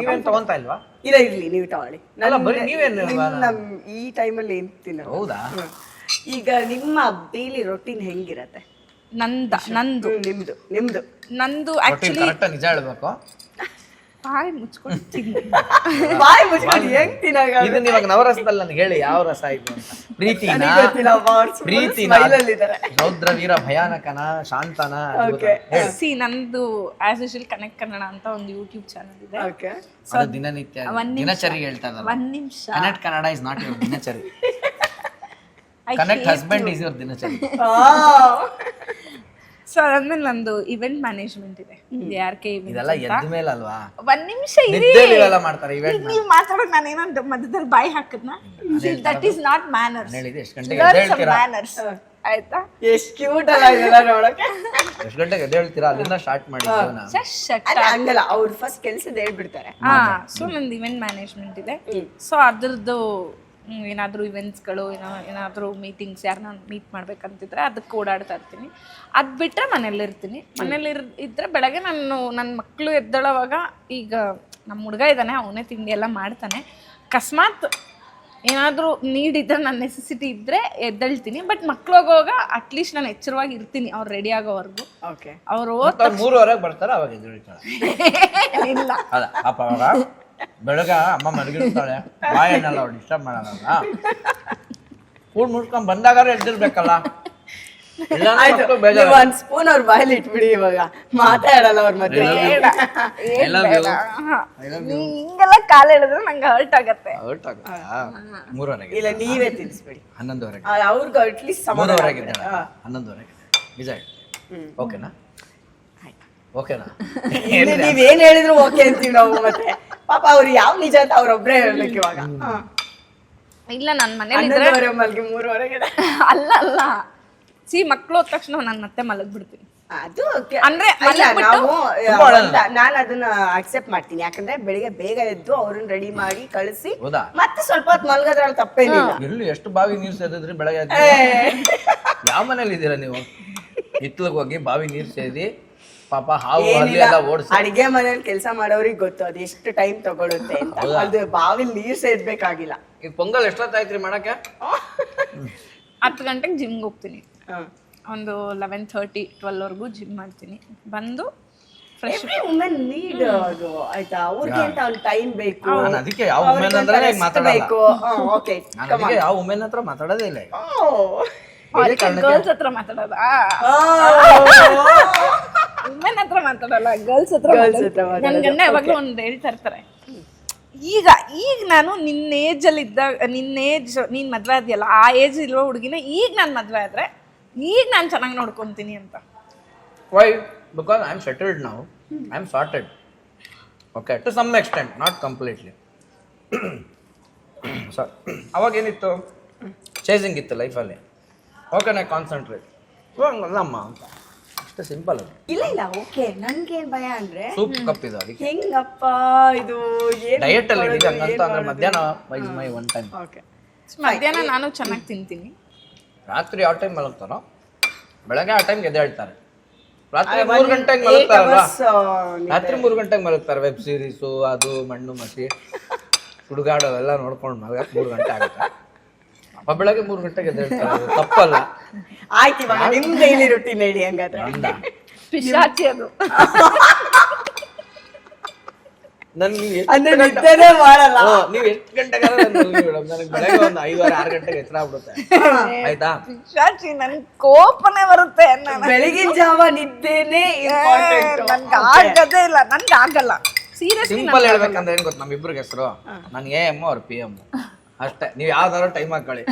ನೀವೇನ್ ತಗೊಂತಾ ಇಲ್ವಾ? ಇಲ್ಲ ಇರ್ಲಿ, ನೀವು ತಗೊಳ್ಳಿ. ಅಲ್ಲ ಬರೀ ನೀವೇನು ಈ ಟೈಮಲ್ಲಿ ಏನ್ ತಿನ್ನ? ಹೌದಾ? ಈಗ ನಿಮ್ಮ ಡೈಲಿ ರೊಟೀನ್ ಹೆಂಗಿರತ್ತೆ? ನಂದು ಆಕ್ಚುಲಿ ಕರೆಕ್ಟ್ ನಿಜ ಹೇಳ್ಬೇಕು, ಬಾಯಿ ಮುಚ್ಕೊಳ್ತೀನಿ. ಬಾಯ್ ಮುಚ್ಕೊಂಡು ಹೆಂಗ್ ತಿನ್ನಾಗ? ಇದನ್ನ ಇವಾಗ ನವರಸದಲ್ಲಿ ನನಗೆ ಹೇಳಿ ಯಾವ ರಸ ಇದು ಅಂತ. ಪ್ರೀತಿನ, ರೌದ್ರ ವೀರ ಭಯಾನಕನ, ಶಾಂತನ? ನಂದು ಆಸ್ ಯೂಶುವಲ್ ಕನೆಕ್ಟ್ ಕನ್ನಡ ಅಂತ ಒಂದು ಯೂಟ್ಯೂಬ್ ಚಾನಲ್ ಇದೆ. ಅದು ದಿನನಿತ್ಯ ದಿನಚರಿ ಹೇಳ್ತಾ ಇದ್ದಾರೆ. 1 ನಿಮಿಷ. Connect Kannada is not your ದಿನಚರಿ, ಕನೆಕ್ಟ್ ಹಸ್ಬೆಂಡ್ ಇಸ್ ಯುವರ್ ದಿನಚರಿ. ಸೊ ಅದಾದ್ಮೇಲೆ ನಂದು ಇವೆಂಟ್ ಮ್ಯಾನೇಜ್ಮೆಂಟ್ ಇದೆ, ARK events ಇದೆಲ್ಲ ಎದ್ದ ಮೇಲೆ ಅಲ್ವಾ? 1 ನಿಮಿಷ ಇರಿ, ಇವೆಲ್ಲ ಮಾಡ್ತಾರೆ ಇವೆಂಟ್. ನೀವು ಮಾತಾಡೋದು ನಾನು ಏನೋ ಮಧ್ಯದಲ್ಲಿ ಬಾಯಿ ಹಾಕದ್ನ, ದಟ್ ಈಸ್ ನಾಟ್ ಮ್ಯಾನರ್ಸ್. ಹೇಳಿದೆ ಎಷ್ಟು ಗಂಟೆಗೆ ಎದ್ದು ಹೇಳ್ತೀರಾ? ಮ್ಯಾನರ್ಸ್ ಆಯ್ತಾ? ಎಷ್ಟು ಕ್ಯೂಟ್ ಅಲ್ಲ ಇದೆಲ್ಲ ನೋಡಕ್ಕೆ. ಎಷ್ಟು ಗಂಟೆಗೆ ಎದ್ದು ಹೇಳ್ತೀರಾ? ಅಲ್ಲಿಂದ ಸ್ಟಾರ್ಟ್ ಮಾಡಿ ಜೀವನ. ಹಂಗಲ್ಲ, ಅವ್ರು ಫಸ್ಟ್ ಕೆಲ್ಸದ ಹೇಳ್ಬಿಡ್ತಾರೆ. ಸೊ ನಂದು ಇವೆಂಟ್ ಮ್ಯಾನೇಜ್ಮೆಂಟ್ ಇದೆ. ಸೊ ಅದ್ರದ್ದು ಏನಾದರೂ ಇವೆಂಟ್ಸ್ಗಳು, ಏನಾದರೂ ಮೀಟಿಂಗ್ಸ್ ಯಾರನ್ನ ಮೀಟ್ ಮಾಡ್ಬೇಕಂತಿದ್ರೆ ಅದಕ್ಕೆ ಓಡಾಡ್ತಾ ಇರ್ತೀನಿ. ಅದು ಬಿಟ್ಟರೆ ಮನೇಲಿರ್ತೀನಿ. ಮನೇಲಿ ಇದ್ದರೆ ಬೆಳಗ್ಗೆ ನನ್ನ ಮಕ್ಕಳು ಎದ್ದೇಳೋವಾಗ, ಈಗ ನಮ್ಮ ಹುಡುಗ ಇದ್ದಾನೆ, ಅವನೇ ತಿಂಡಿ ಎಲ್ಲ ಮಾಡ್ತಾನೆ. ಅಕಸ್ಮಾತ್ ಏನಾದರೂ ನೀಡ್ ಇದ್ದರೆ, ನನ್ನ ನೆಸೆಸಿಟಿ ಇದ್ದರೆ ಎದ್ದೇಳ್ತೀನಿ. ಬಟ್ ಮಕ್ಳು ಹೋಗೋವಾಗ ಅಟ್ಲೀಸ್ಟ್ ನಾನು ಎಚ್ಚರವಾಗಿ ಇರ್ತೀನಿ ಅವ್ರು ರೆಡಿ ಆಗೋವರೆಗೂ. ಅವರು 3:30 ಬರ್ತಾರೆ, ಅವಾಗ ಎದ್ದು ಹೇಳ್ತಾರೆ. ಇಲ್ಲ ಅದ ಪಾಪ ಅವಾಗ ಬೆಳಗ್ಗೆ ಅಮ್ಮ ಮಲಗಿರ್ತಾಳೆ, ಬಾಯನ್ನೆಲ್ಲ ಅವ್ರು ಡಿಸ್ಟರ್ಬ್ ಮಾಡಲ್ಲ. ಫುಡ್ ಮುಡ್ಕೊಂಡ್ ಬಂದಾಗ ಎದ್ದಿರ್ಬೇಕಲ್ಲ. ಒಂದ್ ಸ್ಪೂನ್ ಅವ್ರ ಬಾಯಲ್ಲಿ ಇಟ್ಬಿಡಿ, ಇವಾಗ ಮಾತಾಡಲ್ಲ ಅವ್ರ ಮತ್ತೆ. ಹಿಂಗೆಲ್ಲ ಕಾಲ ಹೇಳಿದ್ರೆ ನಂಗೆ ಹರ್ಟ್ ಆಗತ್ತೆ. 3:30 ಇಲ್ಲ, ನೀವೇ ತಿನ್ಸ್ಬಿಡಿ. 11:30 ಅವ್ರಿಗೂ ಅಟ್ಲೀಸ್ಟ್ 3:30 11:30 ನಿಜ. ಓಕೆನಾ? ಓಕೆನಾ? ನೀವೇನ್ ಹೇಳಿದ್ರು ಓಕೆ ಅಂತೀವಿ ನಾವು. ಮತ್ತೆ ಪಾಪ ಅವ್ರು ಯಾವ ನಿಜ ಅಂತ ಅವ್ರೊಬ್ರೇ ಹೇಳ್ಬೇಕು ಇವಾಗ. ಇಲ್ಲ, ನನ್ನ ಮನೇಲಿ ಇದ್ರೆ ಮಲ್ಗಿ 3:30 ಅಲ್ಲ ಮಕ್ಳು ಹೋದ ತಕ್ಷಣ ನಾನು ಮತ್ತೆ ಮಲಗ್ಬಿಡ್ತೀನಿ. ಅದು ಅಂದ್ರೆ ನಾನು ಅದನ್ನ ಅಕ್ಸೆಪ್ಟ್ ಮಾಡ್ತೀನಿ. ಯಾಕಂದ್ರೆ ಬೆಳಿಗ್ಗೆ ಬೇಗ ಎದ್ದು ಅವ್ರನ್ನ ರೆಡಿ ಮಾಡಿ ಕಳಿಸಿ ಮತ್ತೆ ಸ್ವಲ್ಪ ಹೊತ್ತು ಮಲ್ಗೋದ್ರಲ್ಲಿ ತಪ್ಪೇನಿಲ್ಲ. ಎಲ್ಲಿ ಎಷ್ಟು ಬಾವಿ ನೀರು ಸೇದಿದ್ರಿ ಬೆಳಗ್ಗೆ? ಯಾವ ಮನೇಲಿ ಇದ್ದೀರಾ ನೀವು? ಹಿತ್ಲಿಗೆ ಹೋಗಿ ಬಾವಿ ನೀರು ಸೇದಿ ಪಾಪ ಹಾವು ಎಲ್ಲ ಓಡಿಸಿ. ಅಡಿಗೆ ಮನೇಲಿ ಕೆಲಸ ಮಾಡೋರಿಗೆ ಗೊತ್ತು ಅದು ಎಷ್ಟು ಟೈಮ್ ತಗೊಳುತ್ತೆ ಅಂತ. ಅದು ಬಾವಿಲಿ ನೀರ್ ಸೇದ್ಬೇಕಾಗಿಲ್ಲ. ಈಗ ಪೊಂಗಲ್ ಎಷ್ಟೊತ್ತಾಯ್ತ್ರಿ ಮಾಡಕ್ಕೆ? 10 ಗಂಟೆಗೆ ಜಿಮ್ಗೆ ಹೋಗ್ತೀನಿ. ಒಂದು 11:30 12ವರೆಗೂ ಜಿಮ್ ಮಾಡ್ತೀನಿ. ಬಂದು ಫ್ರೆಶ್. ವುಮೆನ್ ನೀಡ್ ಅದು ಆಯ್ತಾ, ಅವ್ರಿಗೆ ಅಂತ ಒಂದು ಟೈಮ್ ಬೇಕು. ನಾನು ಅದಕ್ಕೆ ಯಾವ ವುಮೆನ್ ಅಂದ್ರೆ ಮಾತಾಡಬೇಕು. ಓಕೆ, ನಾನು ಯಾವ ವುಮೆನ್ ಹತ್ರ ಮಾತಾಡೋದೇ ಇಲ್ಲ. ಗರ್ಲ್ಸ್ ಹತ್ರ ಮಾತಾಡೋದ? ವುಮೆನ್ ಹತ್ರ ಮಾತಾಡಲ್ಲ, ಗರ್ಲ್ಸ್ ಹತ್ರ. ನನ್ನ ಗಂಡ ಯಾವಾಗಲೂ ಒಂದು ಹೇಳ್ತಾ ಇರ್ತಾರೆ, ಈಗ ನಾನು ನಿನ್ನ ಏಜಲ್ಲಿ ಇದ್ದಾಗ, ನೀನ್ ಮದ್ವೆ ಆದ್ಯಲ್ಲ, ಆ ಏಜ್ ಇರೋ ಹುಡುಗಿನ ಈಗ ನಾನು ಮದ್ವೆ ಆದ್ರೆ ಈಗ ನಾನು ಚೆನ್ನಾಗಿ ನೋಡ್ಕೊಂತೀನಿ ಅಂತ. Why? Because I am settled now, I am sorted. Okay, to some extent, not completely. ಅವಾಗ ಏನಿತ್ತು, ಚೇಸಿಂಗ್ ಇತ್ತು ಲೈಫಲ್ಲಿ. ಓಕೆ, ನಾ ಕಾನ್ಸಂಟ್ರೇಟ್. ಹಂಗಲ್ಲಮ್ಮ ಅಂತ, ಅಷ್ಟೇ ಸಿಂಪಲ್ ಅದು. ಇಲ್ಲ ಓಕೆ, ನನ್ಗೇನ್ ಭಯ ಅಂದ್ರೆ ಸೂಪ್ ಕಪ್ ಇದು. ಅದಕ್ಕೆ ಹೆಂಗಪ್ಪ ಇದು ಡಯಟ್ ಅಲ್ಲಿ ಇದೆ ಹಂಗಂತ ಅಂದ್ರೆ ಮಧ್ಯಾಹ್ನ ಮೈ ಒನ್ ಟೈಮ್. ಮಧ್ಯಾಹ್ನ ನಾನು ಚೆನ್ನಾಗಿ ತಿಂತೀನಿ. ರಾತ್ರಿ ಯಾವ ಟೈಮ್ ಮಲಗ್ತಾನೋ ಬೆಳಗ್ಗೆ ಆ ಟೈಮ್ಗೆ ಎದ್ದೇಳ್ತಾರೆ. ರಾತ್ರಿ 3 ಗಂಟೆಗೆ ಮಲಗ್ತಾರಲ್ವಾ, ರಾತ್ರಿ 3 ಗಂಟೆಗೆ ಮಲಗ್ತಾರೆ. ವೆಬ್ ಸೀರೀಸು ಅದು ಮಣ್ಣು ಮಸಿ ಸುಡುಗಾಡು ಅವೆಲ್ಲ ನೋಡ್ಕೊಂಡು ಮಲಗಕ್ಕೆ 3 ಗಂಟೆ ಆಗುತ್ತೆ. ಅಪ್ಪ ಬೆಳಗ್ಗೆ 3 ಗಂಟೆಗೆ ಎದ್ದೇಳ್ತಾರೆ, ಅದು ತಪ್ಪಲ್ಲ. ಆಯ್ತು, ಇವಾಗ ನಿಮ್ ಡೈಲಿ ರುಟೀನ್ ಹೇಳಿ ಹಂಗಾದ್ರೆ. ಪಿಶಾಚಿ ಅದು. ನನ್ಗೆ ಅಂದ್ರೆ ನಿದ್ದೆನೇ ಮಾಡಲ್ಲ. ನೀವ್ ಎಷ್ಟು ಗಂಟೆಗಾರ ಮೇಡಮ್, ನನಗೆ ಬೆಳಗ್ಗೆ ಒಂದು 5-6 ಗಂಟೆಗೆ ಎಚ್ಚರ ಆಗ್ಬಿಡುತ್ತೆ. ಆಯ್ತಾ? ಪಿಶಾಚಿ, ನನ್ ಕೋಪನೇ ಬರುತ್ತೆ. ಬೆಳಗಿನ ಜಾವ ನಿದ್ದೆನೇ ನನ್ಗೆ ಆಗದೇ ಇಲ್ಲ, ನನ್ಗೆ ಆಗಲ್ಲ ಸೀರಿಯಸ್ಲಿ. ಸಿಂಪಲ್ ಹೇಳ್ಬೇಕಂದ್ರೆ ಏನ್ ಗೊತ್ತ, ನಮ್ಮಿಬ್ರಿಗೆ ಹೆಸರು, ನನ್ AM ಅವ್ರ PM ಅಷ್ಟೇ. ನೀವ್ ಯಾವ್ದಾದ್ರು ಟೈಮ್ ಹಾಕೊಳ್ಳಿ.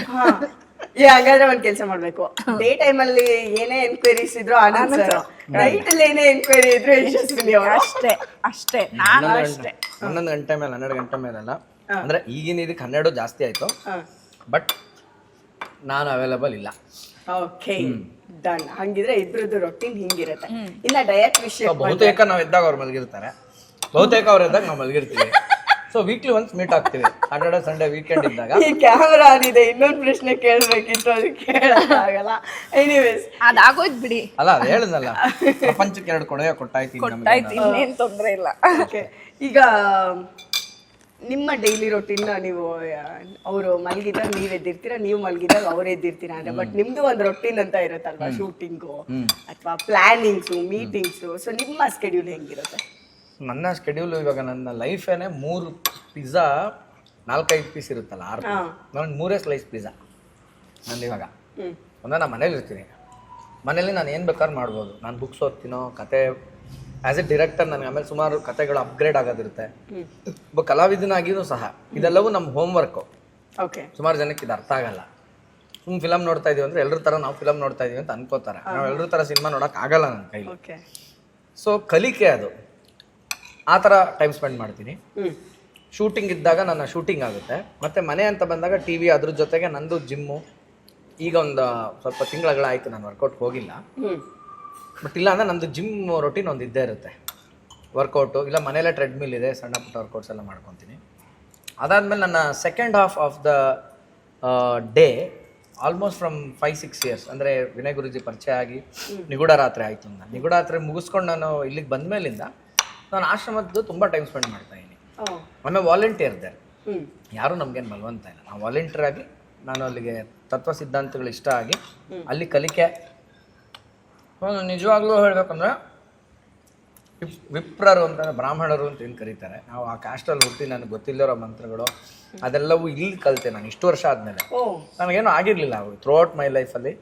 ಹಾಗಾದ್ರೆ ಒಂದ್ ಕೆಲ್ಸ ಮಾಡ್ಬೇಕು, ಡೇ ಟೈಮ್ ಅಲ್ಲಿ ಏನೇ ಎನ್ಕ್ವೈರೀಸ್ ಇದ್ರು ಆನಂದ್ ಸರ್, ನೈಟ್ ಅಲ್ಲಿ ಏನೇ ಎನ್ಕ್ವೈರಿ ಇದ್ರು ಯಶಸ್ವಿನಿ ಅವರು. ಅಷ್ಟೇ ಅಷ್ಟೇ, ನಾನು ಅಷ್ಟೇ. 11 ಗಂಟೆ ಮೇಲೆ 12 ಗಂಟೆ ಮೇಲೆಲ್ಲ, ಅಂದ್ರೆ ಈಗಿನ ಇದಕ್ಕೆ 12 ಜಾಸ್ತಿ ಆಯ್ತು, ಬಟ್ ನಾನು ಅವೈಲಬಲ್ ಇಲ್ಲ. Okay, done. ಹಂಗಿದ್ರೆ ಇಬ್ರದ್ದು ರೊಟೀನ್ ಹಿಂಗಿರುತ್ತೆ. ಇನ್ನ ಡಯಟ್ ವಿಷಯ, ಬಹುತೇಕ ನಾವ್ ಇದ್ದಾಗ ಅವ್ರು ಮಲಗಿರ್ತಾರೆ, ಬಹುತೇಕ ಅವ್ರು ಇದ್ದಾಗ ನಾವು ಮಲಗಿರ್ತೀವಿ. ಸೊ ವೀಕ್ಲಿ ಒನ್ಸ್ ಮೀಟ್ ಆಗ್ತೀವಿ, ಸಾಟರ್ಡೆ ಸಂಡೇ ವೀಕೆಂಡ್ ಇದ್ದಾಗ. ಈ ಕ್ಯಾಮರಾ ಆನಿದೆ, ಇನ್ನೊಂದು ಪ್ರಶ್ನೆ ಕೇಳ್ಬೇಕಿತ್ತು, ಅದು ಕೇಳಕ್ಕಾಗಲ್ಲ. ಎನಿವೇಸ್, ಅದಾಗೋಯ್ತು ಬಿಡಿ. ಅಲ್ಲ ಅದು ಹೇಳಿದ್ನಲ್ಲ, ಪ್ರಪಂಚಕ್ಕೆ 2 ಕೊಡುಗೆ ಕೊಟ್ಟಾಯ್ತು. ಇನ್ನೇನ್ ತೊಂದ್ರೆ ಇಲ್ಲ. ಓಕೆ, ಈಗ ನಿಮ್ಮ ಡೈಲಿ ರೊಟೀನ್ ನೀವು, ಅವರು ಮಲಗಿದಾಗ ನೀವ್ ಎದ್ದಿರ್ತೀರಾ, ನೀವು ಮಲಗಿದಾಗ ಅವ್ರು ಎದ್ದಿರ್ತೀರಾ ಅಂದ್ರೆ, ಬಟ್ ನಿಮ್ದು ಒಂದು ರೊಟೀನ್ ಅಂತ ಇರುತ್ತಲ್ವಾ, ಶೂಟಿಂಗು ಅಥವಾ ಪ್ಲಾನಿಂಗ್ಸು, ಮೀಟಿಂಗ್ಸು. ಸೊ ನಿಮ್ಮ ಸ್ಕೆಡ್ಯೂಲ್ ಹೆಂಗಿರುತ್ತೆ? ನನ್ನ ಸ್ಕೆಡ್ಯೂಲ್ ಇವಾಗ ನನ್ನ ಲೈಫೇನೆ 3 ಪಿಜ್ಜಾ 4-5 ಪೀಸ್ ಇರುತ್ತಲ್ಲ, 6. ನಾನು 3 ಸ್ಲೈಸ್ ಪಿಜ್ಜಾ ನಂದು ಇವಾಗ. ಒಂದ ನಾನು ಮನೇಲಿ ಇರ್ತೀನಿ, ಮನೇಲಿ ನಾನು ಏನು ಬೇಕಾದ್ರೂ ಮಾಡ್ಬೋದು. ನಾನು ಬುಕ್ಸ್ ಓದ್ತೀನೋ, ಕತೆ ಆ್ಯಸ್ ಎ ಡೈರೆಕ್ಟರ್ ನನಗೆ ಆಮೇಲೆ ಸುಮಾರು ಕತೆಗಳು ಅಪ್ಗ್ರೇಡ್ ಆಗೋದಿರುತ್ತೆ. ಒಬ್ಬ ಕಲಾವಿದನಾಗಿಯೂ ಸಹ ಇದೆಲ್ಲವೂ ನಮ್ಮ ಹೋಮ್ ವರ್ಕು. ಓಕೆ, ಸುಮಾರು ಜನಕ್ಕೆ ಇದು ಅರ್ಥ ಆಗಲ್ಲ. ಸುಮ್ಮನೆ ಫಿಲಮ್ ನೋಡ್ತಾ ಇದೀವಿ ಅಂದರೆ ಎಲ್ಲರ ಥರ ನಾವು ಫಿಲಮ್ ನೋಡ್ತಾ ಇದೀವಿ ಅಂತ ಅನ್ಕೋತಾರೆ. ನಾವು ಎಲ್ಲರ ಥರ ಸಿನಿಮಾ ನೋಡೋಕೆ ಆಗಲ್ಲ ನನ್ನ ಕೈಲಿ. ಸೊ ಕಲಿಕೆ ಅದು, ಆ ಥರ ಟೈಮ್ ಸ್ಪೆಂಡ್ ಮಾಡ್ತೀನಿ. ಶೂಟಿಂಗ್ ಇದ್ದಾಗ ನನ್ನ ಶೂಟಿಂಗ್ ಆಗುತ್ತೆ, ಮತ್ತು ಮನೆ ಅಂತ ಬಂದಾಗ TV, ಅದ್ರ ಜೊತೆಗೆ ನಂದು ಜಿಮ್ಮು. ಈಗ ಒಂದು ಸ್ವಲ್ಪ ತಿಂಗಳಾಯ್ತು ನಾನು ವರ್ಕೌಟ್ ಹೋಗಿಲ್ಲ, ಬಟ್ ಇಲ್ಲ ಅಂದರೆ ನಂದು ಜಿಮ್ ರೊಟೀನ್ ಒಂದು ಇದ್ದೇ ಇರುತ್ತೆ. ವರ್ಕೌಟು ಇಲ್ಲ, ಮನೇಲೇ ಟ್ರೆಡ್ಮಿಲ್ ಇದೆ, ಸಣ್ಣ ಪುಟ್ಟ ವರ್ಕೌಟ್ಸ್ ಎಲ್ಲ ಮಾಡ್ಕೊತೀನಿ. ಅದಾದಮೇಲೆ ನನ್ನ second half of the day almost from 5-6 years, ಅಂದರೆ ವಿನಯ್ ಗುರುಜಿ ಪರಿಚಯ ಆಗಿ ನಿಗೂಢ ರಾತ್ರಿ ಆಯಿತು. ನಾನು ನಿಗೂಢ ರಾತ್ರಿ ಮುಗಿಸ್ಕೊಂಡು ನಾನು ಇಲ್ಲಿಗೆ ಬಂದ ಮೇಲಿಂದ ನಾನು ಆಶ್ರಮದ್ದು ತುಂಬ ಟೈಮ್ ಸ್ಪೆಂಡ್ ಮಾಡ್ತಾ ಇದ್ದೀನಿ. ಆಮೇಲೆ ವಾಲಂಟಿಯರ್ ಇದೆ, ಯಾರೂ ನಮಗೇನು ಬಲವಂತ ಇಲ್ಲ. ನಾವು ವಾಲಂಟಿಯರ್ ಆಗಿ ನಾನು ಅಲ್ಲಿಗೆ ತತ್ವ ಸಿದ್ಧಾಂತಗಳು ಇಷ್ಟ ಆಗಿ ಅಲ್ಲಿ ಕಲಿಕೆ. ನಿಜವಾಗ್ಲೂ ಹೇಳ್ಬೇಕಂದ್ರೆ ವಿಪ್ರರು ಅಂತಂದರೆ ಬ್ರಾಹ್ಮಣರು ಅಂತ ಏನು ಕರೀತಾರೆ, ನಾವು ಆ ಕ್ಯಾಸ್ಟಲ್ಲಿ ಹುಟ್ಟಿ ನನಗೆ ಗೊತ್ತಿಲ್ಲರೋ ಮಂತ್ರಗಳು ಅದೆಲ್ಲವೂ ಇಲ್ಲಿ ಕಲಿತೆ ನಾನು ಇಷ್ಟು ವರ್ಷ ಆದಮೇಲೆ. ನನಗೇನು ಆಗಿರಲಿಲ್ಲ ಅವು ಥ್ರೂಔಟ್ ಮೈ ಲೈಫಲ್ಲಿ,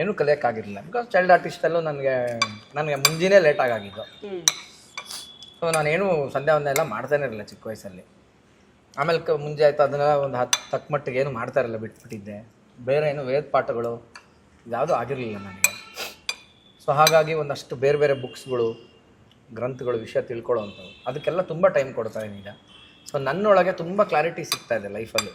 ಏನೂ ಕಲಿಯೋಕ್ಕಾಗಿರಲಿಲ್ಲ. ಬಿಕಾಸ್ ಚೈಲ್ಡ್ ಆರ್ಟಿಸ್ಟಲ್ಲೂ ನನಗೆ ಮುಂಜಾನೆ ಲೇಟಾಗಿ ಆಗಿದ್ದು. ಸೊ ನಾನೇನು ಸಂಧ್ಯಾ ವಂದನೆ ಎಲ್ಲ ಮಾಡ್ತಾನೆ ಇರಲಿಲ್ಲ ಚಿಕ್ಕ ವಯಸ್ಸಲ್ಲಿ. ಆಮೇಲೆ ಮುಂಜೆ ಆಯಿತು, ಅದನ್ನೆಲ್ಲ ಒಂದು ತಕ್ಕ ಮಟ್ಟಿಗೆ ಏನು ಮಾಡ್ತಾ ಇರಲಿಲ್ಲ, ಬಿಟ್ಬಿಟ್ಟಿದ್ದೆ. ಬೇರೆ ಏನು ವೇದ ಪಾಠಗಳು ಯಾವುದೂ ಆಗಿರಲಿಲ್ಲ ನನಗೆ. ಸೊ ಹಾಗಾಗಿ ಒಂದಷ್ಟು ಬೇರೆ ಬೇರೆ ಬುಕ್ಸ್ಗಳು, ಗ್ರಂಥಗಳು, ವಿಷಯ ತಿಳ್ಕೊಳ್ಳೋವಂಥವು, ಅದಕ್ಕೆಲ್ಲ ತುಂಬ ಟೈಮ್ ಕೊಡ್ತಾ ಇದ್ದೀನಿ ಈಗ. ಸೊ ನನ್ನೊಳಗೆ ತುಂಬ ಕ್ಲಾರಿಟಿ ಸಿಗ್ತಾ ಇದೆ ಲೈಫಲ್ಲಿ.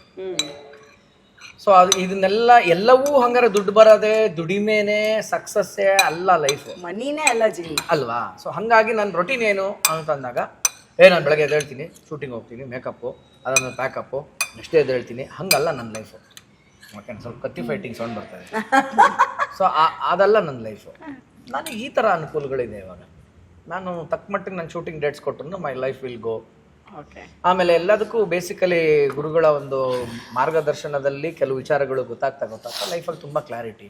ಸೊ ಇದನ್ನೆಲ್ಲ ಎಲ್ಲವೂ ಹಂಗಾರೆ ದುಡ್ಡು ಬರೋದೇ, ದುಡಿಮೆನೇ ಸಕ್ಸಸ್ಸೇ ಅಲ್ಲ ಲೈಫು, ಮನಿನೇ ಅಲ್ಲ ಜೀವನ ಅಲ್ವಾ. ಸೊ ಹಾಗಾಗಿ ನನ್ನ ರೊಟೀನ್ ಏನು ಅಂತಂದಾಗ, ನಾನು ಬೆಳಗ್ಗೆ ಎದ್ದೇಳ್ತೀನಿ, ಶೂಟಿಂಗ್ ಹೋಗ್ತೀನಿ, ಮೇಕಪ್ಪು, ಅದನ್ನು ಪ್ಯಾಕಪ್ಪು, ನೆಕ್ಸ್ಟ್ ಎದ್ದೇಳ್ತೀನಿ. ಹಂಗಲ್ಲ ನನ್ನ ಲೈಫು. ಓಕೆ, ಸ್ವಲ್ಪ ಕತ್ತಿ ಫೈಟಿಂಗ್ ಸೌಂಡ್ ಬರ್ತದೆ. ಸೊ ಅದಲ್ಲ ನನ್ನ ಲೈಫು. ನನಗೆ ಈ ಥರ ಅನುಕೂಲಗಳಿದೆ ಇವಾಗ. ನಾನು ತಕ್ಕ ಮಟ್ಟಿಗೆ ನನ್ನ ಶೂಟಿಂಗ್ ಡೇಟ್ಸ್ ಕೊಟ್ಟರು ಮೈ ಲೈಫ್ ವಿಲ್ ಗೋ. ಆಮೇಲೆ ಎಲ್ಲದಕ್ಕೂ ಬೇಸಿಕಲಿ ಗುರುಗಳ ಒಂದು ಮಾರ್ಗದರ್ಶನದಲ್ಲಿ ಕೆಲವು ವಿಚಾರಗಳು ಗೊತ್ತಾಗ್ತಾ ಲೈಫಲ್ಲಿ ತುಂಬ ಕ್ಲಾರಿಟಿ.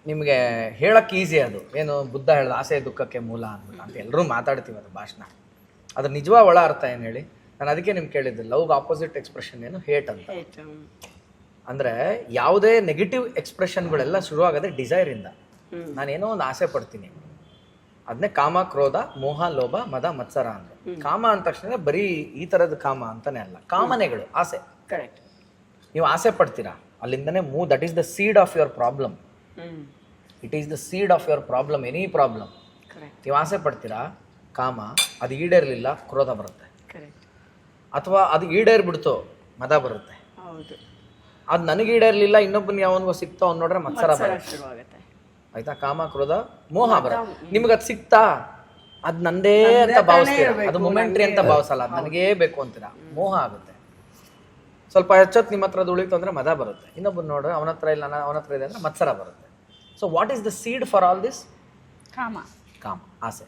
ನಿಮಗೆ ಹೇಳಕ್ಕೆ ಈಸಿ, ಅದು ಏನು ಬುದ್ಧ ಹೇಳ್ದ ಆಸೆ ದುಃಖಕ್ಕೆ ಮೂಲ ಅಂತ ಎಲ್ಲರೂ ಮಾತಾಡ್ತೀವಿ, ಅದು ಭಾಷಣ. ಅದ್ರ ನಿಜವಾದ ಒಳ ಅರ್ಥ ಏನು ಹೇಳಿ? ನಾನು ಅದಕ್ಕೆ ನಿಮ್ಗೆ ಕೇಳಿದ್ದೆ, ಲವ್ಗೆ ಆಪೋಸಿಟ್ ಎಕ್ಸ್ಪ್ರೆಷನ್ ಏನು? ಹೇಟ್ ಅಂತ. ಅಂದರೆ ಯಾವುದೇ ನೆಗೆಟಿವ್ ಎಕ್ಸ್ಪ್ರೆಷನ್ಗಳೆಲ್ಲ ಶುರು ಆಗೋದೇ ಡಿಸೈರಿಂದ. ನಾನೇನೋ ಒಂದು ಆಸೆ ಪಡ್ತೀನಿ, ಅದನ್ನೇ ಕಾಮ, ಕ್ರೋಧ, ಮೋಹ, ಲೋಭ, ಮದ, ಮತ್ಸರ ಅಂದ್ರೆ. ಕಾಮ ಅಂದ ತಕ್ಷಣ ಬರೀ ಈ ಥರದ ಕಾಮ ಅಂತಾನೆ ಅಲ್ಲ, ಕಾಮನೆಗಳು, ಆಸೆ. ಕರೆಕ್ಟ್. ನೀವು ಆಸೆ ಪಡ್ತೀರಾ, ಅಲ್ಲಿಂದನೇ that is the seed of your problem. It is the seed of your problem, any problem. ನೀವು ಆಸೆ ಪಡ್ತೀರಾ, ಕಾಮ, ಅದು ಈಡೇರಲಿಲ್ಲ, ಕ್ರೋಧ ಬರುತ್ತೆ. ಅಥವಾ ಅದು ಈಡೇರ್ಬಿಡ್ತು, ಮದ ಬರುತ್ತೆ. ಅದು ನನಗೆ ಈಡೇರಲಿಲ್ಲ, ಇನ್ನೊಬ್ಬನ ಯಾವನಿಗೂ ಸಿಕ್ತೋ ಅವ್ನು ನೋಡ್ರೆ ಮತ್ಸರ ಬರುತ್ತೆ. ಆಯ್ತಾ? ಕಾಮ, ಕ್ರೋಧ, ಮೋಹ ಬರುತ್ತೆ. ನಿಮ್ಗೆ ಅದು ಸಿಕ್ತಾ, ಅದು ನಂದೇ ಅಂತ ಭಾವಿಸ್ತೀರ, ಅದು ಮೊಮೆಂಟ್ರಿ ಅಂತ ಭಾವಿಸಲ್ಲ, ಅದು ನನಗೇ ಬೇಕು ಅಂತೀರ, ಮೋಹ ಆಗುತ್ತೆ. ಸ್ವಲ್ಪ ಹೆಚ್ಚೊತ್ತು ನಿಮ್ಮ ಹತ್ರ ಉಳಿತು ಅಂದರೆ ಮದ ಬರುತ್ತೆ. ಇನ್ನೊಬ್ಬನ ನೋಡ್ರೆ ಅವನ ಹತ್ರ ಇಲ್ಲ, ಅವನ ಹತ್ರ ಇದೆ ಅಂದರೆ ಮತ್ಸರ ಬರುತ್ತೆ. So what is the seed for all this? ಕಾಮ. ಆಸೆ.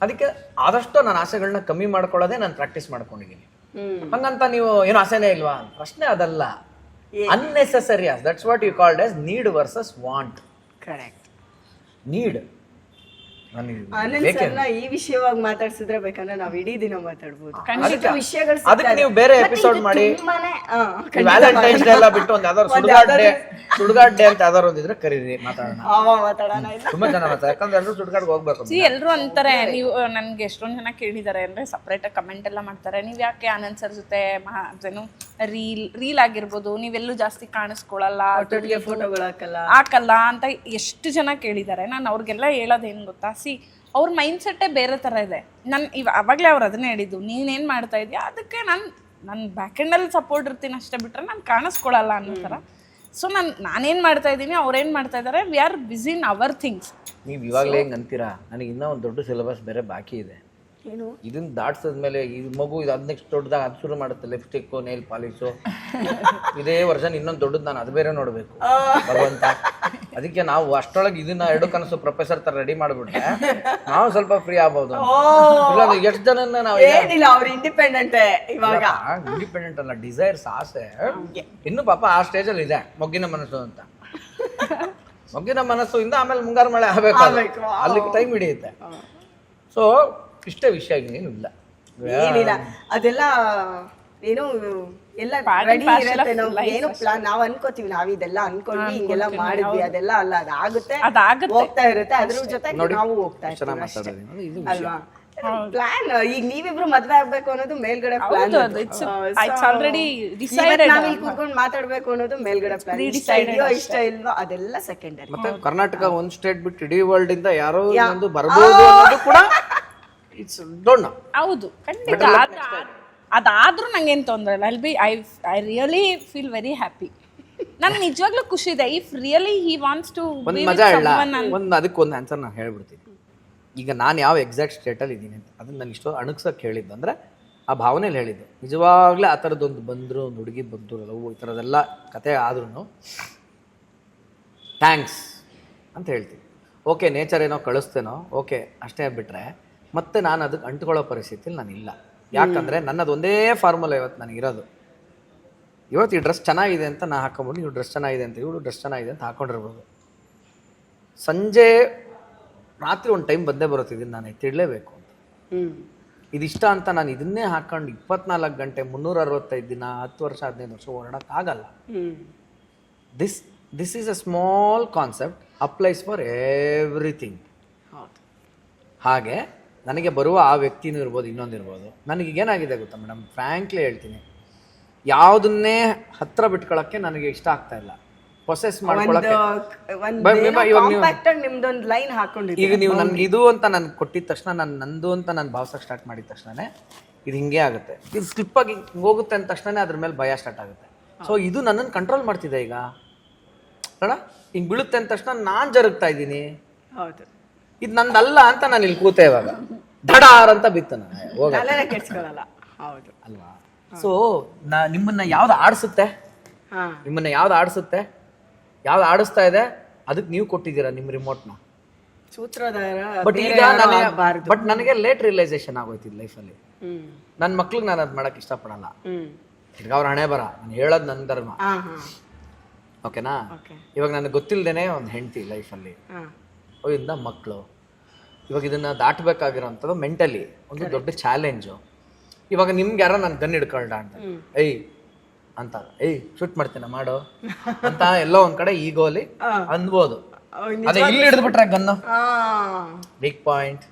ಅದಕ್ಕೆ ಆದಷ್ಟು ನಾನು ಆಸೆಗಳನ್ನ ಕಮ್ಮಿ ಮಾಡ್ಕೊಳ್ಳೋದೇ ನಾನು ಪ್ರಾಕ್ಟೀಸ್ ಮಾಡ್ಕೊಂಡಿದ್ದೀನಿ. ಹಂಗಂತ ನೀವು ಏನು ಆಸೆನೇ ಇಲ್ವಾ? ಪ್ರಶ್ನೆ ಅದಲ್ಲ. Unnecessary as, that's what you called as need versus want. Correct. Need Anand ಸರ್ನ ಈ ವಿಷಯವಾಗಿ ಮಾತಾಡ್ಸಿದ್ರೆ ಬೇಕಂದ್ರೆ ನಾವ್ ಇಡೀ ದಿನ ಮಾತಾಡ್ಬೋದು. ವಿಷಯಗಳು ಅದಕ್ಕೆ ನೀವು ಬೇರೆ ಎಪಿಸೋಡ್ ಮಾಡಿ. ವ್ಯಾಲೆಂಟೈನ್ಸ್ ಡೇ ಎಲ್ಲ ಬಿಟ್ಟು ಒಂದು ಯಾವ್ದಾದ್ರು ಸುಡುಗಾಡ್ ಡೇ ಅಂತ ಯಾವ್ದಾರು ಒಂದಿದ್ರೆ ಕರೀರಿ, ಮಾತಾಡೋಣ. ತುಂಬಾ ಜನ ಮಾತಾಡ, ಯಾಕಂದ್ರೆ ಎಲ್ಲರೂ ಸುಡುಗಾಡ್ಗೆ ಹೋಗ್ಬೇಕು. ಎಲ್ರು ಅಂತಾರೆ, ನೀವು ನನ್ಗೆ ಎಷ್ಟೊಂದ್ ಜನ ಕೇಳಿದಾರೆ ಅಂದ್ರೆ ಸಪ್ರೇಟ್ ಆಗಿ ಕಮೆಂಟ್ ಎಲ್ಲ ಮಾಡ್ತಾರೆ, ನೀವ್ ಯಾಕೆ ಆನಂದ್ ಸರ್ ಜೊತೆ ಏನು ರೀಲ್ ಆಗಿರ್ಬೋದು ನೀವೆಲ್ಲೂ ಜಾಸ್ತಿ ಕಾಣಿಸ್ಕೊಳಲ್ಲ, ಫೋಟೋಗಳು ಹಾಕಲ್ಲ ಅಂತ ಎಷ್ಟು ಜನ ಕೇಳಿದ್ದಾರೆ. ನಾನು ಅವ್ರಿಗೆಲ್ಲ ಹೇಳೋದೇನ್ ಗೊತ್ತಾ, ಅವ್ರ ಮೈಂಡ್ ಸೆಟ್ಟೇ ಬೇರೆ ಥರ ಇದೆ. ಅವಾಗಲೇ ಅವ್ರು ಅದನ್ನೇ ಹೇಳಿದ್ದು, ನೀನೇನು ಮಾಡ್ತಾ ಇದೀಯಾ ಅದಕ್ಕೆ ನಾನು ಬ್ಯಾಕ್ ಎಂಡಲ್ಲಿ ಸಪೋರ್ಟ್ ಇರ್ತೀನಿ ಅಷ್ಟೇ, ಬಿಟ್ರೆ ನಾನು ಕಾಣಿಸ್ಕೊಳಲ್ಲ ಅನ್ನೋ ಥರ. ಸೊ ನಾನೇನು ಮಾಡ್ತಾ ಇದ್ದೀನಿ, ಅವ್ರೇನು ಮಾಡ್ತಾ ಇದ್ದಾರೆ, we are busy in our things. ನೀವು ಇವಾಗಲೇ ಹೆಂಗೆ ಅಂತೀರಾ, ನನಗೆ ಇನ್ನೂ ಒಂದು ದೊಡ್ಡ ಸಿಲೆಬಸ್ ಬೇರೆ ಬಾಕಿ ಇದೆ. ಏನು? ಇದನ್ನ ದಾಟ್ಸಿದ್ಮೇಲೆ ಈ ಮಗು ಇದು ಅದ್ ನೆಕ್ಸ್ಟ್ ದೊಡ್ಡದಾಗ ಅದು ಶುರು ಮಾಡುತ್ತೆ, ಲಿಪ್ಸ್ಟಿಕ್ಕು ನೇಲ್ ಪಾಲಿಶು, ಇದೇ ವರ್ಷನ್ ಇನ್ನೊಂದು ದೊಡ್ಡದು ನಾನು ಅದು ಬೇರೆ ನೋಡಬೇಕು ಭಗವಂತ. ಅದಕ್ಕೆ ನಾವು ಅಷ್ಟೊಳಗೆ ಇದನ್ನ 2 ಕನಸು ಪ್ರೊಫೆಸರ್ ತರ ರೆಡಿ ಮಾಡಿಬಿಟ್ರೆ ನಾವು ಸ್ವಲ್ಪ ಫ್ರೀ ಆಗ್ಬೋದು. ಎಷ್ಟು ಜನ ನಾವು ಏನಿಲ್ಲ, ಅವ್ರು ಇಂಡಿಪೆಂಡೆಂಟ್ ಇವಾಗ. ಇಂಡಿಪೆಂಡೆಂಟ್ ಅಲ್ಲ, ಡಿಸೈರ್ಸ್, ಆಸೆ ಇನ್ನು ಪಾಪ ಆ ಸ್ಟೇಜಲ್ಲಿ ಇದೆ. ಮೊಗ್ಗಿನ ಮನಸ್ಸು ಅಂತ, ಮೊಗ್ಗಿನ ಮನಸ್ಸು ಇಂದ ಆಮೇಲೆ ಮುಂಗಾರು ಮಳೆ ಆಗ್ಬೇಕು, ಅಲ್ಲಿಗೆ ಟೈಮ್ ಹಿಡಿಯುತ್ತೆ. ಸೊ ಇಷ್ಟೇ ವಿಷಯ, ಏನು ಇಲ್ಲ, ಏನಿಲ್ಲ. ಅದೆಲ್ಲ ಏನೋ ಎಲ್ಲ ರೆಡಿ ಇರುತ್ತೆ. ನಾವು ಏನು ಪ್ಲಾನ್ ನಾವು ಅನ್ಕೋತೀವಿ, ನಾವ್ ಇದೆಲ್ಲ ಅನ್ಕೊಂಡ್ವಿ ಹಿಂಗೆಲ್ಲ ಮಾಡಿದ್ವಿ, ಅದೆಲ್ಲ ಅಲ್ಲ, ಅದಾಗುತ್ತೆ, ಹೋಗ್ತಾ ಇರುತ್ತೆ, ಅದ್ರ ಜೊತೆ ನಾವು ಹೋಗ್ತಾ ಇರ್ತೀವಿ ಅಲ್ವಾ. ಪ್ಲಾನ್ ಈಗ ನೀವಿಬ್ರು ಮದ್ವೆ ಆಗ್ಬೇಕು ಅನ್ನೋದು ಮೇಲ್ಗಡೆ ಪ್ಲಾನ್, ನಾವಿಲ್ಲಿ ಕೂತ್ಕೊಂಡು ಮಾತಾಡ್ಬೇಕು ಅನ್ನೋದು ಮೇಲ್ಗಡೆ ಪ್ಲಾನ್. ಇಷ್ಟ ಇಲ್ವಾ ಅದೆಲ್ಲ ಸೆಕೆಂಡರಿ. ಮತ್ತೆ ಕರ್ನಾಟಕ ಒಂದ್ ಸ್ಟೇಟ್ ಬಿಟ್ಟು ಇಡೀ ವರ್ಲ್ಡ್ ಇಂದ ಯಾರೋ ಒಂದು ಬರ್ಬೋದು ಅನ್ನೋದು ಕೂಡ ಇಟ್ಸ್ ಡೋಂಟ್ ನೋ. ಹೌದು, ಖಂಡಿತ. ಅದಾದ್ರೂ ನಂಗೇನು ತೊಂದರೆ ಇಲ್ಲ. I really feel very happy. ನನ್ಗೆ ನಿಜವಾಗ್ಲೂ ಖುಷಿ ಇದೆ. If really he wants to ಮಜಾ ಇಲ್ಲ. ಅದಕ್ಕೆ ಒಂದು ಆನ್ಸರ್ ನಾನು ಹೇಳ್ಬಿಡ್ತೀನಿ. ಈಗ ನಾನು ಯಾವ ಎಕ್ಸಾಕ್ಟ್ ಸ್ಟೇಟಲ್ಲಿ ಇದ್ದೀನಿ ಅಂತ ಅದನ್ನ ನಾನು ಇಷ್ಟು ಅಣಗ್ಸಕ್ಕೆ ಹೇಳಿದ್ದು ಅಂದರೆ ಆ ಭಾವನೆಯಲ್ಲಿ ಹೇಳಿದ್ದು. ನಿಜವಾಗ್ಲೂ ಆ ಥರದ್ದೊಂದು ಬಂದರು, ಒಂದು ಹುಡುಗಿ ಬಂದರು, ಲವ್ ಈ ಥರದ್ದೆಲ್ಲ ಕತೆ ಆದ್ರೂ ಥ್ಯಾಂಕ್ಸ್ ಅಂತ ಹೇಳ್ತೀನಿ. ಓಕೆ, ನೇಚರ್ ಏನೋ ಕಳಿಸ್ತೇನೋ, ಓಕೆ ಅಷ್ಟೇ ಬಿಟ್ಟರೆ ಮತ್ತೆ ನಾನು ಅದಕ್ಕೆ ಅಂಟ್ಕೊಳ್ಳೋ ಪರಿಸ್ಥಿತಿಲಿ ನಾನಿಲ್ಲ. ಯಾಕಂದರೆ ನನ್ನದು ಒಂದೇ ಫಾರ್ಮುಲಾ ಇವತ್ತು ನನಗಿರೋದು. ಇವತ್ತು ಈ ಡ್ರೆಸ್ ಚೆನ್ನಾಗಿದೆ ಅಂತ ನಾನು ಹಾಕೊಂಡ್ಬಿಟ್ಟು, ಇವ್ರು ಡ್ರೆಸ್ ಚೆನ್ನಾಗಿದೆ ಅಂತ, ಇವಳು ಡ್ರೆಸ್ ಚೆನ್ನಾಗಿದೆ ಅಂತ ಹಾಕೊಂಡಿರ್ಬೋದು. ಸಂಜೆ ರಾತ್ರಿ ಒಂದು ಟೈಮ್ ಬಂದೇ ಬರುತ್ತೆ, ಇದನ್ನು ನಾನು ಎತ್ತಿಡಲೇಬೇಕು ಅಂತ. ಇದಿಷ್ಟ ಅಂತ ನಾನು ಇದನ್ನೇ ಹಾಕೊಂಡು 24 ಗಂಟೆ 365 ದಿನ 10 ವರ್ಷ 15 ವರ್ಷ ಓಡಾಡೋಕ್ಕಾಗಲ್ಲ. This is a small concept, applies for everything. ಹಾಗೆ ನನಗೆ ಬರುವ ಆ ವ್ಯಕ್ತಿನೂ ಇರ್ಬೋದು, ಇನ್ನೊಂದಿರ್ಬೋದು. ನನಗೇನಾಗಿದೆ ಗೊತ್ತಾ ಮೇಡಮ್, ಫ್ರ್ಯಾಂಕ್ಲಿ ಹೇಳ್ತೀನಿ, ಯಾವುದನ್ನೇ ಹತ್ರ ಬಿಟ್ಕೊಳ್ಳೋಕ್ಕೆ ನನಗೆ ಇಷ್ಟ ಆಗ್ತಾ ಇಲ್ಲ. ಪ್ರೊಸೆಸ್ ಮಾಡ್ಕೊಳ್ಳೋಕ್ಕೆ ಈಗ ನೀವು ನನ್ಗೆ ಇದು ಅಂತ ನಾನು ಕೊಟ್ಟಿದ ತಕ್ಷಣ, ನಾನು ನಂದು ಅಂತ ನಾನು ಭಾವಿಸೋಕೆ ಸ್ಟಾರ್ಟ್ ಮಾಡಿದ ತಕ್ಷಣನೇ ಇದು ಹಿಂಗೆ ಆಗುತ್ತೆ. ಇದು ಸ್ಲಿಪ್ಪಾಗಿ ಹೋಗುತ್ತೆ ಅಂದ ತಕ್ಷಣನೇ ಅದ್ರ ಮೇಲೆ ಭಯ ಸ್ಟಾರ್ಟ್ ಆಗುತ್ತೆ. ಸೊ ಇದು ನನ್ನನ್ನು ಕಂಟ್ರೋಲ್ ಮಾಡ್ತಿದೆ. ಈಗ ಅಣ್ಣ ಹಿಂಗೆ ಬೀಳುತ್ತೆ ಅಂದ ತಕ್ಷಣ ನಾನು ಜರುಗ್ತಾ ಇದ್ದೀನಿ. ಹೌದು, ಇದು ನಂದಲ್ಲ ಅಂತ ನಾನು ಇಲ್ಲಿ ಕೂತೆ ಇವಾಗ ದಡಾರ್ ಅಂತ ಬಿತ್ತು ಅಲ್ವಾ. ಸೊ ನಿಮ್ಮನ್ನ ಯಾವ್ದು ಆಡಿಸುತ್ತೆ, ಯಾವ್ದು ಆಡಿಸ್ತಾ ಇದೆ ಅದಕ್ಕೆ ನೀವು ಕೊಟ್ಟಿದ್ದೀರಾ ನಿಮ್ಮ ರಿಮೋಟ್ನ. ಬಟ್ ನನಗೆ ಲೇಟ್ ರಿಯಲೈಸೇಷನ್ ಆಗೋಯ್ತು ಲೈಫಲ್ಲಿ. ನನ್ನ ಮಕ್ಳಿಗೆ ನಾನು ಅದು ಮಾಡಕ್ ಇಷ್ಟಪಡಲ್ಲ. ಈಗ ಅವ್ರ ಹಣೆ ಬರ, ನಾನು ಹೇಳೋದು ನನ್ನ ಧರ್ಮ, ಓಕೆನಾ. ಇವಾಗ ನನಗೆ ಗೊತ್ತಿಲ್ಲದೇನೆ ಒಂದು ಹೆಂಡತಿ ಲೈಫಲ್ಲಿ, ಇಂದ ಮಕ್ಕಳು. ಇವಾಗ ಇದನ್ನ ದಾಟಬೇಕಾಗಿರೋ ಅಂಥದ್ದು ಮೆಂಟಲಿ ಒಂದು ದೊಡ್ಡ ಚಾಲೆಂಜು. ಇವಾಗ ನಿಮ್ಗೆ ಯಾರೋ ನಾನು ಗನ್ ಹಿಡ್ಕೊಳ್ಡ ಅಂತ ಅಂತ ಶೂಟ್ ಮಾಡ್ತೀನ ಮಾಡೋ ಅಂತ ಎಲ್ಲೋ ಒಂದ್ ಕಡೆ ಈಗೋಲಿ ಅನ್ಬೋದು. ಅದೇ ಇಲ್ಲಿ ಹಿಡಿದ್ಬಿಟ್ರೆ ಗನ್ನು ವೀಕ್ ಪಾಯಿಂಟ್.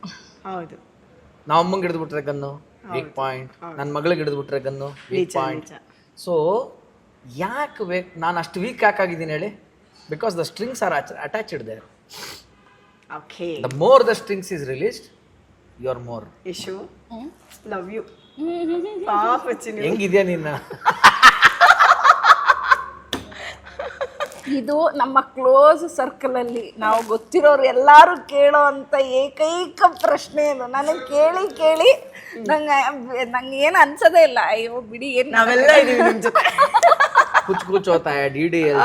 ನಾವ್ ಅಮ್ಮಂಗೆ ಹಿಡಿದ್ಬಿಟ್ರೆ ಗನ್ನು ವೀಕ್ ಪಾಯಿಂಟ್, ನನ್ನ ಮಗಳಿಗೆ ಹಿಡಿದ್ಬಿಟ್ರೆ ಗನ್ನು ವೀಕ್ ಪಾಯಿಂಟ್. ಸೊ ಯಾಕೆ ನಾನು ಅಷ್ಟು ವೀಕ್ ಯಾಕಾಗಿದ್ದೀನಿ ಹೇಳಿ? Because the strings are attached there. The more the strings is released, you are more. Ishu, love you. ಹೆಂಗಿದ್ಯಾ ನಿನ್ನ? ಇದು ನಮ್ಮ ಕ್ಲೋಸ್ ಸರ್ಕಲ್ ಅಲ್ಲಿ ನಾವು ಗೊತ್ತಿರೋರು ಎಲ್ಲಾರು ಕೇಳೋ ಅಂತ ಏಕೈಕ ಪ್ರಶ್ನೆ ಇದು. ನನಗೆ ಕೇಳಿ ನಂಗೆ ಏನು ಅನ್ಸೋದೇ ಇಲ್ಲ. ಅಯ್ಯೋ ಬಿಡಿ, ಏನು ನಾವೆಲ್ಲ ಇದೀವಿ ನಿಮ್ಮ ಜೊತೆ. ಕುಚ್ ಕುಚ್ ಹೋತಾ ಹೈ DDL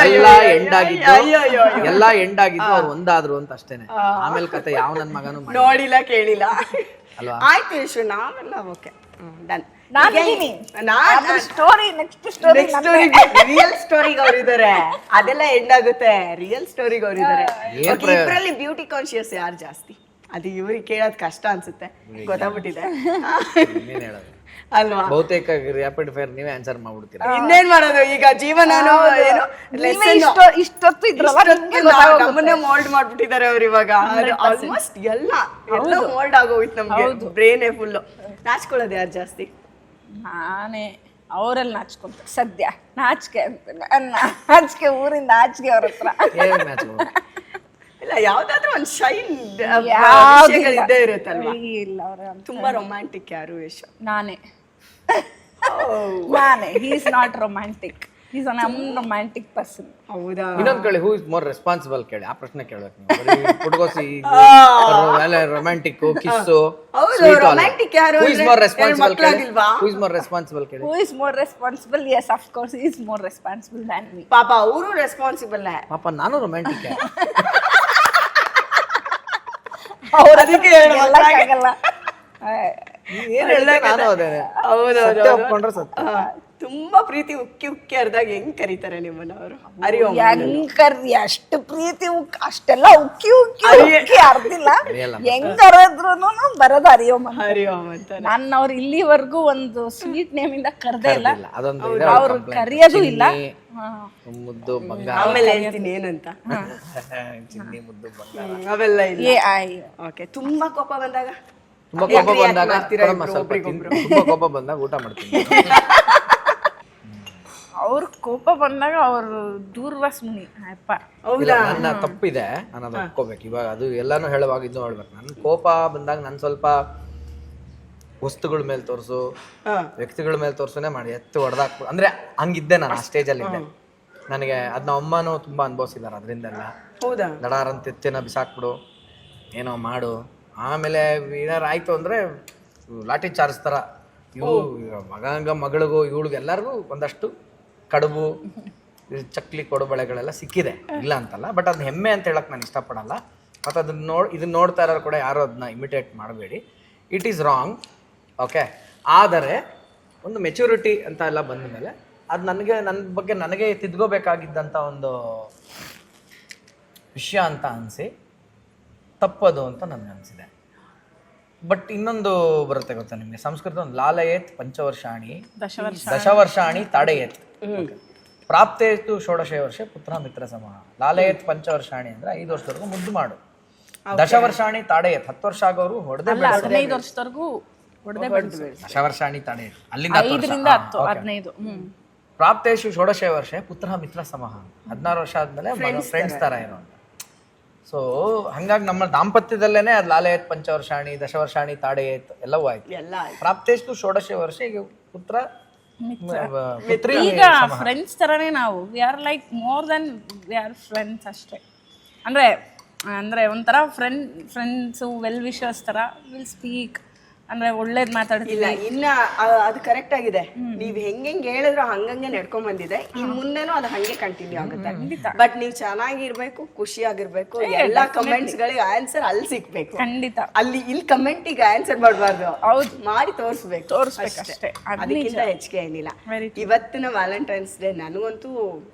ಎಲ್ಲ ಎಂಡ್ ಆಗಿದ್ದು ಎಲ್ಲ ಎಂಡ್ ಆಗಿದ್ದು ಅವ್ರು ಒಂದಾದ್ರು ಅಂತ ಅಷ್ಟೇನೆ. ಆಮೇಲೆ ಕತೆ ಯಾವ ನನ್ ಮಗನು ನೋಡಿಲ್ಲ ಕೇಳಿಲ್ಲ ಅಲ್ವಾ? ಆಯ್ತು ಯಶು, ನಾವೆಲ್ಲ okay done. Story next story real ಸ್ಟೋರಿಗೆ ಅವ್ರಿದ್ದಾರೆ, ಅದೆಲ್ಲ ಎಂಡ್ ಆಗುತ್ತೆ. ರಿಯಲ್ ಸ್ಟೋರಿಗೆ ಅವ್ರಿದ್ದಾರೆ. ಇಬ್ಬರಲ್ಲಿ ಬ್ಯೂಟಿ ಕಾನ್ಶಿಯಸ್ ಯಾರು ಜಾಸ್ತಿ? ಅದು ಇವ್ರಿಗೆ ಕೇಳೋದ್ ಕಷ್ಟ ಅನ್ಸುತ್ತೆ, ಗೊತ್ತಾಗ್ಬಿಟ್ಟಿದೆ ಅಲ್ವಾ? ಬಹುತೇಕ ರ್ಯಾಪಿಡ್ ಫೈರ್ ನೀವೇ ಆನ್ಸರ್ ಮಾಡ್ಬಿಡ್ತೀರಾ. ಇನ್ನೇನ್ ಮಾಡೋದು ಈಗ, ಜೀವನನೋ ಏನೋ ಇಷ್ಟೊತ್ತು ನಮ್ಮನ್ನೇ ಮೋಲ್ಡ್ ಮಾಡ್ಬಿಟ್ಟಿದ್ದಾರೆ ಅವ್ರು ಇವಾಗ. ಆಲ್ಮೋಸ್ಟ್ ಎಲ್ಲ ಮೋಲ್ಡ್ ಆಗೋಯ್ತು ನಮ್ಗೆ, ಬ್ರೇನೇ ಫುಲ್. ನಾಚ್ಕೊಳ್ಳೋದು ಯಾರು ಜಾಸ್ತಿ? ನಾನೇ. ಅವರಲ್ಲಿ ನಾಚ್ಕೊಂತಾರೆ ಸದ್ಯ, ನಾಚಿಕೆ ಅಂತ ನಾಚಿಕೆ, ಊರಿಂದ ಆಚಿಕೆ ಅವ್ರ ಹತ್ರ. ಇಲ್ಲ, ಯಾವ್ದಾದ್ರು ಒಂದ್ ಶೈನ್ ಇದ್ದೇ ಇರುತ್ತಲ್ವಾ? ಇಲ್ಲ, ಅವ್ರ ತುಂಬಾ ರೊಮ್ಯಾಂಟಿಕ್ ಯಾರು? ಯಶು ನಾನೇ. ನಾನೇ. He is not romantic, he is un unromantic person. ಹೌದಾ? ಇನ್ನೊಂದ್ ಕೇಳಿ, ಹೂ ಇಸ್ ಮೋರ್ ರೆಸ್ಪಾನ್ಸಿಬಲ್ ಕೇಳಿ. ಆ ಪ್ರಶ್ನೆ ಕೇಳ್ಬೇಕು ನೀವು. ಪುಟ್ಕೋಸಿ ರೊಮ್ಯಾಂಟಿಕ್ ಕಿಸ್ಸು ರೊಮ್ಯಾಂಟಿಕ್ ಯಾರು? ಹೂ ಇಸ್ ಮೋರ್ ರೆಸ್ಪಾನ್ಸಿಬಲ್ ಕೇಳಿ. ಹೂ ಇಸ್ ಮೋರ್ ರೆಸ್ಪಾನ್ಸಿಬಲ್ ಕೇಳಿ. Who is more responsible? Yes, of course, he is more responsible than me. ಪಾಪ ಅವರು ರೆಸ್ಪಾನ್ಸಿಬಲ್. ಪಾಪ ನಾನು ರೊಮ್ಯಾಂಟಿಕ್. ಅದಕ್ಕೆ ಹೇಳಕ್ಕಾಗಲ್ಲ. ಏನ್ ಹೇಳಿದೆ ನಾನು ಅದೇನೆ. ಸತ್ಯ ಒಪ್ಕೊಂಡ್ರೆ ಸತ್ಯ. ತುಂಬಾ ಪ್ರೀತಿ ಉಕ್ಕಿ ಉಕ್ಕಿ ಅರ್ದಾಗ ಹೆಂಗ್ ಕರೀತಾರೆ ನಿಮ್ಮನ್ನ ಅವರು? ಅರಿಯೋ ಅಷ್ಟು ಪ್ರೀತಿ ಅಷ್ಟೆಲ್ಲ ಉಕ್ಕಿ ಉಕ್ಕಿ ಉಕ್ಕಿ ಅರ್ದಿಲ್ಲ. ಹೆಂಗ್ ಕರೆದ್ರುನು ಬರೋದು ಅರಿಯೋಮ್ ಅಂತ. ನಾನು ಅವ್ರು ಇಲ್ಲಿವರೆಗೂ ಒಂದು ಸ್ವೀಟ್ ನೇಮ್ ಇಂದ ಕರ್ದೇ ಇಲ್ಲ, ಅದೊಂದು ಅವ್ರು ಕರೆಯೋದು ಇಲ್ಲ. ಮುದ್ದು ಬಂಗಾರ. ಆಮೇಲೆ ಹೇಳ್ತೀನಿ ಏನಂತ. ಚಿನ್ನಿ ಮುದ್ದು ಬಂಗಾರ ಅವೆಲ್ಲ ಇಲ್ಲ. ಓಕೆ. ತುಂಬಾ ಕೋಪ ಬಂದಾಗ ಊಟ ಮಾಡ್ತೀನಿ. ಅವ್ರ ಕೋಪ ಬಂದಾಗ ಅವ್ರು ದೂರ್ವಾಸ್ಮುನಿ ಅಪ್ಪ. ನನ್ನ ತಪ್ಪಿದೆ, ನಾನು ಅದು ಒಪ್ಕೋಬೇಕು. ಇವಾಗ ಅದು ಎಲ್ಲಾನು ಹೇಳುವಾಗ ಇದು ಹೇಳ್ಬೇಕು. ನನ್ ಕೋಪ ಬಂದಾಗ ನಾನು ಸ್ವಲ್ಪ ವಸ್ತುಗಳ ಮೇಲೆ ತೋರಿಸು, ವ್ಯಕ್ತಿಗಳ ಮೇಲೆ ತೋರ್ಸುನೇ ಮಾಡಿ ಎತ್ತು ಹೊಡೆದಾಕ್ಬಿಡು. ಅಂದ್ರೆ ಹಂಗಿದ್ದೆ ನಾನು, ಆ ಸ್ಟೇಜಲ್ಲಿ ಇದ್ದೆ. ನನಗೆ ಅದನ್ನ ಅಮ್ಮನೂ ತುಂಬಾ ಅನುಭವಿಸಿದಾರೆ. ಅದರಿಂದೆಲ್ಲ ದಡಾರಂತ ಎತ್ತಿನ ಬಿಸಾಕ್ಬಿಡು, ಏನೋ ಮಾಡು. ಆಮೇಲೆ ಏನಾರು ಆಯ್ತು ಅಂದ್ರೆ ಲಾಠಿ ಚಾರ್ಜ್ ಥರ ಮಗಳಿಗೂ ಇವಳಿಗೆ ಎಲ್ಲರಿಗೂ ಒಂದಷ್ಟು ಕಡುಬು, ಚಕ್ಲಿ, ಕೊಡು ಬಳೆಗಳೆಲ್ಲ ಸಿಕ್ಕಿದೆ, ಇಲ್ಲ ಅಂತಲ್ಲ. ಬಟ್ ಅದನ್ನ ಹೆಮ್ಮೆ ಅಂತ ಹೇಳಕ್ ನಾನು ಇಷ್ಟಪಡಲ್ಲ. ಮತ್ತು ಇದನ್ನ ನೋಡ್ತಾ ಇರೋರು ಕೂಡ ಯಾರು ಅದನ್ನ ಇಮಿಟೇಟ್ ಮಾಡಬೇಡಿ. It is wrong. ಓಕೆ. ಆದರೆ ಒಂದು ಮೆಚುರಿಟಿ ಅಂತ ಎಲ್ಲ ಬಂದ ಮೇಲೆ ಅದು ನನ್ನ ಬಗ್ಗೆ ನನಗೆ ತಿದ್ಕೋಬೇಕಾಗಿದ್ದಂಥ ಒಂದು ವಿಷಯ ಅಂತ ಅನಿಸಿ ತಪ್ಪದು ಅಂತ ನನಗನ್ಸಿದೆ. ಬಟ್ ಇನ್ನೊಂದು ಬರುತ್ತೆ ಗೊತ್ತಾ ನಿಮಗೆ, ಸಂಸ್ಕೃತ ಒಂದು ಲಾಲಯೇತ್ ಪಂಚವರ್ಷಾಣಿ ದಶವರ್ಷಾಣಿ ತಾಡೆಯೇತ್ ಪ್ರಾಪ್ತೇತು ಷೋಡಶೇ ವರ್ಷ ಪುತ್ರ ಮಿತ್ರ ಸಮೂಹ. ಲಾಲಯೇತ್ ಪಂಚವರ್ಷಾಣಿ ಅಂದ್ರೆ 5 ವರ್ಷದವರೆಗೂ ಮುದ್ದು ಮಾಡು. ದಶವರ್ಷಾಣಿ ತಾಡೆಯೇತ್ 10 ವರ್ಷ ಆಗೋರು ಹೊಡೆದೇ 15 ವರ್ಷದವರೆಗೂ ದಶವರ್ಷಾಣಿ ತಾಡೆಯೇತ್ ಅಲ್ಲಿಂದ 15. ಪ್ರಾಪ್ತೇಶು ಷೋಡಶೇ ವರ್ಷ ಪುತ್ರ ಮಿತ್ರ ಸಮೂಹ 16 ವರ್ಷ ಆದ್ಮೇಲೆ ಫ್ರೆಂಡ್ಸ್ ತರ ಇರೋ. ಸೊ ಹಂಗಾಗಿ ನಮ್ಮ ದಾಂಪತ್ಯದಲ್ಲೇನೆ ಅದು ಲಾಲಯೇತ್ ಪಂಚವರ್ಷಾಣಿ ದಶವರ್ಷಾಣಿ ತಾಡೆಯೇತ್ ಎಲ್ಲವೂ ಆಯ್ತು. ಪ್ರಾಪ್ತೇಶು ಷೋಡಶೇ ವರ್ಷ ಈಗ ಪುತ್ರ ಪುತ್ರಿ. ಈಗ ಫ್ರೆಂಡ್ಸ್ ತರನೇ ನಾವು. We are like more than we are friends ಅಷ್ಟೇ. ಅಂದ್ರೆ ಒಂಥರ ಫ್ರೆಂಡ್ಸು ವೆಲ್ ವಿಶರ್ಸ್ ತರ ವಿಲ್ ಸ್ಪೀಕ್. ಅಂದ್ರೆ ಒಳ್ಳೇದ್ ಮಾತಾಡ್ತಿಲ್ಲ. ಇನ್ನ ಅದು ಕರೆಕ್ಟ್ ಆಗಿದೆ. ನೀವ್ ಹೆಂಗ್ ಹೇಳಿದ್ರು ಹಂಗಂಗೆ ನಡ್ಕೊಂಡ್ ಬಂದಿದೆ. ಇನ್ ಮುಂದೆನೂ ಅದು ಹಂಗೆ ಕಂಟಿನ್ಯೂ ಆಗುತ್ತೆ. ಬಟ್ ನೀವ್ ಚೆನ್ನಾಗಿರ್ಬೇಕು, ಖುಷಿಯಾಗಿರ್ಬೇಕು. ಎಲ್ಲಾ ಕಮೆಂಟ್ಸ್ ಗಳಿಗೆ ಆನ್ಸರ್ ಅಲ್ಲಿ ಸಿಕ್ಬೇಕು. ಖಂಡಿತ. ಇಲ್ಲಿ ಕಮೆಂಟಿಗೆ ಆನ್ಸರ್ ಮಾಡ್ಬಾರ್ದು, ಹೌದು ಮಾಡಿ ತೋರಿಸ್ಬೇಕು ಅಷ್ಟೇ. ಅದಕ್ಕಿಂತ ಹೆಚ್ಚಿಗೆ ಏನಿಲ್ಲ. ಇವತ್ತಿನ ವ್ಯಾಲೆಂಟೈನ್ಸ್ ಡೇ ನನಗಂತೂ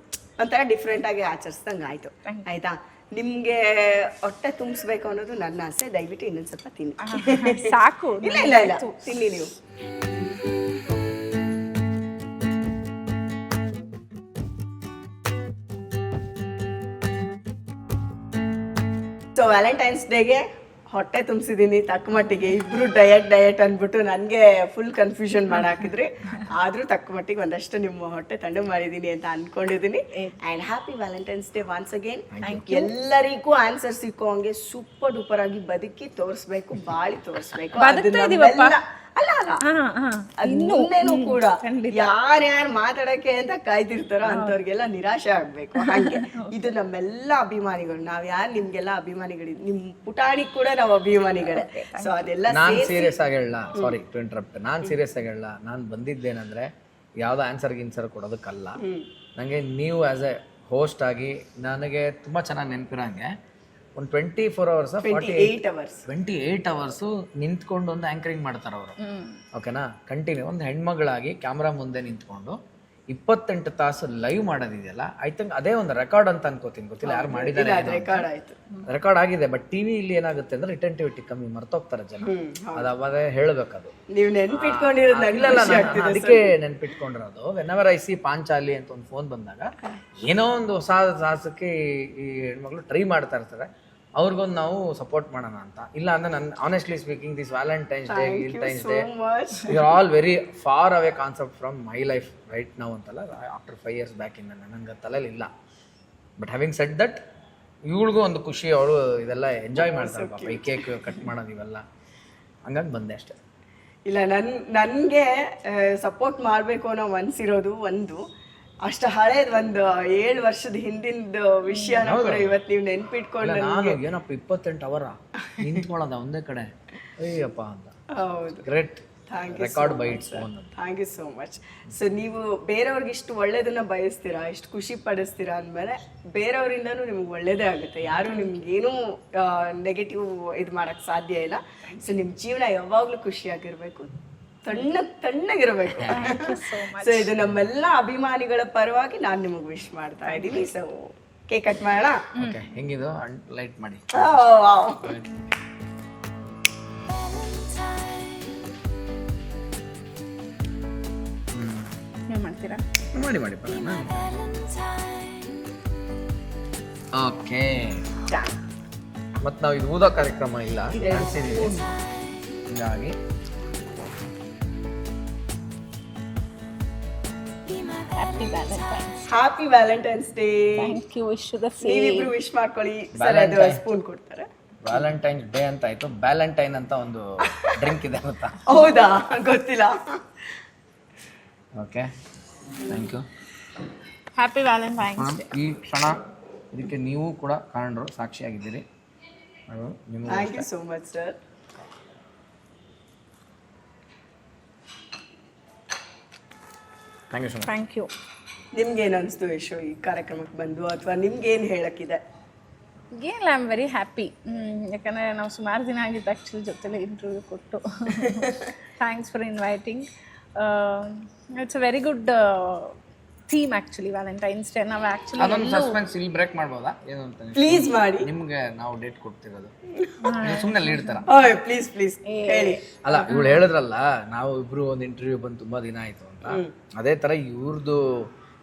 ಒಂಥರ ಡಿಫ್ರೆಂಟ್ ಆಗಿ ಆಚರಿಸ್ದಂಗೆ ಆಯ್ತು. ಆಯ್ತಾ? ನಿಮ್ಗೆ ಹೊಟ್ಟೆ ತುಂಬಿಸ್ಬೇಕು ಅನ್ನೋದು ನನ್ನ ಆಸೆ. ದಯವಿಟ್ಟು ಇನ್ನೊಂದ್ ಸ್ವಲ್ಪ ತಿನ್ನಿ. ಸಾಕು. ಇಲ್ಲ ತಿನ್ನಿ ನೀವು. ಸೊ ವ್ಯಾಲೆಂಟೈನ್ಸ್ ಡೇಗೆ ಹೊಟ್ಟೆ ತುಂಬಿಸಿದೀನಿ ತಕ್ಕ ಮಟ್ಟಿಗೆ. ಇಬ್ರು ಡಯಟ್ ಅಂದ್ಬಿಟ್ಟು ನನಗೆ ಫುಲ್ ಕನ್ಫ್ಯೂಷನ್ ಮಾಡಿ ಹಾಕಿದ್ರಿ. ಆದ್ರೂ ತಕ್ಕ ಮಟ್ಟಿಗೆ ಒಂದಷ್ಟು ನಿಮ್ಮ ಹೊಟ್ಟೆ ತಣ್ಣು ಮಾಡಿದೀನಿ ಅಂತ ಅನ್ಕೊಂಡಿದೀನಿ. And happy valentine's day once again. ಎಲ್ಲರಿಗೂ ಆನ್ಸರ್ ಸಿಕ್ಕೋ ಹಂಗೆ ಸೂಪರ್ ಡೂಪರ್ ಆಗಿ ಬದುಕಿ ತೋರಿಸ್ಬೇಕು, ಬಾಳಿ ತೋರಿಸ್ಬೇಕು. ಮುಂದೇನು ಕೂಡ ಯಾರ್ಯಾರು ಮಾತಾಡಕ್ಕೆ ಅಂತ ಕಾಯ್ತಿರ್ತಾರೋ ಅಂತವ್ರಿಗೆಲ್ಲ ನಿರಾಶೆ ಆಗ್ಬೇಕು. ಹಾಗೆ ಇದು ನಮ್ಮೆಲ್ಲ ಅಭಿಮಾನಿಗಳು. ನಾವ್ ಯಾರು ನಿಮ್ಗೆಲ್ಲ ಅಭಿಮಾನಿಗಳು, ನಿಮ್ ಪುಟಾಣಿ ಕೂಡ ನಾವು ಅಭಿಮಾನಿಗಳೇ. ಸೊ ಅದೆಲ್ಲ ನಾನ್ ಸೀರಿಯಸ್ ಆಗಿ ಹೇಳ, ಸಾರಿ ಟು ಇಂಟರಪ್ಟ್, ನಾನ್ ಸೀರಿಯಸ್ ಆಗಿ ಹೇಳ. ನಾನ್ ಬಂದಿದ್ದೇನಂದ್ರೆ ಯಾವುದೋ ಆನ್ಸರ್ ಕೊಡೋದಕ್ಕಲ್ಲ. ನನಗೆ ನೀವು ಆ್ಯಸ್ ಎ ಹೋಸ್ಟ್ ಆಗಿ ನನಗೆ ತುಂಬ ಚೆನ್ನಾಗಿ ನೆನಪಿರೋಂಗೆ ಒಂದು 24 hours 28 hours ನಿಂತ್ಕೊಂಡು ಒಂದು ಆ್ಯಂಕರಿಂಗ್ ಮಾಡ್ತಾರೆ ಅವರು. ಓಕೆನಾ, ಕಂಟಿನ್ಯೂ ಒಂದು ಹೆಣ್ಮಗಳಾಗಿ ಕ್ಯಾಮ್ರಾ ಮುಂದೆ ನಿಂತ್ಕೊಂಡು 28 ತಾಸು ಲೈವ್ ಮಾಡೋದಿದೆಯಲ್ಲ, ಐ ಥಿಂಕ್ ಅದೇ ಒಂದು ರೆಕಾರ್ಡ್ ಅಂತ ಅನ್ಕೋತೀನಿ. ಗೊತ್ತಿಲ್ಲ ಯಾರು ಮಾಡಿದ್ದಾರೆ, ರೆಕಾರ್ಡ್ ಆಗಿದೆ. ಬಟ್ ಟಿವಿ ಇಲ್ಲಿ ಏನಾಗುತ್ತೆ ಅಂದ್ರೆ ರಿಟೆಂಟಿವಿಟಿ ಕಮ್ಮಿ, ಮರ್ತೋಗ್ತಾರೆ ಜನ. ಅದು ಅವಾಗ ಹೇಳ್ಬೇಕದು, ನೀವು ನೆನ್ಪಿಟ್ಕೊಂಡಿರೋದು. ಅದಕ್ಕೆ ನೆನ್ಪಿಟ್ಕೊಂಡಿರೋದು. ವೆನೆವರ್ ಐ ಸಿ ಪಾಂಚಾಲಿ ಅಂತ ಒಂದು ಫೋನ್ ಬಂದಾಗ ಏನೋ ಒಂದು ಹೊಸ ಸಾಹಸಕ್ಕೆ ಈ ಹೆಣ್ಮಕ್ಳು ಟ್ರೈ ಮಾಡ್ತಾ ಇರ್ತಾರೆ, ಅವ್ರಿಗೊಂದು ನಾವು ಸಪೋರ್ಟ್ ಮಾಡೋಣ ಅಂತ. ಇಲ್ಲ ಅಂದ್ರೆ ನನ್ನ honestly speaking this valentine's day, ಗಿಲ್ಟೈನ್ಸ್ day you are all very far away concept from my life right ನಾವು ಅಂತಲ್ಲ. ಆಫ್ಟರ್ 5 years ಬ್ಯಾಕ್ ಇಂದ ನನಗೆ ತಲೆಯಲ್ಲಿ ಇಲ್ಲ. ಬಟ್ ಹ್ಯಾವಿಂಗ್ ಸೆಡ್ ದಟ್, ಇವಳಿಗೂ ಒಂದು ಖುಷಿ, ಅವಳು ಇದೆಲ್ಲ ಎಂಜಾಯ್ ಮಾಡ್ತಾರೆ ಪಾಪ, ಈ ಕೇಕ್ ಕಟ್ ಮಾಡೋದು ಇವೆಲ್ಲ. ಹಂಗಾಗಿ ಬಂದೆ ಅಷ್ಟೇ. ಇಲ್ಲ, ನನಗೆ ಸಪೋರ್ಟ್ ಮಾಡಬೇಕು ಅನ್ನೋ ಮನ್ಸಿರೋದು ಒಂದು. ಅಷ್ಟು ಹಳೇದು ಒಂದು 7 ವರ್ಷದ ಹಿಂದಿನ ವಿಷಯನ ಕೂಡ ಇವತ್ತು ನೀವು ನೆನ್ಪಿಟ್ಕೊಂಡು ನಾನು ಏನಪ್ಪ 28 hour ನಿಂತ್ಕೊಳ್ಳೋದ ಒಂದೇ ಕಡೆ, ಅಯ್ಯಪ್ಪ ಅಂತ. ಹೌದು, great. Record by its own. Thank you so much. So ನೀವು ಬೇರೆಯವ್ರಿಗೆ ಇಷ್ಟು ಒಳ್ಳೇದನ್ನ ಬಯಸ್ತೀರಾ, ಇಷ್ಟು ಖುಷಿ ಪಡಿಸ್ತೀರಾ ಅಂದಮೇಲೆ ಬೇರೆಯವರಿಂದನೂ ನಿಮ್ಗೆ ಒಳ್ಳೇದೇ ಆಗುತ್ತೆ. ಯಾರು ನಿಮ್ಗೇನೂ ನೆಗೆಟಿವ್ ಇದು ಮಾಡೋಕ್ಕೆ ಸಾಧ್ಯ ಇಲ್ಲ. ಸೊ ನಿಮ್ಮ ಜೀವನ ಯಾವಾಗಲೂ ಖುಷಿಯಾಗಿರ್ಬೇಕು, ತಣ್ಣಗಿರ್ಬೇಕು. ಸೊ ಇದು ನಮ್ಮೆಲ್ಲ ಅಭಿಮಾನಿಗಳ ಪರವಾಗಿ ನಾನು ನಿಮಗೆ ವಿಶ್ ಮಾಡ್ತಾ ಇದ್ದೀನಿ. ಸೊ ಕೇಕ್ ಕಟ್ ಮಾಡೋಣ. ಹೆಂಗಿದು ಲೈಟ್ ಮಾಡಿ. ಮಾಡ್ತೀರಾ? ಮಾಡಿ ಓಕೆ. ಮತ್ತು ನಾವು ಇದು ಊದೋ ಕಾರ್ಯಕ್ರಮ ಇಲ್ಲ, ಹೀಗಾಗಿ happy valentine's day. Thank you. Wish the same. ನೀವಿಬ್ರು ವಿಶ್ ಮಾಡ್ಕೊಳ್ಳಿ. ಸರ್ ಅದು ಸ್ಪೂನ್ ಕೊಡ್ತಾರೆ. ವ್ಯಾಲೆಂಟೈನ್ಸ್ ಡೇ ಅಂತ ಆಯ್ತು. ಬ್ಯಾಲೆಂಟೈನ್ ಅಂತ ಒಂದು ಡ್ರಿಂಕ್ ಇದೆ ಗೊತ್ತಾ? ಹೌದಾ, ಗೊತ್ತಿಲ್ಲ. Okay, thank you. Happy valentine's day. ಈ ಕ್ಷಣ ಇದಕ್ಕೆ ನೀವು ಕೂಡ ಕಾರಣರು, ಸಾಕ್ಷಿಯಾಗಿದ್ದೀರಿ. Thank you so much sir. Thank you so much. Thank you. ನಿಮ್ಗೇನು ಅನಿಸ್ತು ಯಶು ಈ ಕಾರ್ಯಕ್ರಮಕ್ಕೆ ಬಂದು, ಅಥವಾ ನಿಮ್ಗೇನು ಹೇಳಕ್ಕಿದೆ? ಏನಿಲ್ಲ, ಐ ಆಮ್ ವೆರಿ ಹ್ಯಾಪಿ. ಯಾಕಂದರೆ ನಾವು ಸುಮಾರು ದಿನ ಆಗಿತ್ತು ಆ್ಯಕ್ಚುಲಿ ಜೊತೆಲೆ ಇಂಟರ್ವ್ಯೂ ಕೊಟ್ಟು. Thanks for inviting. It's a very good theme actually Valentine's day. ನಾವು ಆ್ಯಕ್ಚುಲಿ ಅದೊಂದು ಸಸ್ಪೆನ್ಸ್ ಇಲ್ಲಿ ಬ್ರೇಕ್ ಮಾಡ್ಬೋದಾ? ಏನು ಅಂತ ಪ್ಲೀಸ್ ಮಾಡಿ. ನಿಮ್ಗೆ ನಾವು ಡೇಟ್ ಕೊಡ್ತಿರೋದು, ಸುಮ್ಮನೆ ಲೀಡ್ ತರ. ಪ್ಲೀಸ್ ಹೇಳಿ. ಅಲ್ಲ, ಇವಳು ಹೇಳಿದ್ರಲ್ಲ ನಾವು ಇಬ್ರು ಒಂದು ಇಂಟರ್ವ್ಯೂ ಬಂದು ತುಂಬಾ ದಿನ ಆಯ್ತು ಅಂತ. ಅದೇ ತರ ಇವ್ರದ್ದು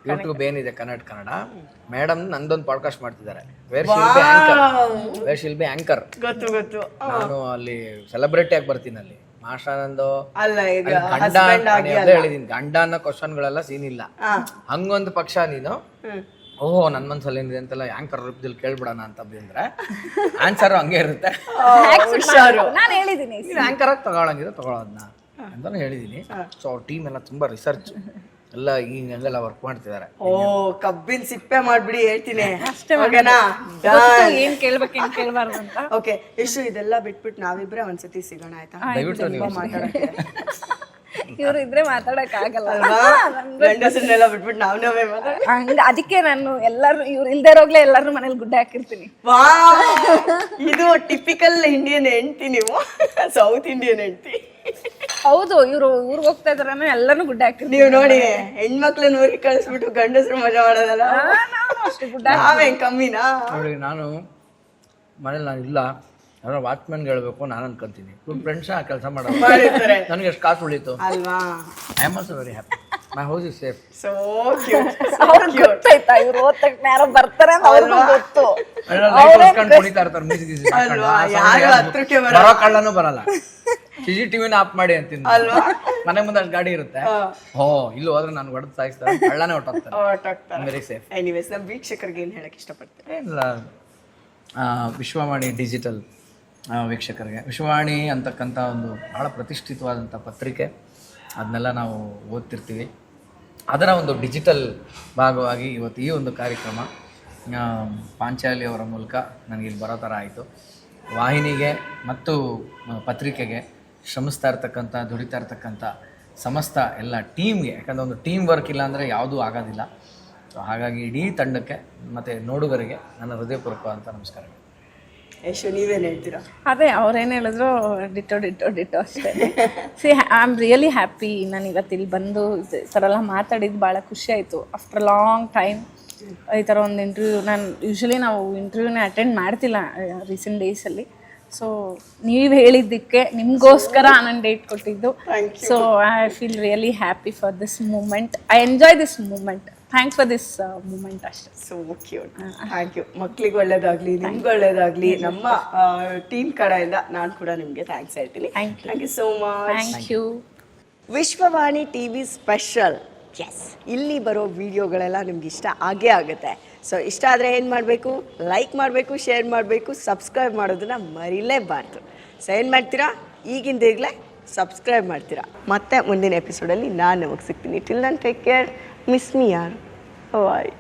ಯೂಟ್ಯೂಬ್ ಏನಿದೆ ಕನ್ನಡ ಮೇಡಮ್ ನಂದೊಂದು ಪಾಡ್ಕಾಸ್ಟ್ ಮಾಡ್ತಿದ್ದಾರೆ. Where she'll be anchor. ಗೊತ್ತು. ನಾನು ಅಲ್ಲಿ ಸೆಲೆಬ್ರಿಟಿ ಆಗಿ ಬರ್ತೀನಿ ಅಲ್ಲಿ. ಮಾಸ್ಟರ್ನಂದು ಅಲ್ಲ, ಈಗ ಹೇಳಿದೀನಿ, ಗಂಡ ಅನ್ನೋ ಕ್ವಶನ್ಗಳೆಲ್ಲ ಸೀನ್ ಇಲ್ಲ. ಹಂಗೊಂದು ಪಕ್ಷ ನೀನು ಓಹೋ ನನ್ನ ಮನ್ಸಲ್ಲಿ ಏನಿದೆ ಅಂತೆಲ್ಲ ಆಂಕರ್ ರೂಪದಲ್ಲಿ ಕೇಳ್ಬಿಡೋಣ ಅಂತ ಬಂದ್ರೆ ಆನ್ಸರ್ ಹಂಗೆ ಇರುತ್ತೆ. ನಾನು ಹೇಳಿದ್ದೀನಿ ಆಂಕರ್ ಆಗಿ ತಗೊಳಂಗಿದ್ರೆ ತಗೊಳೋದನ್ನ ಅಂತಾನು ಹೇಳಿದೀನಿ. ಸೊ ಅವ್ರ ಟೀಮ್ ಎಲ್ಲ ತುಂಬಾ ರಿಸರ್ಚ್ ಎಲ್ಲ ಹಿಂಗೆಲ್ಲ ವರ್ಕ್ ಮಾಡ್ತಿದ್ದಾರೆ. ಕಬ್ಬಿನ ಸಿಪ್ಪೆ ಮಾಡ್ಬಿಡಿ, ಹೇಳ್ತೀನಿ ಅಷ್ಟೇ. ಏನ್ ಕೇಳ್ಬೇಕು ಏನ್ ಕೇಳ್ಬಾರ್ದು ಅಂತ. ಓಕೆ, ಎಷ್ಟು ಇದೆಲ್ಲ ಬಿಟ್ಬಿಟ್ಟು ನಾವಿಬ್ರೆ ಒಂದ್ಸತಿ ಸಿಗೋಣ, ಆಯ್ತಾ? ದಯವಿಟ್ಟು ನೀವು ಮಾತಾಡಕ್ಕೆ ಇವ್ರು ಇದ್ರೆ ಮಾತಾಡಕ್ ಆಗಲ್ಲ. ಗಂಡಸನ್ನೆಲ್ಲ ಬಿಟ್ಬಿಟ್ಟು ನಾವೇ ಹಂಗ ಅದಕ್ಕೆ ನಾನು ಎಲ್ಲಾರು ಇವ್ರು ಇಲ್ದೇ ಇರೋಗ್ಲೇ ಎಲ್ಲಾರು ಮನೇಲಿ ಗುಡ್ಡೆ ಹಾಕಿರ್ತೀನಿ. ಇದು ಟಿಪಿಕಲ್ ಇಂಡಿಯನ್ ಹೆಂಡ್ತಿ, ನೀವು ಸೌತ್ ಇಂಡಿಯನ್ ಹೆಂಡ್ತಿ. ಹೌದು, ಇವ್ರು ಊರ್ಗ್ ಹೋಗ್ತಾ ಇದಾರ ಎಲ್ಲಾನು ಗುಡ್ಡೆ ಹಾಕಿರ್ತೀನಿ. ನೀವು ನೋಡಿ, ಹೆಣ್ಮಕ್ಳನ್ನ ಊರಿಗೆ ಕಳಿಸ್ಬಿಟ್ಟು ಗಂಡಸರು ಮಜಾ ಮಾಡೋದಲ್ಲ, ನಾವೇನ್ ಕಮ್ಮಿನಾ? ನೋಡಿ, ನಾನು ಮನೇಲಿ ನಾನು ಇಲ್ಲ, ಯಾರೋ ವಾಚ್ಮನ್ಗೆ ಹೇಳ್ಬೇಕು ನಾನು ಅನ್ಕೊಂತೀನಿ. ಇವ್ರ ಫ್ರೆಂಡ್ಸ್ ಆ ಕೆಲಸ ಮಾಡೋದು, ನನಗೆ ಎಷ್ಟು ಕಾಸು ಉಳಿತು ಅಲ್ವಾ? I am also very happy. My house is safe. So cute. ಅವ್ರಿಗೆ ಗೊತ್ತಾಯ್ತಾ ಇವ್ರು ಹೋದ ತಕ್ಷಣ ಯಾರೋ ಬರ್ತಾರೆ ಅಂತ ಅವ್ರಿಗೂ ಗೊತ್ತು. ಕುಣಿತಾ ಇರ್ತಾರೆ ಮ್ಯೂಸಿಕ್ ಬರೋ ಕಳ್ಳನೂ ಬರಲ್ಲ. CCTV ಆಫ್ ಮಾಡಿ ಅಂತೀನಿ. ಮನೆ ಮುಂದೆ ಗಾಡಿ ಇರುತ್ತೆ, ಇಲ್ಲಿ ಹೋದ್ರೆ ನಾನು ಹೊಡೆದು ಸಾಯಿಸ್ತಾರೆ, ಕಳ್ಳನೇ ಹೊಟ್ಟೋಗ್ತಾರೆ. Very safe. ಎನಿವೇಸ್, ನಮ್ಮ ವೀಕ್ಷಕರಿಗೆ ಏನು ಹೇಳಕ್ ಇಷ್ಟಪಡ್ತೀನಿ? ಏನಿಲ್ಲ, ವಿಶ್ವವಾಣಿ ಡಿಜಿಟಲ್ ವೀಕ್ಷಕರಿಗೆ, ವಿಶ್ವವಾಣಿ ಅಂತಕ್ಕಂಥ ಒಂದು ಬಹಳ ಪ್ರತಿಷ್ಠಿತವಾದಂಥ ಪತ್ರಿಕೆ, ಅದನ್ನೆಲ್ಲ ನಾವು ಓದ್ತಿರ್ತೀವಿ. ಅದರ ಒಂದು ಡಿಜಿಟಲ್ ಭಾಗವಾಗಿ ಇವತ್ತು ಈ ಒಂದು ಕಾರ್ಯಕ್ರಮ ಪಾಂಚಾಲಿ ಅವರ ಮೂಲಕ ನನಗೆ ಇಲ್ಲಿ ಬರೋ ಥರ ಆಯಿತು. ವಾಹಿನಿಗೆ ಮತ್ತು ಪತ್ರಿಕೆಗೆ ಶ್ರಮಿಸ್ತಾ ಇರ್ತಕ್ಕಂಥ, ದುಡಿತಾ ಇರ್ತಕ್ಕಂಥ ಸಮಸ್ತ ಎಲ್ಲ ಟೀಮ್ಗೆ, ಯಾಕಂದರೆ ಒಂದು ಟೀಮ್ ವರ್ಕ್ ಇಲ್ಲ ಅಂದರೆ ಯಾವುದೂ ಆಗೋದಿಲ್ಲ. ಸೊ ಹಾಗಾಗಿ ಇಡೀ ತಂಡಕ್ಕೆ ಮತ್ತು ನೋಡುಗರಿಗೆ ನನ್ನ ಹೃದಯಪೂರ್ವಕ ಅಂತ ನಮಸ್ಕಾರ. ಯಶು ನೀವೇನು ಹೇಳ್ತೀರಾ? ಅದೇ ಅವ್ರೇನು ಹೇಳಿದ್ರು ಡಿಟೋ ಅಷ್ಟೇ. C I am really happy. ನಾನು ಇವತ್ತು ಇಲ್ಲಿ ಬಂದು ಈ ಥರ ಎಲ್ಲ ಮಾತಾಡಿದ್ದು ಭಾಳ ಖುಷಿ ಆಯಿತು. ಆಫ್ಟರ್ ಲಾಂಗ್ ಟೈಮ್ ಈ ಥರ ಒಂದು ಇಂಟರ್ವ್ಯೂ, ನಾನು ಯೂಶ್ವಲಿ ನಾವು ಇಂಟರ್ವ್ಯೂನೇ ಅಟೆಂಡ್ ಮಾಡ್ತಿಲ್ಲ ರೀಸೆಂಟ್ ಡೇಸಲ್ಲಿ. ಸೊ ನೀವು ಹೇಳಿದ್ದಕ್ಕೆ ನಿಮಗೋಸ್ಕರ ನಾನು ಡೇಟ್ ಕೊಟ್ಟಿದ್ದು. So I feel really happy for this moment. I enjoy this moment. Thanks for this moment ಅಷ್ಟೇ. So cute. Thank you. ಮಕ್ಳಿಗೆ ಒಳ್ಳೇದಾಗಲಿ, ನಿಮ್ಗೆ ಒಳ್ಳೇದಾಗಲಿ. ನಮ್ಮ ಟೀಮ್ ಕಡೆಯಿಂದ ನಾನು ಕೂಡ ನಿಮಗೆ ಥ್ಯಾಂಕ್ಸ್ ಹೇಳ್ತೀನಿ. Thank you so much. Thank you. Vishwavani TV special. Yes, ಇಲ್ಲಿ ಬರೋ ವಿಡಿಯೋಗಳೆಲ್ಲ ನಿಮ್ಗೆ ಇಷ್ಟ ಆಗೇ ಆಗುತ್ತೆ. ಸೊ ಇಷ್ಟ ಆದರೆ ಏನು ಮಾಡಬೇಕು? ಲೈಕ್ ಮಾಡಬೇಕು, ಶೇರ್ ಮಾಡಬೇಕು, ಸಬ್ಸ್ಕ್ರೈಬ್ ಮಾಡೋದನ್ನ ಮರಿಲೇಬಾರ್ದು. ಸೊ ಏನು ಮಾಡ್ತೀರಾ? ಈಗಿಂದೀಗಲೇ ಸಬ್ಸ್ಕ್ರೈಬ್ ಮಾಡ್ತೀರಾ. ಮತ್ತೆ ಮುಂದಿನ ಎಪಿಸೋಡಲ್ಲಿ ನಾನು ನಿಮಗೆ ಸಿಗ್ತೀನಿ. Till then take care. Miss me ಯಾರು. ಬಾಯ್.